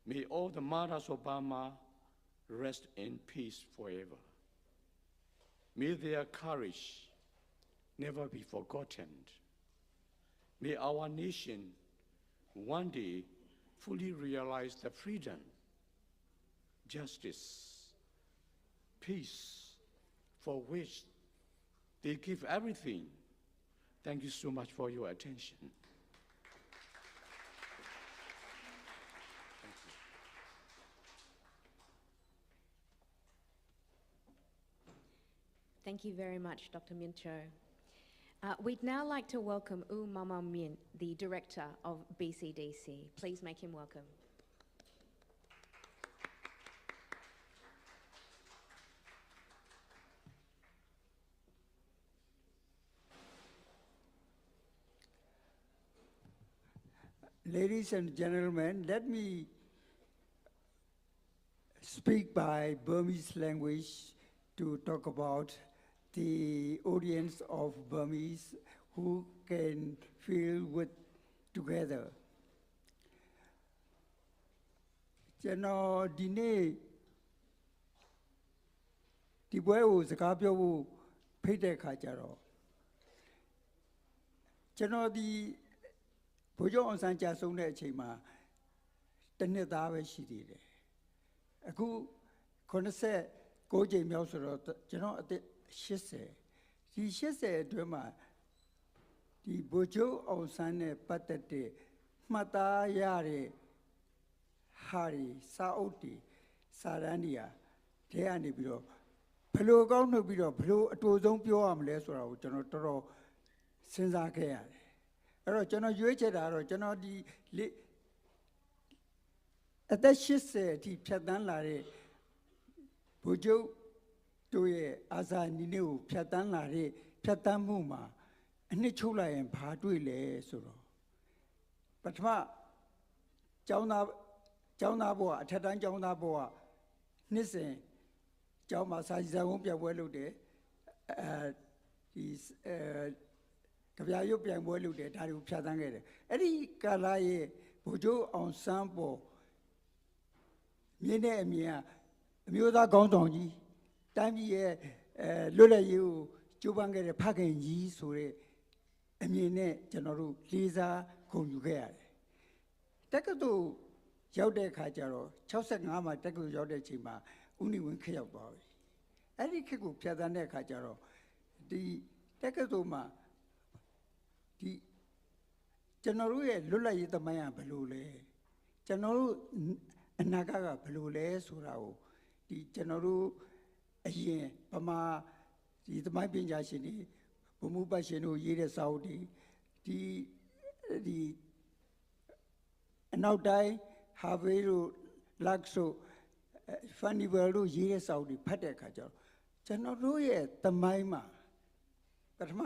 May all the martyrs of Burma rest in peace forever. May their courage never be forgotten. May our nation one day fully realize the freedom, justice, peace for which they give everything. Thank you so much for your attention. Thank you very much, Dr. Min Cho. We'd now like to welcome U Mama Min, the Director of BCDC. Please make him welcome. Ladies and gentlemen, let me speak by Burmese language to talk about the audience of Burmese who can feel with together. Jano dine di bwe ko saka pyo ko phait de kha ja ro jano di bho chok aung san ja song de a chain ma taနှစ်သားပဲရှိသေးတယ်အခု89ကြိမ်မြောက်ဆိုတော့ကျွန်တော်အသက်80ဒီ80အတွင်းမှာဒီဘိုချိုအောင်ဆန်းနဲ့ပတ်သက်တဲ့မှတ်သားရတဲ့ဟာဒီစာအုပ်တွေစာတမ်းတွေတဲကနေပြီးတော့ဘယ်လိုကောင်းနှုတ်ပြီးတော့ဘယ်လိုအတူဆုံးပြောရမလဲဆိုတာကိုကျွန်တော်တော်တော်စဉ်းစားခဲ့ရတယ်အဲ့တော့ကျွန်တော်ရွေးချယ်တာတော့ကျွန်တော်ဒီအသက်80အထိဖြတ်သန်းလာတဲ့ဘုကျုပ်တို့ရဲ့အာဇာနည်ကိုဖြတ်သန်းလာတဲ့ဖြတ်သန်းမှုမှာအနှစ်ချုပ်လိုက်ရင်ဘာတွေ့လဲဆိုတော့ပထမကျောင်းသားဘဝအထက်တန်းကျောင်းသားဘဝနှစ်စဉ်ကျောင်းမှာစာကြည့်စာဝန်းပြပွဲလုပ်တယ်ကဗျာရုပ်ပြိုင်ပွဲလုပ်တယ်ဒါတွေကိုဖြတ်သန်းခဲ့တယ်အဲ့ဒီကာလရဲ့ဘုကျုပ်အောင်ဆန်းပေါ်မြင်းတဲ့အမြင်ကအမျိုးသားခေါင်းဆောင်ကြီးတိုင်းပြည်ရဲ့လွတ်လပ်ရေးကိုကြိုးပမ်းခဲ့တဲ့ဖခင်ကြီးဆိုတဲ့အမြင်နဲ့ကျွန်တော်တို့လေးစားဂုဏ်ယူခဲ့ရတယ်တက္ကသိုလ်ရောက်တဲ့အခါကျတော့65မှာတက္ကသိုလ်ရောက်တဲ့အချိန်မှာဦးနေဝင်းခက်ရောက်သွားပြီအဲ့ဒီခက်ကိုဖြတ်သန်းတဲ့အခါကျတော့ဒီတက္ကသိုလ်မှာဒီကျွန်တော်တို့ရဲ့လွတ်လပ်ရေးသမိုင်းကဘယ်လိုလဲကျွန်တော်တို့အနာဂတ်ကဘယ်လိုလဲဆိုတာကိုဒီကျွန်တော်တို့အရင်ဗမာဒီသမိုင်းပညာရှင်တွေဘုံမှုပတ်ရှင်တို့ရေးတဲ့စာအုပ်တွေဒီအနောက်တိုင်းဟာဗေးတို့လက်ဆိုဖန်နီဗယ်တို့ရေးတဲ့စာအုပ်တွေဖတ်တဲ့အခါကျတော့ကျွန်တော်တို့ရဲ့သမိုင်းမှာပထမ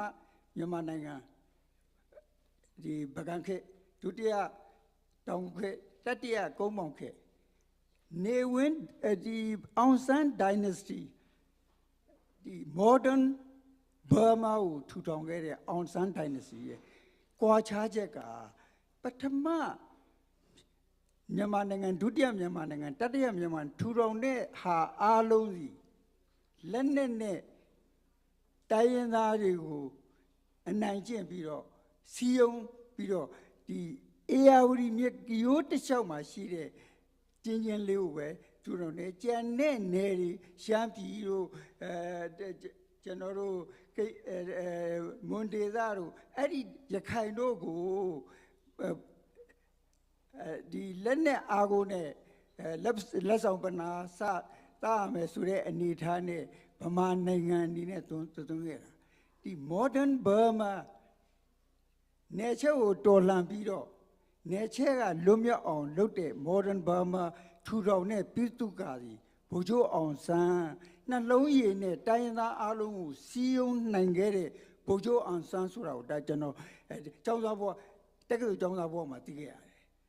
မြန်မာနိုင်ငံဒီဗကံခေတ်ဒုတိယတောင်ခေတ်တတိယကုန်းမောင်ခေတ်နေဝင်းဒီအောင်ဆန်း dynasty ဒီ modern Burma ကိုထူထောင်ခဲ့တဲ့အောင်ဆန်း dynasty ရဲ့ကွာခြားချက်ကပထမမြန်မာနိုင်ငံဒုတိယမြန်မာနိုင်ငံတတိယမြန်မာထူထောင်တဲ့ဟာအားလုံးစီလက်နဲ့တိုင်းရင်းသားတွေကိုအနိုင်ကျင့်ပြီးတော့စီယုံပြီးတော့ဒီအေယာဝတီမြစ်ရိုးတစ်လျှောက်မှာရှိတဲ့ကျင်းချင်းလေးကိုပဲသူတို့ねကြံတဲ့နယ်တွေရှမ်းပြည်တို့ကျွန်တော်တို့မွန်ဒေသတို့အဲ့ဒီရခိုင်တို့ကိုဒီလက်နဲ့အာကိုနဲ့လက်ဆောင်ပနာစတားမယ်ဆိုတဲ့အနေထားနဲ့ဗမာနိုင်ငံအနေနဲ့သွန်းခဲ့တာဒီ modern Burma နယ်ချက်ကိုတော်လှန်ပြီးတော့ Nechega Lumia on Lotte, Modern Burma, Tudone, Pitukadi, Bojo on San, Naloye ne, Diana Alum, Sion Nangere, Bojo on Sansura, Dajano, Josavo, Deco Jonavo Matia.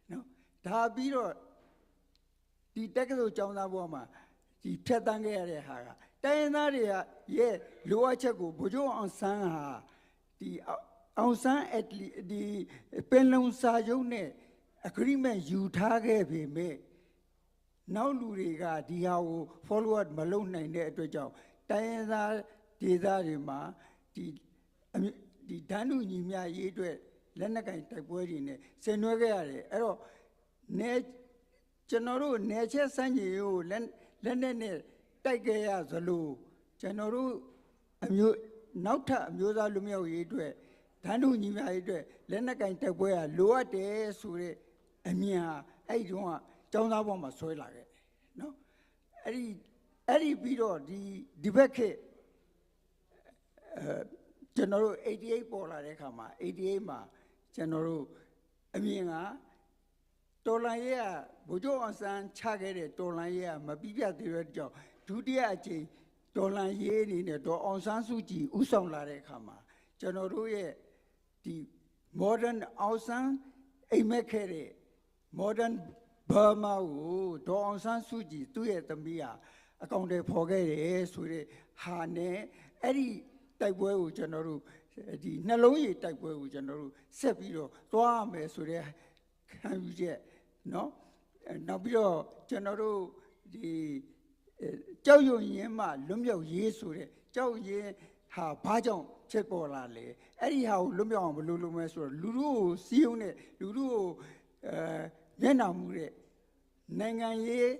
No, Tabiro, the Deco Jonavoma, the Petangere Haga. Diana, ye, Luachago, Bojo on San, the Outside at the Penlon Sajone agreement you target me. Now Luriga, the how followed Malone and the job. Diana, the Darima, the Danu Nimia Yedwe, Lenaka and Tabuine, Senogare, Ero, Ne General Nature Sanyu, Lenene, Tagaya Zalu, General Nauta Musa Lumio Yedwe. Tanu Nimia, Lenaka and Tabuya, Loa de Sure, Amia, Aidua, Jonavoma Soila. No? Eddie Bido, the Debeke General 88 Pola Recama, 88 Ma, General Amina, Tolaya, Bojo and San Chagere, Tolaya, Mabia the Red Job, Tudiachi, Tolaye in the door on San Suji, Usam La Recama, General. The modern Ausan Emekere, modern Burma, Don San Suji, Tuya Tambia, account of Pogere, Sure, Hane, Eddie Taibu General, the Naloye Taibu General, Sepiro, Tuame, Sure, Kanuje, no? And Nabio General, the Joe Yema, Lumio Yesure, Joe Ye, Ha Pajon. Checolale, anyhow, Lumion, Lulumeso, Lulu, Sione, Lulu, Venamure, Nangaye,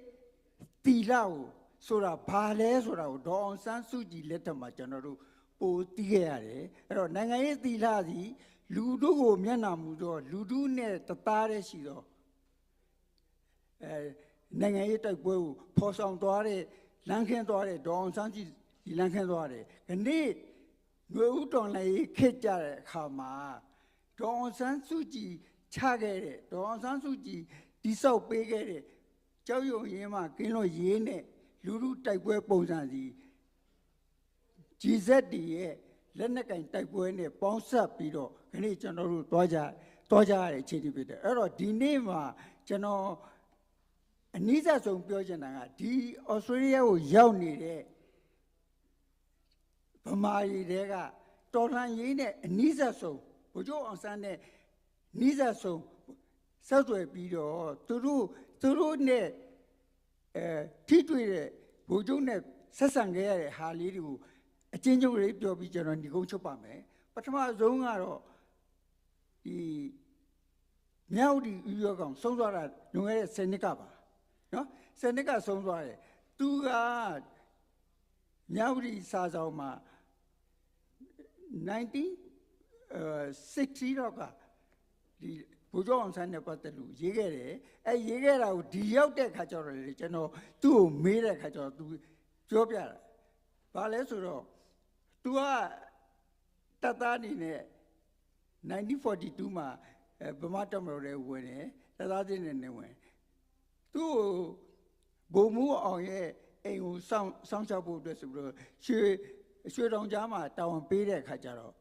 Tilao, Sora Pale, Sora, Don San Suji, Letama General, O Tiare, Nangaye Tiladi, Ludu, Mianamudo, Ludune, Tatare Sido, Nangaye Tabu, Poson Dore, Lankan Dore, Don Sanji, Lankan Dore, and they. We don't like Ketcher Hama. Don San Suji, Chagere, Don San Suji, disobeyed. Joyo Yema, Kino Yene, Lulu Taiwe Posandi. Gizet, Lenaka and Taiwane, Ponsa Pido, Kanichano, Toja, Chitibit. Ero, Dinema, Chano, Anisa Song Piojana, D. Australia, Yauni. Pamari Rega, Toran Yene, Nisa so, Bojo on Sunday, Nisa so, Southway Pido, Turu ne, Titwe, Bojo ne, Sasangere, Halidu, a change of rate of each other and go to Pame, but my Zongaro, the Miaudi Yogam, Sonora, no Senecaba, no? Seneca Sonora, two Miaudi Sazoma. 1960 roka the Pujon San Nepatalu, Yegere, a Yegera, the Yote Cachor, General, 2 Mira Cachor, 2 Jobia, Palesuro, 2 Tatani, 1942 ma, Bamatamore, winne, Tatin and Newe, 2 Bomu on a sound shabu, she don't jama, down Pere Cacharo.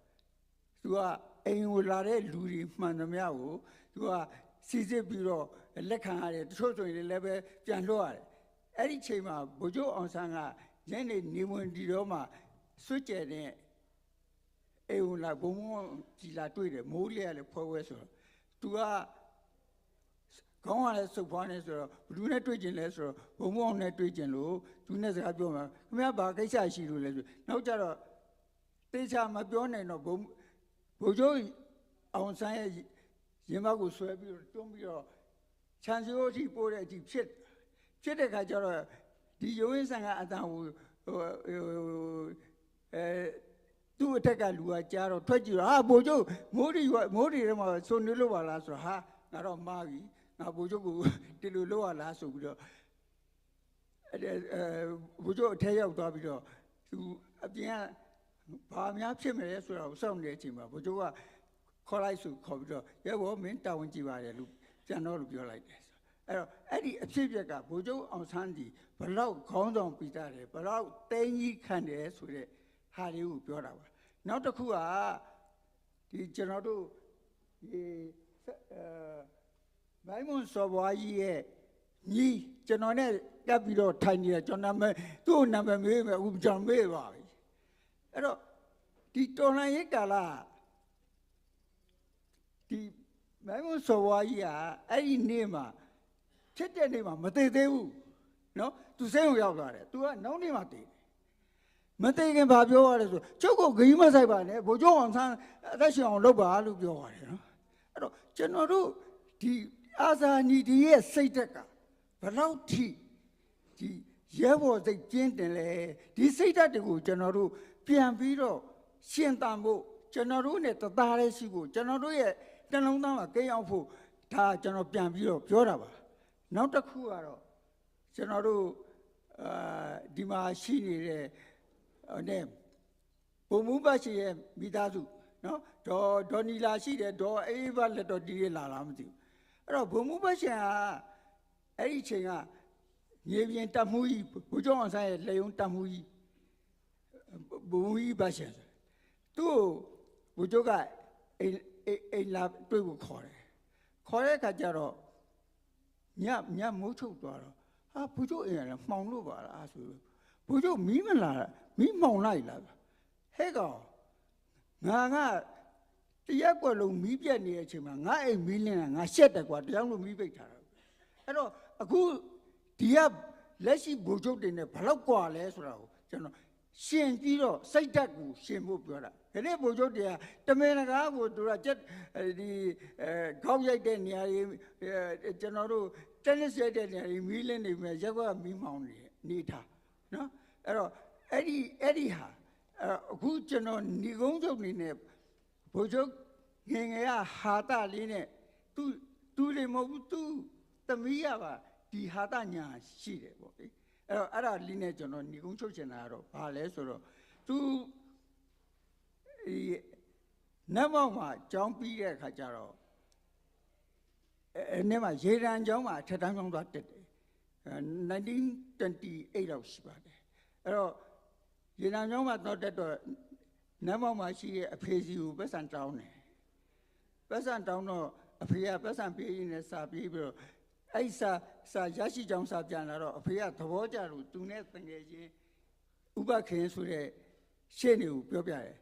To a Lare Luri Manamiao, to a Caesar Bureau, a Lecare, Troto in the level, Janloa. Eddie Chema, Bojo on Sanga, Jenny Nimun Dioma, switch it. Eula Bomo, Tila Twitter, Molia, the Poweso. To a go on as a bonus or do not region less or Bomo net region low, do not have Boma. Remember, she will no Jaro. Teacher Mabione no Bom Bojo on Science Yamago Swabi, Tombio, Chanziosi Port at Deep Shit. Chitka Jaro, the Yoisanga Adam do a take a Lua Jaro, 20 Bojo, Modi Rama, so Nilo Lasso, ha, not on Magi, now Bojo, Tiluloa Lasso. Bojo Tayo Dabido to Abia Pamia Chimney, so some native, Bojoa, Colaisu, Covido, there were men down Jiva, ကျွန်တော်တို့ပြောလိုက်တယ်အဲ့တော့အဲ့ဒီအဖြစ်အပျက်ကဗိုလ်ချုပ်အောင်ဆန်းဒီဘလောက်ခေါင်းဆောင်ပြီးသားတယ်ဘလောက်တင်းကြီးခံတယ်ဆိုတဲ့ဟာလေးကိုပြောတာပါနောက်တစ်ခုကဒီကျွန်တော်တို့ဒီမိုင်းမွန်စော်ဘွားကြီးရဲ့ညီကျွန်တော်နဲ့ကပ်ပြီးတော့ထိုင်နေတာကျွန်တော်နာမည်သူ့ကိုနာမည်မေးမယ်အခုကျွန်တော်မေးပါပြီအဲ့တော့ဒီတော်လှန်ရေးကာလဒီမိုင်းမွန်စော်ဘွားကြီးကအဲ့ဒီနေ့မှာဖြစ်တဲ့နေ့မှာမသေးသေးဘူးနော်သူစိတ်ကိုရောက်သွားတယ်သူကနောက်နေ့မှာတည်တယ်မသေးခင်ဘာပြောရလဲဆိုကျုပ်ကိုဂိမ်းမဆိုင်ပါနဲ့ဗိုလ်ချုပ်အောင်ဆန်းအသက်ရှင်အောင်လုပ်ပါလို့ပြောရတယ်နော်အဲ့တော့ကျွန်တော်တို့ဒီအာဇာနည်ဒီရဲ့စိတ်သက်ကဘယ်လောက်ထိဒီရဲဘော်စိတ်ကျင်းတယ်လဲဒီစိတ်ဓာတ်တွေကိုကျွန်တော်တို့ပြန်ပြီးတော့ရှင်းတန်ဖို့ကျွန်တော်တို့နဲ့တသားလေးရှိဖို့ကျွန်တော်တို့ရဲ့နှလုံးသားမှာကိန်းအောင်ဖို့ဒါကျွန်တော်ပြန်ပြီးတော့ပြောတာပါနောက်တစ်ခုကတော့ကျွန်တော်တို့ဒီမှာရှိနေတဲ့နဲ့ဘုံမှုပတ်ရှိရဲ့မိသားစုနော်ဒေါ်နီလာရှိတယ်ဒေါ်အေးဘလက်တော်ဒီလာလားမသိဘူးအဲ့တော့ဘုံမှုပတ်ရှင်ကအဲ့ဒီချိန်ကမြေပြင်တပ်မှုကြီးဘုကျောင်းအောင်ဆိုင်ရဲ့လေယုံတပ်မှုကြီးဘုံကြီးပတ်ရှင်သူ့ဘုကျော်ကအိမ်လာတွေ့ဖို့ခေါ်တယ်တဲ့အခါကျတော့ညမိုးချုပ်သွားတော့ဟာဘုကျော်အိမ်ကမှောင်လို့ပါလားဆိုလို့ဘုကျော်မီးမလာမီးမှောင်လိုက်လားဟဲ့ကောင်ငါတရက်ကွက်လုံးမီးပြတ်နေတဲ့အချိန်မှာငါအိမ်မီးလင်းတာငါရှက်တယ်ကွာတရားလို့မီးပိတ်ထားတာအဲ့တော့အခုဒီကလက်ရှိဘိုလ်ချုပ်တွေနဲ့ဘယ်လောက်ကွာလဲဆိုတာကိုကျွန်တော်ရှင်ပြီးတော့စိတ်ဓာတ်ကိုရှင်ဖို့ပြောတာဒီနေ့ဘိုလ်ချုပ်တွေကတမင်တကာကိုသူကဒီခေါင်းရိုက်တဲ့နေရာတွေကျွန်တော်တို့တက်နစ်ရိုက်တဲ့နေရာတွေမီးလင်းနေပြီရက်ကွက်ကမီးမှောင်နေထားနော်အဲ့တော့အဲ့ဒီဟာအခုကျွန်တော်ညီကုန်းချုပ်နေနဲ့ဘိုလ်ချုပ်ငယ်ငယ်ကဟာတလေးနဲ့သူတွေမဟုတ်ဘူးသူသမီးရပါဒီဟာတညာရှိတယ်ပေါ့လေအဲ့ဒါလေးနဲ့ကျွန်တော်ညီကုန်းချုပ်ချင်တာကတော့ဘာလဲဆိုတော့သူနတ်မောက်မှာကျောင်းပြီးတဲ့အခါကျတော့အဲ့နဲ့မှာရေရန်ကျောင်းမှာထက်တန်းကျောင်းသွားတက်တယ်1928လောက်ရှိပါတယ်အဲ့တော့ရေနံကျောင်းမှာတော့တက်တော့နတ်မောက်မှာရှိတဲ့အဖေစီကိုပတ်စံတောင်းတယ်ပတ်စံတောင်းတော့အဖေကပတ်စံပေးရင်းနဲ့စာပြေးပြီးတော့အဲ့စာရရှိကြောင်းစာပြန်လာတော့အဖေကသဘောကျလို့သူနဲ့တငယ်ချင်းဥပခင်ဆိုတဲ့ရှေ့နေကိုပြောပြတယ်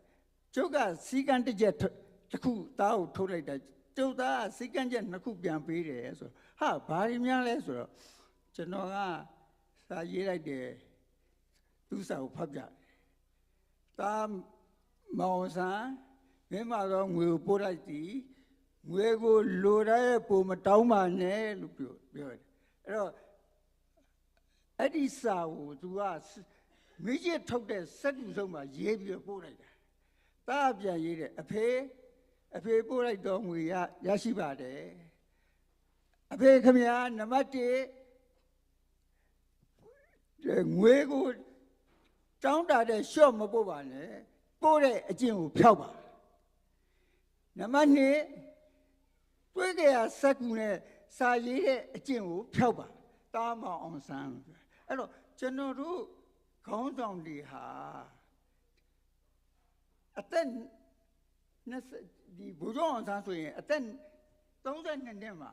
ကျုပ်ကစီကံတစ်ချက်တစ်ခုသားကိုထုတ်လိုက်တယ်ကျုပ်သားကစီကံချက်နှစ်ခုပြန်ပေးတယ်ဆိုဟာဘာတွေများလဲဆိုတော့ကျွန်တော်ကစာရေးလိုက်တယ်သူစာကိုဖတ်ပြတယ်တာမောင်ဆန်းမင်းမတော့ငွေကိုပို့လိုက်သည်ငွေကိုလိုတဲ့ပုံမတောင်းပါနဲ့လို့ပြောတယ်အဲ့တော့အဲ့ဒီစာကိုသူကမိကျထုတ်တဲ့စက်ကူစုံမှာရေးပြီးပို့လိုက်တာတာပြန်ရေးတယ်အဖေပို့လိုက်တော့ငွေရရှိပါတယ်အဖေခင်ဗျာနံပါတ်1ငွေကိုတောင်းတာတဲ့ရှော့မပို့ပါနဲ့ပို့တဲ့အကျင့်ကိုဖျောက်ပါနံပါတ်2တွေးကြရစက်ကူနဲ့စာရေးတဲ့အကျင့်ကိုဖျောက်ပါတားမောင်အောင်ဆန်းအဲ့တော့ကျွန်တော်တို့ခေါင်းဆောင်တွေဟာအသက်ဒီဘုရားအောင်ဆန်းဆိုရင်အသက်32နှစ်မှာ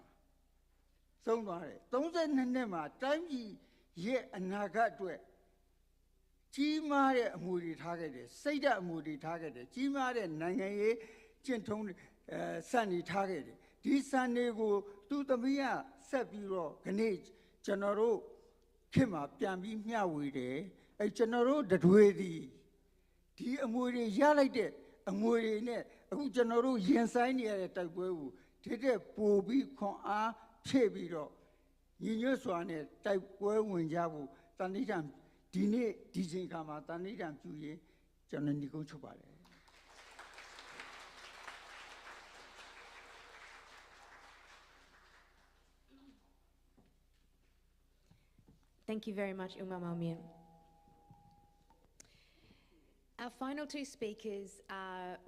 ဆုံးသွားတယ်32နှစ်မှာတိုင်းပြည်ရဲ့အနာဂတ်အတွက်ကြီးမားတဲ့အမှုတွေထားခဲ့တယ်စိတ်ဓာတ်အမှုတွေထားခဲ့တယ်ကြီးမားတဲ့နိုင်ငံရေးကျင့်ထုံးစံတွေထားခဲ့တယ်ဒီစံတွေကိုသူသမီးကဆက်ပြီးတော့ခဏကျွန်တော်တို့ခင်မှာပြန်ပြီးမျှဝေတယ်အဲကျွန်တော်တို့တွေဒီအမွေတွေရလိုက်တဲ့အမွေတွေနဲ့အခုကျွန်တော်တို့ရင်ဆိုင်နေရတဲ့တိုက်ပွဲကိုတဲ့ပို့ပြီးခွန်အားဖြည့်ပြီးတော့ညီညွတ်စွာနဲ့တိုက်ပွဲဝင်ကြဖို့တဏိဋ္ဌံဒီနေ့ဒီချိန်ခါမှာတဏိဋ္ဌံပြုရင်ကျွန်တော်ညီကုန်းချုပ်ပါတယ် Thank you very much, Umamamien. Our final two speakers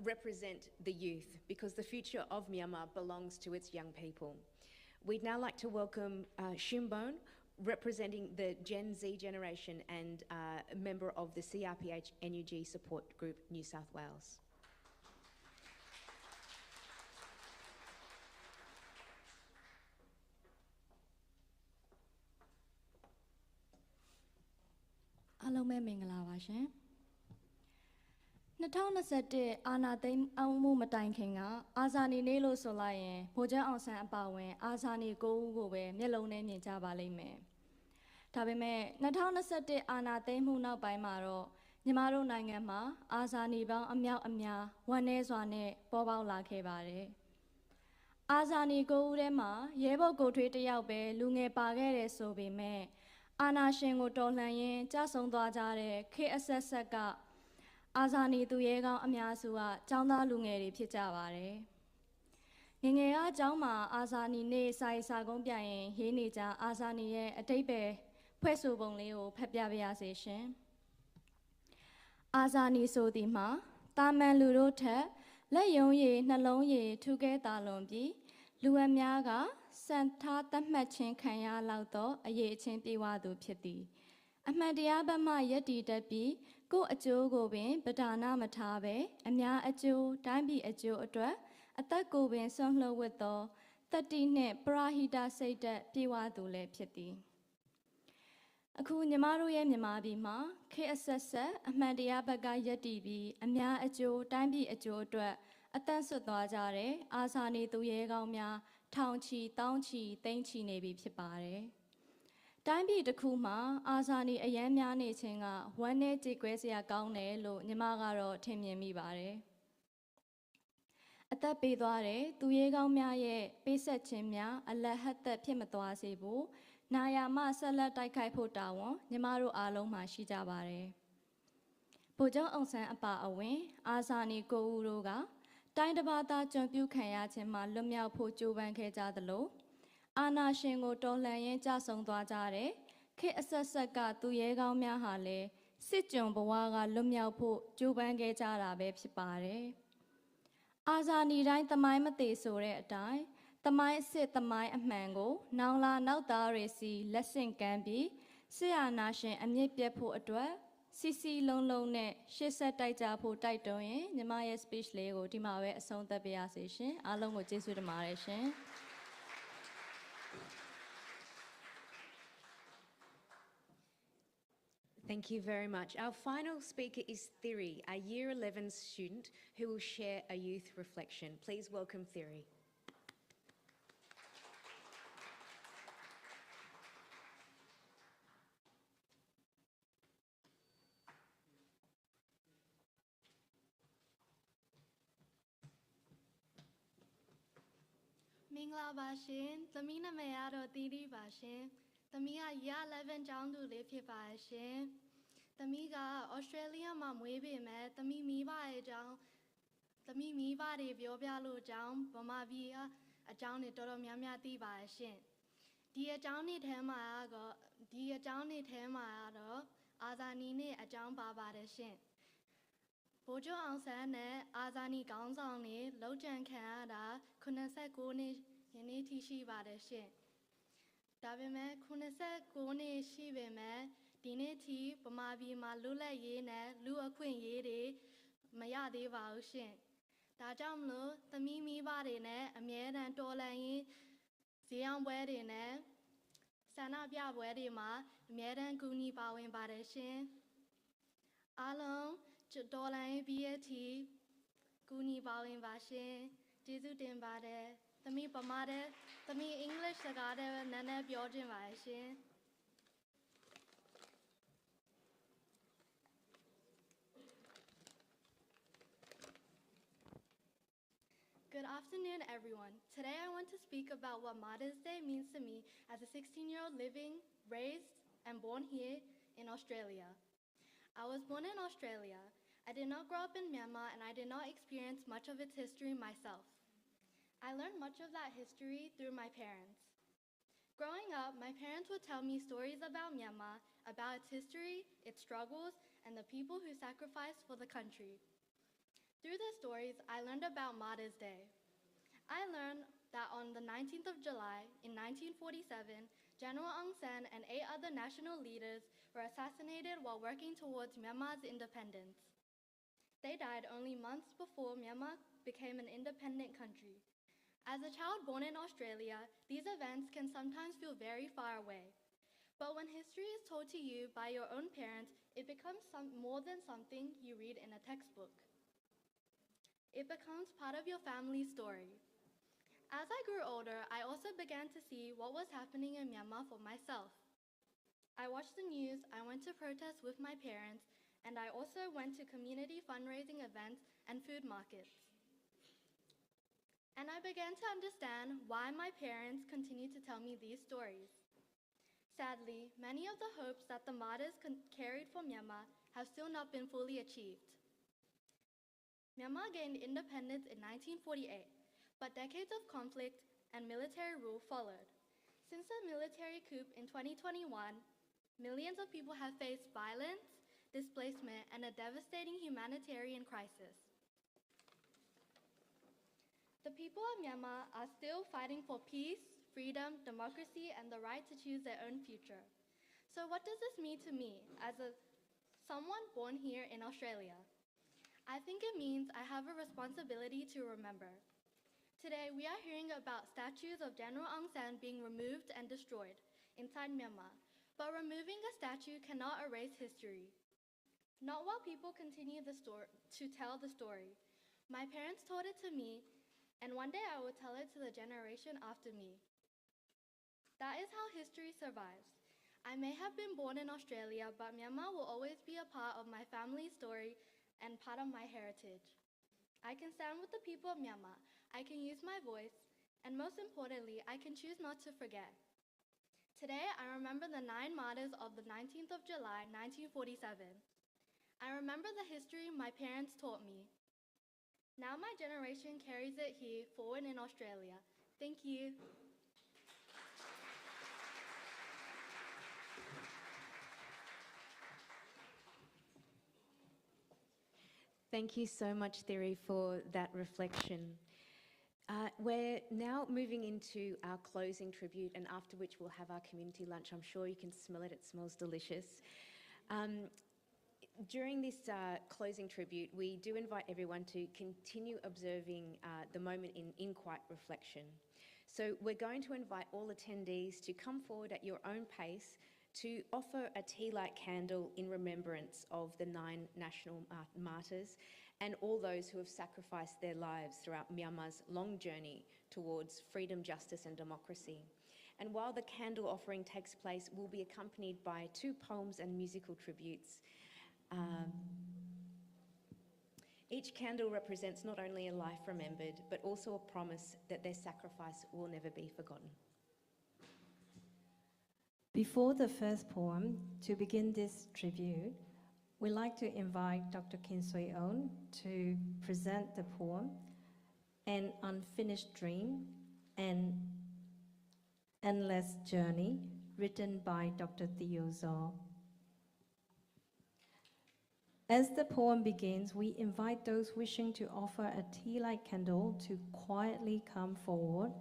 represent the youth because the future of Myanmar belongs to its young people. We'd now like to welcome Shimbone, representing the Gen Z generation and a member of the CRPH NUG Support Group, New South Wales. Hello, Mingala 2021 အာနာသိမ်းအောင်မှုမတိုင်ခင်ကအာဇာနည်နေ့လို့ဆိုလိုက်ရင်ဗိုလ်ချုပ်အောင်ဆန်းအပါဝင်အာဇာနည်9ဦးကိုပဲမျက်လုံးနဲ့မြင်ကြပါလိမ့်မယ်။ဒါပေမဲ့2021အာနာသိမ်းမှုနောက်ပိုင်းမှာတော့ညီမတို့နိုင်ငံမှာအာဇာနည်ပေါင်းအမြောက်အများဝမ်းနည်းစွာနဲ့ပေါ်ပေါက်လာခဲ့ပါတယ်။အာဇာနည်9ဦးထဲမှာရဲဘော်ကိုထွေးတစ်ယောက်ပဲလူငယ်ပါခဲ့တယ်ဆိုပေမဲ့အာနာရှင်ကိုတော်လှန်ရင်းကြဆုံသွားကြတဲ့ခေတ်အဆက်ဆက်ကအာဇာနည်သူရဲကောင်းအများစုကကျောင်းသားလူငယ်တွေဖြစ်ကြပါတယ်။ငယ်ငယ်ကကျောင်းမှာအာဇာနည်နေ့စာကုန်းပြရင်ရေးနေကြအာဇာနည်ရဲ့အတိတ်ပဲဖွဲ့ဆိုပုံလေးကိုဖတ်ပြပါရစေရှင်။အာဇာနည်ဆိုသည်မှာတာမန်လူတို့ထက်လက်ယုံရည်နှလုံးရည်ထူးကဲတာလွန်ပြီးလူအများကစံထားသတ်မှတ်ခြင်းခံရလောက်သောအရေးအချင်းပြေဝသူဖြစ်သည်။အမှန်တရားဘက်မှယက်တည်တတ်ပြီးကိုယ်အကျိုးကိုပင်ပဒါနမထားပဲအများအကျိုးတိုင်းပြည်အကျိုးအတွက်အသက်ကိုပင်ဆွန့်လှုပ်ဝတ်သောတတိနှင့်ပရာဟိတစိတ်သက်ပြေဝသူလည်းဖြစ်သည်အခုညီမတို့ရဲ့မြန်မာပြည်မှာခေတ်အဆက်ဆက်အမှန်တရားဘက်ကယက်တည်ပြီးအများအကျိုးတိုင်းပြည်အကျိုးအတွက်အသက်ဆွတ်သွားကြတဲ့အာဇာနည်သူရဲကောင်းများထောင်ချီတောင်းချီသိန်းချီနေပြီဖြစ်ပါတယ်တိုင်းပြည်တစ်ခုမှာအာဇာနည်အရန်များနေခြင်းကဝမ်းနဲ့ကြေကွဲစရာကောင်းတယ်လို့ညီမကတော့ထင်မြင်မိပါတယ်အသက်ပေးသွားတဲ့သူရဲကောင်းများရဲ့ပေးဆက်ခြင်းများအလတ်ဟတ်သက်ဖြစ်မသွားစေဘူးနာယာမဆက်လက်တိုက်ခိုက်ဖို့တာဝန်ညီမတို့အားလုံးမှာရှိကြပါတယ်ဗိုလ်ချုပ်အောင်ဆန်းအပါအဝင်အာဇာနည်9ဦးတို့ကတိုင်းတစ်ပါးသားကျွန်ပြုခံရခြင်းမှာလွတ်မြောက်ဖို့ကြိုးပမ်းခဲ့ကြသလိုအာနာရှင်ကိုတော်လှန်ရင်းကြဆုံသွားကြတဲ့ခေတ်အဆက်ဆက်ကသူရဲကောင်းများဟာလည်းစစ်ကြုံဘဝကလွတ်မြောက်ဖို့ကြိုးပမ်းခဲ့ကြတာပဲဖြစ်ပါတယ်။အာဇာနည်တိုင်းသမိုင်းမသေးဆိုတဲ့အတိုင်းသမိုင်းအစစ်သမိုင်းအမှန်ကိုနောင်လာနောက်သားတွေစီလက်ဆင့်ကမ်းပြီးဆရာနာရှင်အမြင့်ပြတ်ဖို့အတွက်စီစီလုံးလုံးနဲ့ရှေ့ဆက်တိုက်ကြဖို့တိုက်တွန်းရင်ညီမရဲ့ speech လေးကိုဒီမှာပဲအဆုံးသတ်ပါရစေရှင်။အားလုံးကိုကျေးဇူးတင်ပါတယ်ရှင်။ Thank you very much. Our final speaker is Thiri, a Year 11 student who will share a youth reflection. Please welcome Thiri. Mingla Bashin, Tamina Mayado Thiri Bashin. Tamia Ya 11 Jandu Lipi Bashin. Tamiga Australia Mamwebe Met, Tami Miba Jang, Tami Miba de Biobialo Jang, Bomavia, a Johnny Doromiamati Bashin. Dear Johnny Temago, Dear Johnny Temado, Azanine a Jang Baba de Shin. Bojo Ansane, Azani Gonzani, Lojan Canada, Kunase Goni, Yeniti Shiva de Shin. Davime Kunase Goni Shiveme, Dineti, Bamavi Malula Yene, Lua Queen Yede, Mayadi Vaushin. Dajamlu, the Mimi Badine, Amir and Dolai, Zian Weddine, Sanabia Weddima, Mir and Guni Bowing Badeshin. Along, Dolai BAT, Guni Bowing Bashin, Jesu Dimbade, the me Bamade, the me English Sagade, Nana Bjorgin Bashin. Good afternoon, everyone. Today I want to speak about what Martyrs' Day means to me as a 16-year-old living, raised, and born here in Australia. I was born in Australia. I did not grow up in Myanmar, and I did not experience much of its history myself. I learned much of that history through my parents. Growing up, my parents would tell me stories about Myanmar, about its history, its struggles, and the people who sacrificed for the country. Through the stories, I learned about Martyrs' Day. I learned that on the 19th of July in 1947, General Aung San and 8 other national leaders were assassinated while working towards Myanmar's independence. They died only months before Myanmar became an independent country. As a child born in Australia, these events can sometimes feel very far away. But when history is told to you by your own parents, it becomes more than something you read in a textbook. It becomes part of your family's story. As I grew older, I also began to see what was happening in Myanmar for myself. I watched the news, I went to protests with my parents, and I also went to community fundraising events and food markets. And I began to understand why my parents continued to tell me these stories. Sadly, many of the hopes that the martyrs carried for Myanmar have still not been fully achieved. Myanmar gained independence in 1948, but decades of conflict and military rule followed. Since the military coup in 2021, millions of people have faced violence, displacement, and a devastating humanitarian crisis. The people of Myanmar are still fighting for peace, freedom, democracy, and the right to choose their own future. So what does this mean to me as someone born here in Australia? I think it means I have a responsibility to remember. Today, we are hearing about statues of General Aung San being removed and destroyed inside Myanmar, but removing a statue cannot erase history. Not while people continue to tell the story. My parents told it to me, and one day I will tell it to the generation after me. That is how history survives. I may have been born in Australia, but Myanmar will always be a part of my family's story and part of my heritage. I can stand with the people of Myanmar. I can use my voice, and most importantly, I can choose not to forget. Today, I remember the 9 martyrs of the 19th of July, 1947. I remember the history my parents taught me. Now my generation carries it here forward in Australia. Thank you. Thank you so much, Thierry, for that reflection. We're now moving into our closing tribute, and after which we'll have our community lunch. I'm sure you can smell it. It smells delicious. During this closing tribute, we do invite everyone to continue observing the moment in quiet reflection. So we're going to invite all attendees to come forward at your own pace to offer a tea light candle in remembrance of the 9 national martyrs and all those who have sacrificed their lives throughout Myanmar's long journey towards freedom, justice and democracy. And while the candle offering takes place, we'll be accompanied by 2 poems and musical tributes. Each candle represents not only a life remembered, but also a promise that their sacrifice will never be forgotten. Before the first poem, to begin this tribute, we'd like to invite Dr. Kin Sui-on to present the poem, An Unfinished Dream, An Endless Journey, written by Dr. Theo Zaw. As the poem begins, we invite those wishing to offer a tea light candle to quietly come forward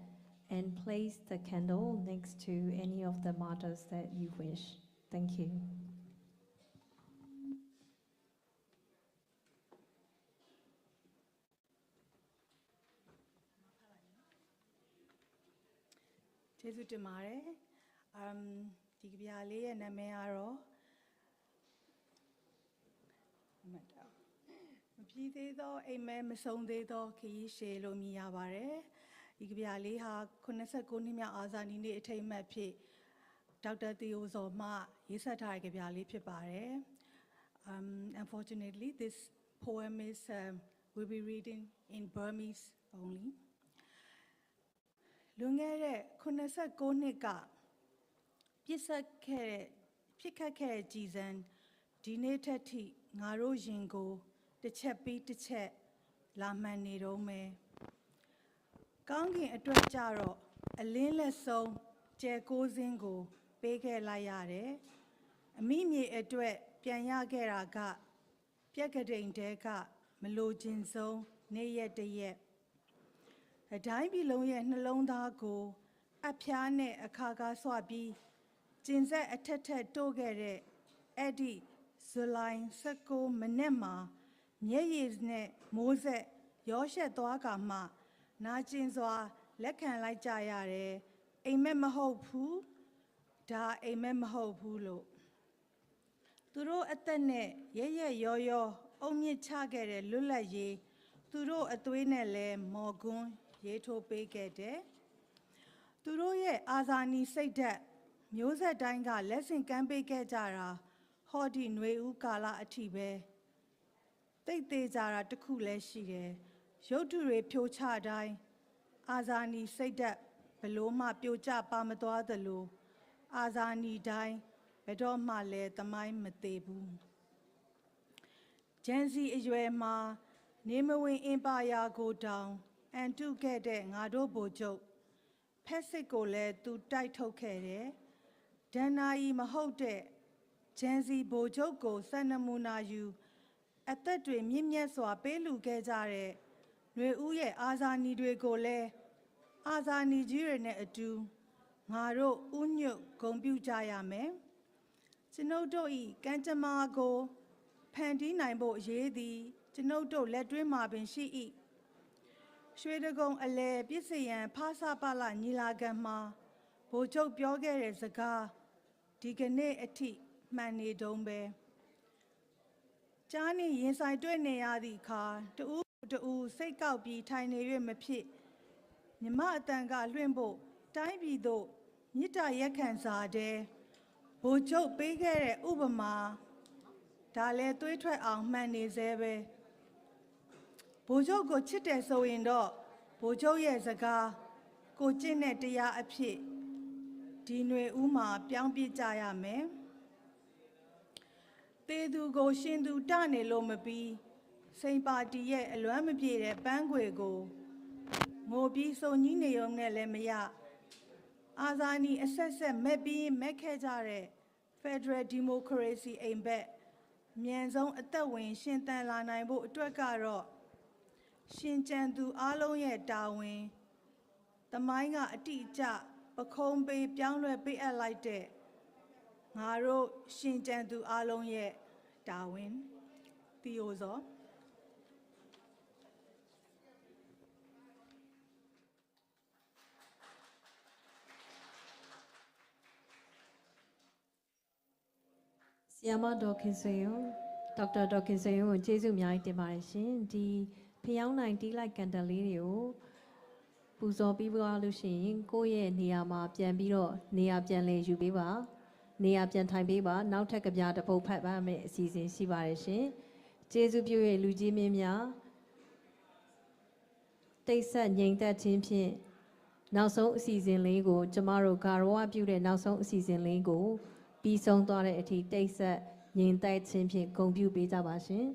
and place the candle next to any of the martyrs that you wish. Thank you. Jesu Demare, Digibiale and Amearo. Pidedo, Amen, Sondedo, Kishi, Lomiabare. Igbali ha Kunasakunimia Azanini Tamapi, Dr. Diozoma, Isata Gabiali Pipare. Unfortunately, this poem is will be reading in Burmese only. Lungere Kunasakonika Pikake Jizan, Dinetati, Naro Jingo, the Chepi, the Chet, Lamani Rome. Gangi a drajaro, a linless so, Jaco Zingo, Bege Layare, a mimi a duet, Pianyagera got, Piacading dega, Melojin so, ne yet de yet. အတိုင်းပြည်လုံးရဲ့နှလုံးသားကိုအဖျားနဲ့အခါကားဆွပြီးကျင်ဆက်အထက်ထက်တိုးခဲ့တဲ့အဲ့ဒီဇူလိုင်19မိနစ်မှာမျက်ရည်နဲ့မိုးဆက်ရောရှက်သွားကမှနာကျင်စွာလက်ခံလိုက်ကြရတယ်အိမ်မက်မဟုတ်ဘူးဒါအိမ်မက်မဟုတ်ဘူးလို့သူတို့အသက်နဲ့ရရက်ရောရောအုံမြင့်ချခဲ့တဲ့လွတ်လပ်ရေးသူတို့အသွေးနဲ့လဲမော်ကွန်းရေးထိုးပေးခဲ့တယ်သူတို့ရဲ့အာဇာနည်စိတ်ဓာတ်မျိုးဆက်တိုင်းကလက်ဆင့်ကမ်းပေးခဲ့ကြတာဟောဒီຫນွေဦးကာလအထိပဲတိတ်သေးကြတာတစ်ခုလည်းရှိတယ်ရုပ်တုတွေဖြိုချတိုင်းအာဇာနည်စိတ်ဓာတ်ဘလို့မှပြိုကျပါမသွားသလိုအာဇာနည်တိုင်းဘယ်တော့မှလည်းသမိုင်းမသေးဘူးဂျန်စီအရွယ်မှာနေမဝင်အင်ပါယာကိုတောင်အန်တုခဲ့တဲ့ငါတို့ဗိုလ်ချုပ်ဖက်စစ်ကိုလည်းသူတိုက်ထုတ်ခဲ့တယ်ဒန်နာယီမဟုတ်တဲ့ဂျန်စီဗိုလ်ချုပ်ကိုစံနမူနာယူအသက်တွေမြင့်မြတ်စွာပေးလူခဲ့ကြတဲ့ຫນွေဦးရဲ့အာဇာနည်တွေကိုလည်းအာဇာနည်ကြီးတွေနဲ့အတူငါတို့ဥညွတ်ဂုဏ်ပြုကြရမယ်ကျွန်ုပ်တို့ဤကံကြမ္မာကိုဖန်တီးနိုင်ဖို့အရေးသည်ကျွန်ုပ်တို့လက်တွင်းမှာပင်ရှိ၏ရွှေတကုံအလဲပြည့်စည်ရန်ဖာစာပလညီလာခံမှာဗိုလ်ချုပ်ပြောခဲ့တဲ့စကားဒီကနေ့အထိမှန်နေတုံးပဲကြားနေရင်ဆိုင်တွေ့နေရသည့်အခါတူစိတ်ကောက်ပြီးထိုင်နေ၍မဖြစ်မြမအတန်ကလွှင့်ဖို့တိုင်းပြည်သို့မြစ်တာရက်ခံစားတဲ့ဗိုလ်ချုပ်ပေးခဲ့တဲ့ဥပမာဒါလဲသွေးထွက်အောင်မှန်နေသေးပဲဗိုလ်ချုပ်ကိုချစ်တယ်ဆိုရင်တော့ဗိုလ်ချုပ်ရဲ့စကားကိုကျင့်တဲ့တရားအဖြစ်ဒီຫນွေဦးမှာပြောင်းပြကြရမယ်တေသူကိုရှင်သူတနေလို့မပြီးစိန်ပါတီရဲ့အလွမ်းမပြေတဲ့ပန်းခွေကိုငိုပြီးစုံကြီးနေုံနဲ့လည်းမရအာဇာနည်အဆက်ဆက်မက်ပြီးမက်ခဲ့ကြတဲ့ Federal Democracy အိမ်ဘက်မြန်ဆုံးအသက်ဝင်ရှင်သန်လာနိုင်ဖို့အတွက်ကတော့ရှင်ကြံသူအားလုံးရဲ့တာဝန်သမိုင်းကအတိအကျပခုံးပေးပြောင်းလဲပေးအပ်လိုက်တဲ့ငါတို့ရှင်ကြံသူအားလုံးရဲ့တာဝန်တီယိုဇောဆီယမဒေါက်ခင်ဆွေယုံဒေါက်တာဒေါက်ခင်ဆွေယုံကိုကျေးဇူးအများကြီးတင်ပါတယ်ရှင်ဒီဖျောင်းနိုင်တီးလိုက်ကန်တလေးတွေကိုပူဇော်ပြီးသွားလို့ရှိရင်ကိုယ့်ရဲ့နေရာမှာပြန်ပြီးတော့နေရာပြန်လည်ယူပေးပါနေရာပြန်ထိုင်ပေးပါနောက်ထပ်ကြပြတစ်ပုတ်ဖတ်ပါမယ်အစီအစဉ်ရှိပါတယ်ရှင်ကျေးဇူးပြုရဲ့လူကြီးမင်းများတိတ်ဆက်ငြိမ်သက်ခြင်းဖြင့်နောက်ဆုံးအစီအစဉ်လေးကိုကျမတို့ဂါရဝပြုတဲ့နောက်ဆုံးအစီအစဉ်လေးကိုပြီးဆုံးသွားတဲ့အထိတိတ်ဆက်ငြိမ်သက်ခြင်းဖြင့်ဂုဏ်ပြုပေးကြပါရှင်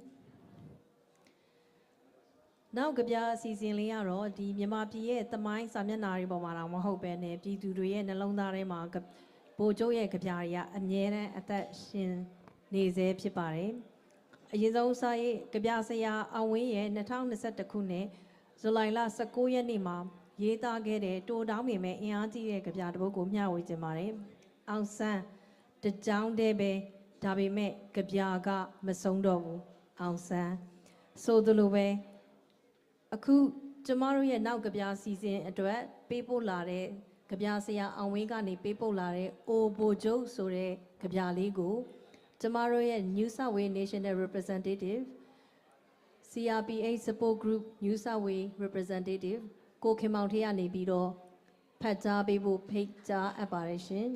နောက်ကြပြအစီအစဉ်လေးကတော့ဒီမြန်မာပြည်ရဲ့သမိုင်းစာမျက်နှာတွေပေါ်မှာတော့မဟုတ်ပဲနဲ့ပြည်သူတွေရဲ့နှလုံးသားထဲမှာဗိုလ်ချုပ်ရဲ့ကြပြတွေကအမြဲတမ်းအသက်ရှင်နေစေဖြစ်ပါတယ်အရင်ဆုံးစာရေးကြပြဆရာအောင်ဝင်းရဲ့2021ခုနှစ်ဇူလိုင်လ19ရက်နေ့မှာရေးသားခဲ့တဲ့တိုတောင်းပေမဲ့အင်အားကြီးတဲ့ကြပြတစ်ပုဒ်ကိုမျှဝေခြင်းပါတယ်အောင်ဆန်းတကြောင်းတည်းပဲဒါပေမဲ့ကြပြကမဆုံးတော့ဘူးအောင်ဆန်းဆိုသလိုပဲအခုကျမတို့ရဲ့နောက်ကြပြစီစဉ်အတွက်ပေးပို့လာတဲ့ကြပြဆရာအောင်ဝင်းကနေပေးပို့လာတဲ့အိုဘိုကျုပ်ဆိုတဲ့ကြပြလေးကိုကျမတို့ရဲ့ New South Wales National Representative CRPH Support Group New South Wales Representative ကိုခင်မောင်ထေးကနေပြီးတော့ဖတ်ကြားပေးဖို့ဖိတ်ကြားအပ်ပါတယ်ရှင်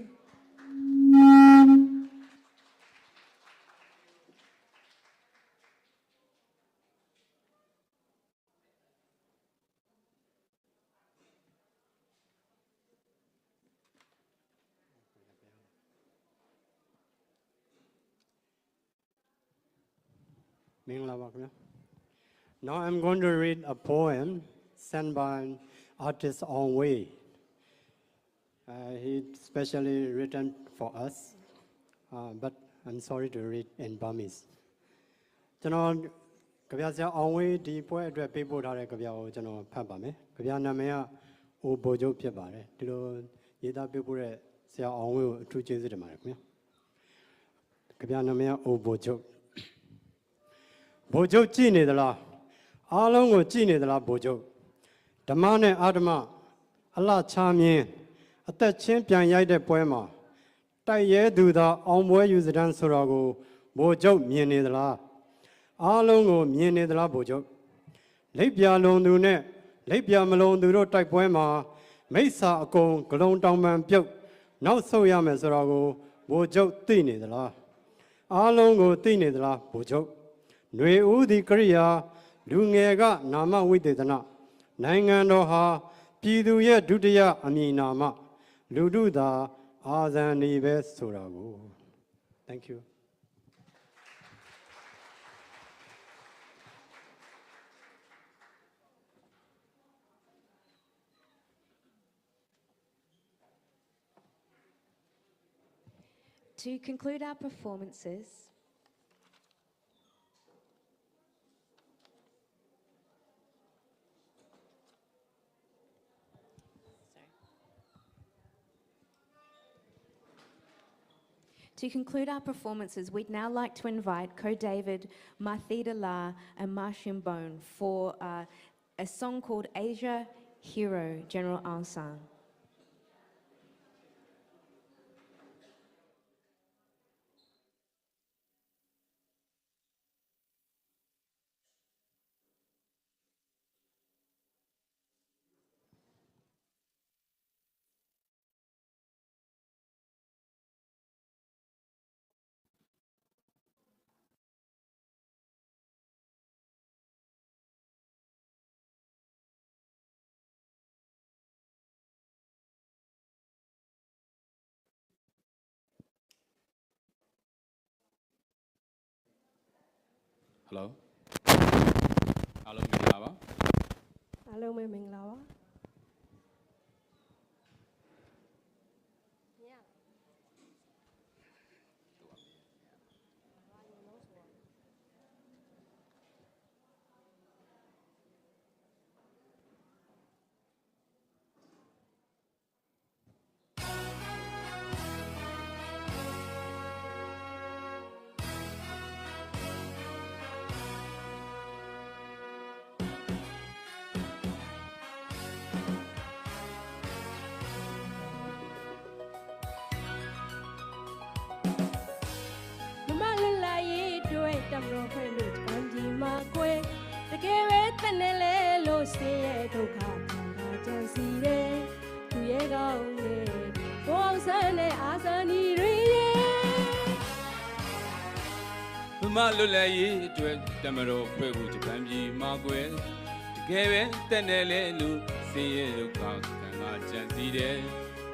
Now I'm going to read a poem sent by an artist on Way. He specially written for us, but I'm sorry to read in Burmese. ကျွန်တော် ကဗျာဆရာအောင်ဝေးဒီပွဲအတွက်ပေးပို့ထားတဲ့ကဗျာကိုကျွန်တော်ဖတ်ပါမယ်ကဗျာနာမည်ကအိုဘိုကျုပ်ဖြစ်ပါတယ်ဒီလိုရေးသားပေးပို့တဲ့ဆရာအောင်ဝေးကိုအထူးကျေးဇူးတင်ပါတယ်ခင်ဗျာကဗျာနာမည်ကအိုဘိုကျုပ်ဘိုကျုပ်ကြည်နေသလားအားလုံးကိုကြည်နေသလားဘိုကျုပ်ဓမ္မနဲ့အာဓမ္မအလှချာမြင်အသက်ချင်းပြန်ရိုက်တဲ့ပွဲမှာတိုက်ရဲသူသာအောင်ပွဲယူစတန်းဆိုတော့ကိုဘိုကျုပ်မြင်နေသလားအားလုံးကိုမြင်နေသလားဘိုကျုပ်လိပ်ပြလုံသူနဲ့လိပ်ပြမလုံသူတို့တိုက်ပွဲမှာမိစ္ဆာအကုန်ဂလုံးတောင်ပံပြုတ်နောက်ဆုတ်ရမယ်ဆိုတော့ကိုဘိုကျုပ်သိနေသလားအားလုံးကိုသိနေသလားဘိုကျုပ်ຫນွေဦးဒီကရိယာလူငယ်ကနာမဝိသေသနနိုင်ငံတော်ဟာပြည်သူရဲ့ဒုတိယအမည်နာမလူထုသာအာဇာနည်ပဲဆိုတာကို Thank you To conclude our performances, we'd now like to invite Co-David MARTYR'S and Marshim Bone for a song called Asia Hero, General Aung San. Hello အားလုံးမင်္ဂလာပါအားလုံးပဲမင်္ဂလာပါတမတော်ဖွဲ့လို့တန်ကြီးမှာကွယ်တကယ်ပဲတနဲ့လဲလို့ဆင်းရဲဒုက္ခခံတာကြံစီတယ်သူရဲ့ကောင်းနဲ့ကိုအောင်ဆန်းနဲ့အာဇာနည်တွေမမလွတ်လပ်ရေးအတွက်တမတော်ဖွဲ့ဖို့ဂျပန်ပြည်မှာကွယ်တကယ်ပဲတနဲ့လဲလို့ဆင်းရဲဒုက္ခခံတာကြံစီတယ်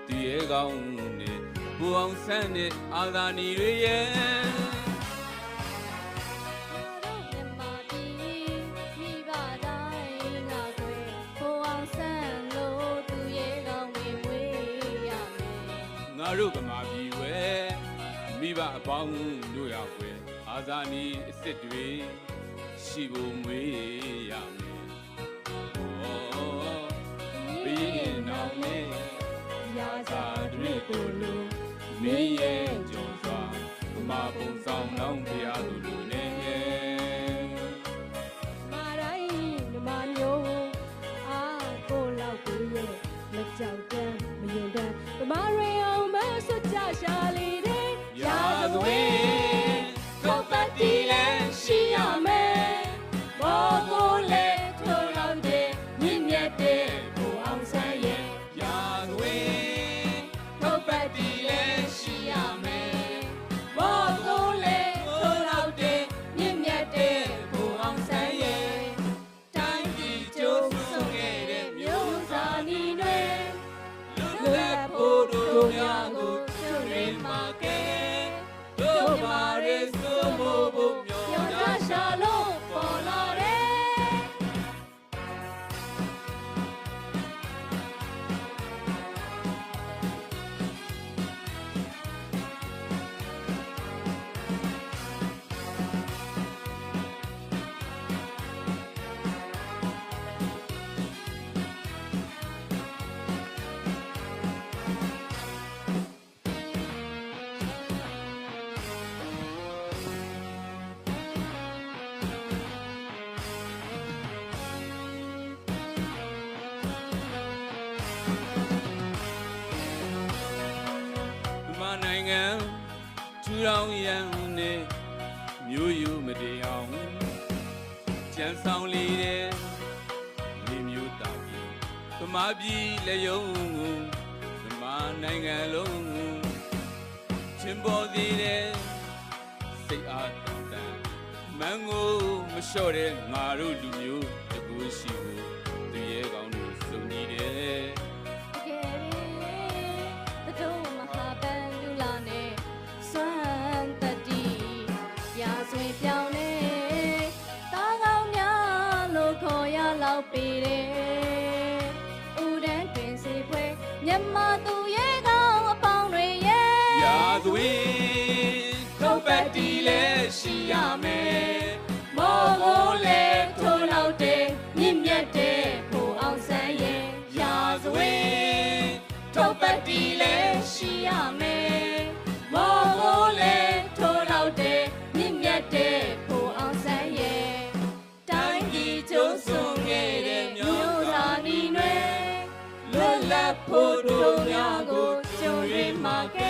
သူရဲ့ကောင်းနဲ့ကိုအောင်ဆန်းနဲ့အာဇာနည်တွေရဲ့တို့ကမာပြည်ဝဲမိဘအပေါင်းတို့ရောက်ွယ်အာဇာနည်အစ်စ်တွေရှိဖို့မွေးရမယ်။ဘီရင်နောက်နဲ့ရာဇာတွေကိုလို့မင်းရဲ့ကြော်စွာကမာပုံဆောင်လောင်းဖျားတို့လူနဲ့မာတိုင်းနမမျိုးအာကိုလောက်ကိုရဲ့လက်ကြောက်တန်းမယုံတန်းကမာရေအောင်မဆွတ်ကြရှာလေတဲ့ရာဇဝင်ကိုပတ်တီလဲရှိရမယ်ဘောကိုလဲထိုးလောက်တဲ့မြင့်မြတ်တဲ့ကိုအောင်ဆန်းရဲ့ရာဇဝင်ကိုပတ်တီလဲရှိရမယ်ဘောကိုလဲထိုးလောက်တဲ့မြင့်မြတ်တဲ့ကိုအောင်ဆန်းရဲ့တိုင်းပြည်ကျိုးဆုံးခဲ့တဲ့မျိုးစာနီတွေလွတ်လပ်ဖို့တို့များကိုကျွေးမှာကဲတို့ round young ne, you medium, chance only there, name you tabi, the mabi leo, the man alone, Chimbo de say art Mango, Mashore, Maru, you, the Bushi, the Yegon, so needed. The dome Mahabelulane, Santa Di, Yaswe Pione, Tagaunia, Locoya Laupire, Uden Principe, Yamatu Yega, upon Ray, Yadwe, Topatile, Shiame, Mogole, Tolaute, Nimyete, who outside Yazwe, Topatile, Shiame, Mogole, Tolaute, Nimyete, who outside Tangi to Sungere, Yozani, Lola Podoyago, Jori Make.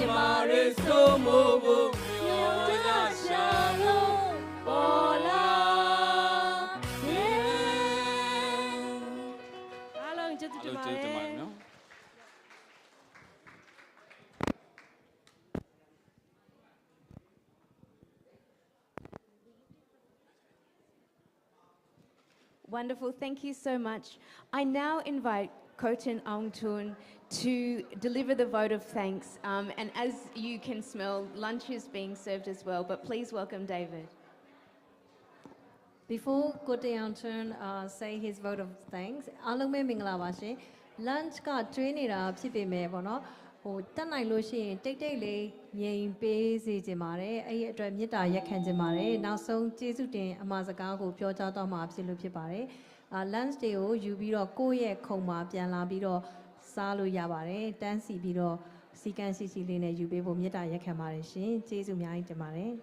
Mare so move, Yoga Shalom, Bola. Hello, gentlemen. Wonderful, thank you so much. I now invite Koten Aungtun to deliver the vote of thanks. And as you can smell, lunch is being served as well, but please welcome David. Before Kotayanturn say his vote of thanks, Alungme Mingla lunch ka train up Sipe Bono, who Tanai Lushi, take Yin Base Jimare, a Dramita Yakanjimare, now song Jesutin, Amazagago, Piota Doma, Absolute Pare, lunch deo, you biro, Koye, Koma, Piana biro, Salu Yabare, Dancy biro, Sikan Sicilina, you be Mita Yakamare, Jesu Mai Jamare.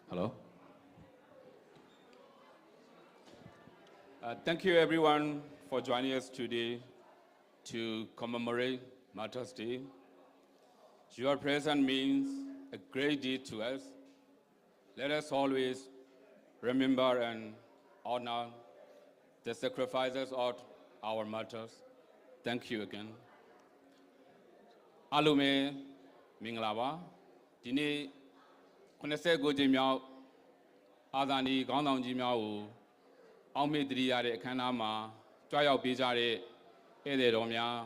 Hello. Thank you everyone for joining us today to commemorate Martyr's Day. Your presence means a great deal to us. Let us always remember and honor the sacrifices of our martyrs. Thank you again. Alume Minglava, Dini Konese Gojimia, Adani Gandang Jimiao, Almedriare Kanama, Joya Bijare, Ede Romia,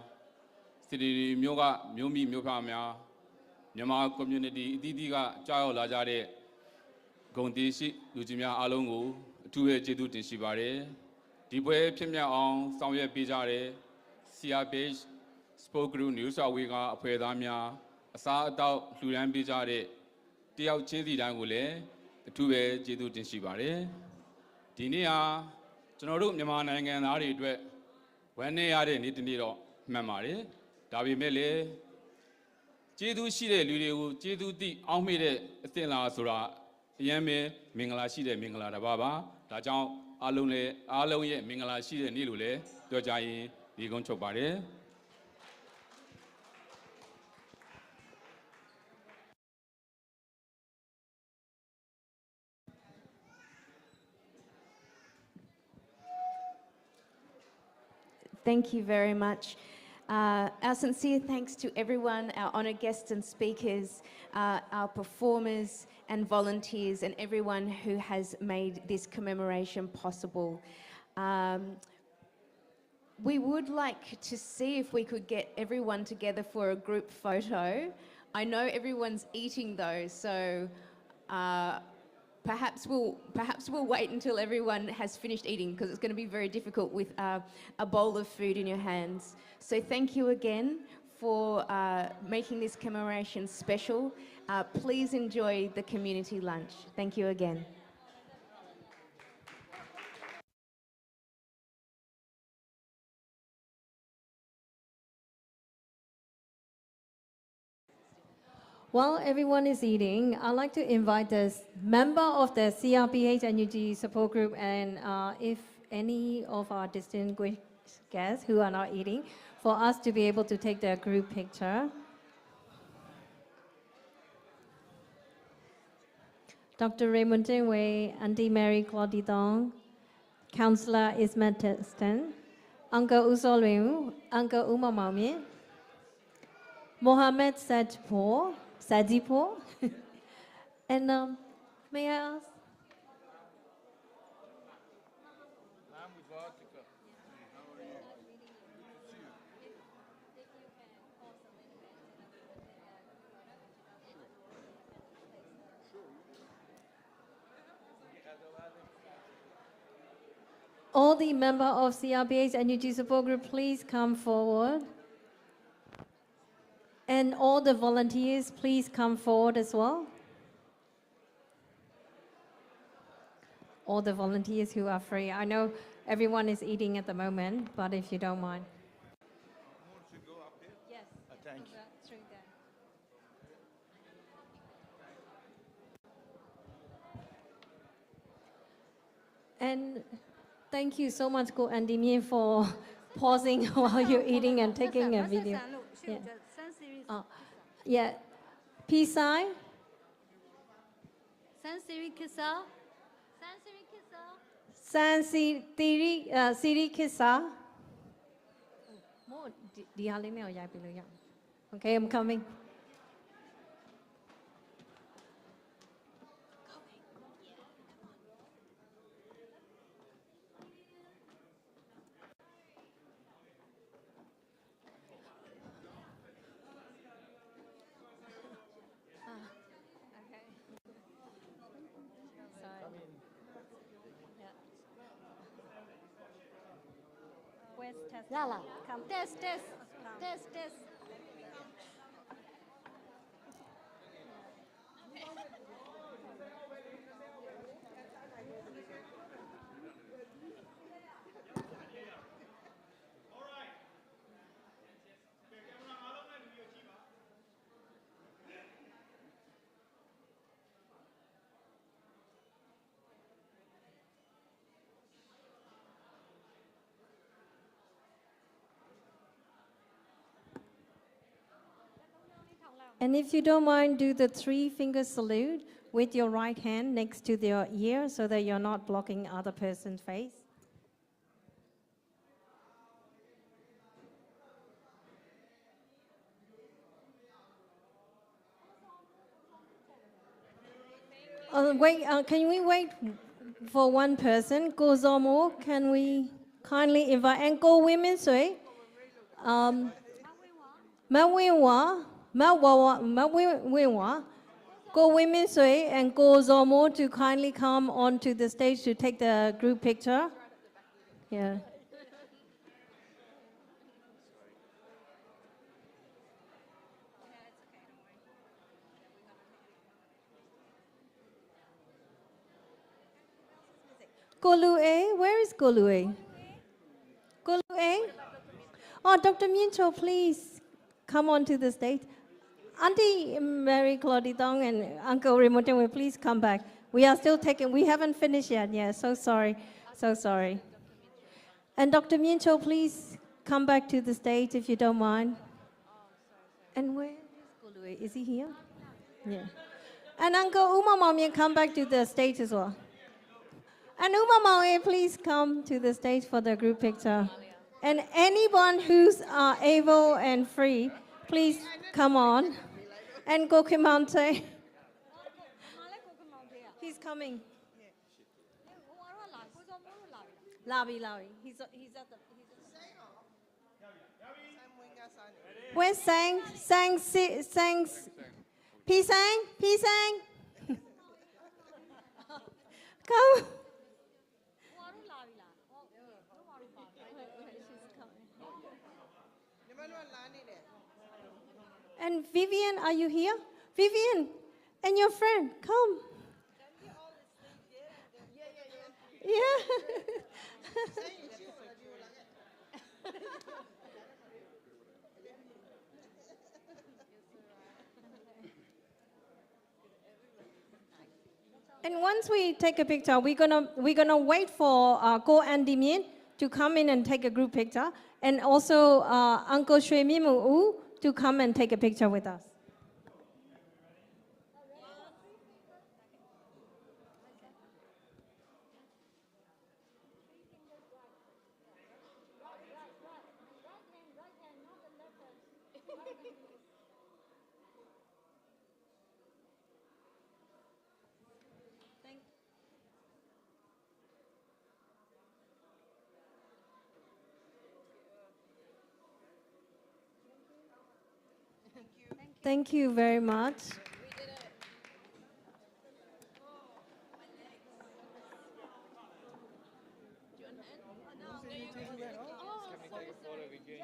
Sidi Myoga, Myomi Myopamia, Nyama community, Didiga, Joya Lajare, Gondishi, Ujimia Alongo, Tue Jedu Tishibare, Dibwe Pimia on, Sawye Bijare, Sia Beige, Spoke News Awiga, Pedamia, Asa Dao, Luran Bijare, Tiao Chindi Dangule, Tue Jedu Tishibare, Dinia, General Yaman and Ari Dwe, when they are in Itinido, Mamari, Davi Mele, Jedu Shide, Ludu, Jedu di, Almide, Stella Sura, Yeme, Mingla Shide, Mingla Baba, Tajao, Alone, Aloye, Mingla Shide, Nilule, Dojai, Digon Chopare. Thank you very much. Our sincere thanks to everyone, our honoured guests and speakers, our performers and volunteers, and everyone who has made this commemoration possible. We would like to see if we could get everyone together for a group photo. I know everyone's eating though, so perhaps we'll wait until everyone has finished eating, because it's going to be very difficult with a bowl of food in your hands. So thank you again for making this commemoration special. Please enjoy the community lunch. Thank you again. While everyone is eating, I'd like to invite the member of the CRPH NUG support group, and if any of our distinguished guests who are not eating for us to be able to take their group picture. Dr. Raymond Jinwei, Auntie Mary Claudie Dong, Councillor Ismet Teston, Uncle Usolwemu, Uncle Uma Maumie, Mohammed Sadipo, and may I ask? All the members of CRPH and UG support group, please come forward. And all the volunteers, please come forward as well. All the volunteers who are free. I know everyone is eating at the moment, but if you don't mind. Yes. Thank you. And thank you so much, Ko Andimie, for pausing while you're eating and taking a video. Yeah. Yeah. Peace sign. San Siri Kissa. Okay, I'm coming. Where's Tess? Lala, come. Tess. And if you don't mind, do the 3-finger salute with your right hand next to your ear so that you're not blocking other person's face. Wait, can we wait for one person? Go Zomo, can we kindly invite, and go women, sorry. Go Women Sui and Go Zomo to kindly come onto the stage to take the group picture. Yeah. Golue, where is Golue? Golue? Oh, Dr. Mincho, please come onto the stage. Auntie Mary Claudie Dong and Uncle Remote, please come back. We are still taking, we haven't finished yet. Yeah, so sorry. And Dr. Mincho, please come back to the stage if you don't mind. And where is Golue? Is he here? Yeah. And Uncle Uma Maumie, come back to the stage as well. And Uma Maumie, please come to the stage for the group picture. And anyone who's able and free, please come on. And Gokimante. He's coming. Labi. He's at the. Where's Sang? P-Sang? Come. And Vivian, are you here? Vivian, and your friend, come. Yeah. And once we take a picture, we're gonna wait for Go and Damien to come in and take a group picture, and also Uncle Shui Mimu U to come and take a picture with us. Thank you very much.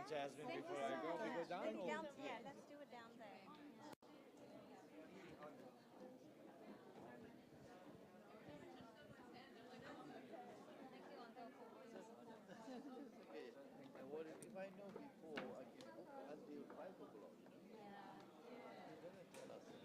Jasmine, before I go, we go down? Or? Yeah, let's do it down there. If I know before, I can book until 5 o'clock, you know? You're gonna tell us.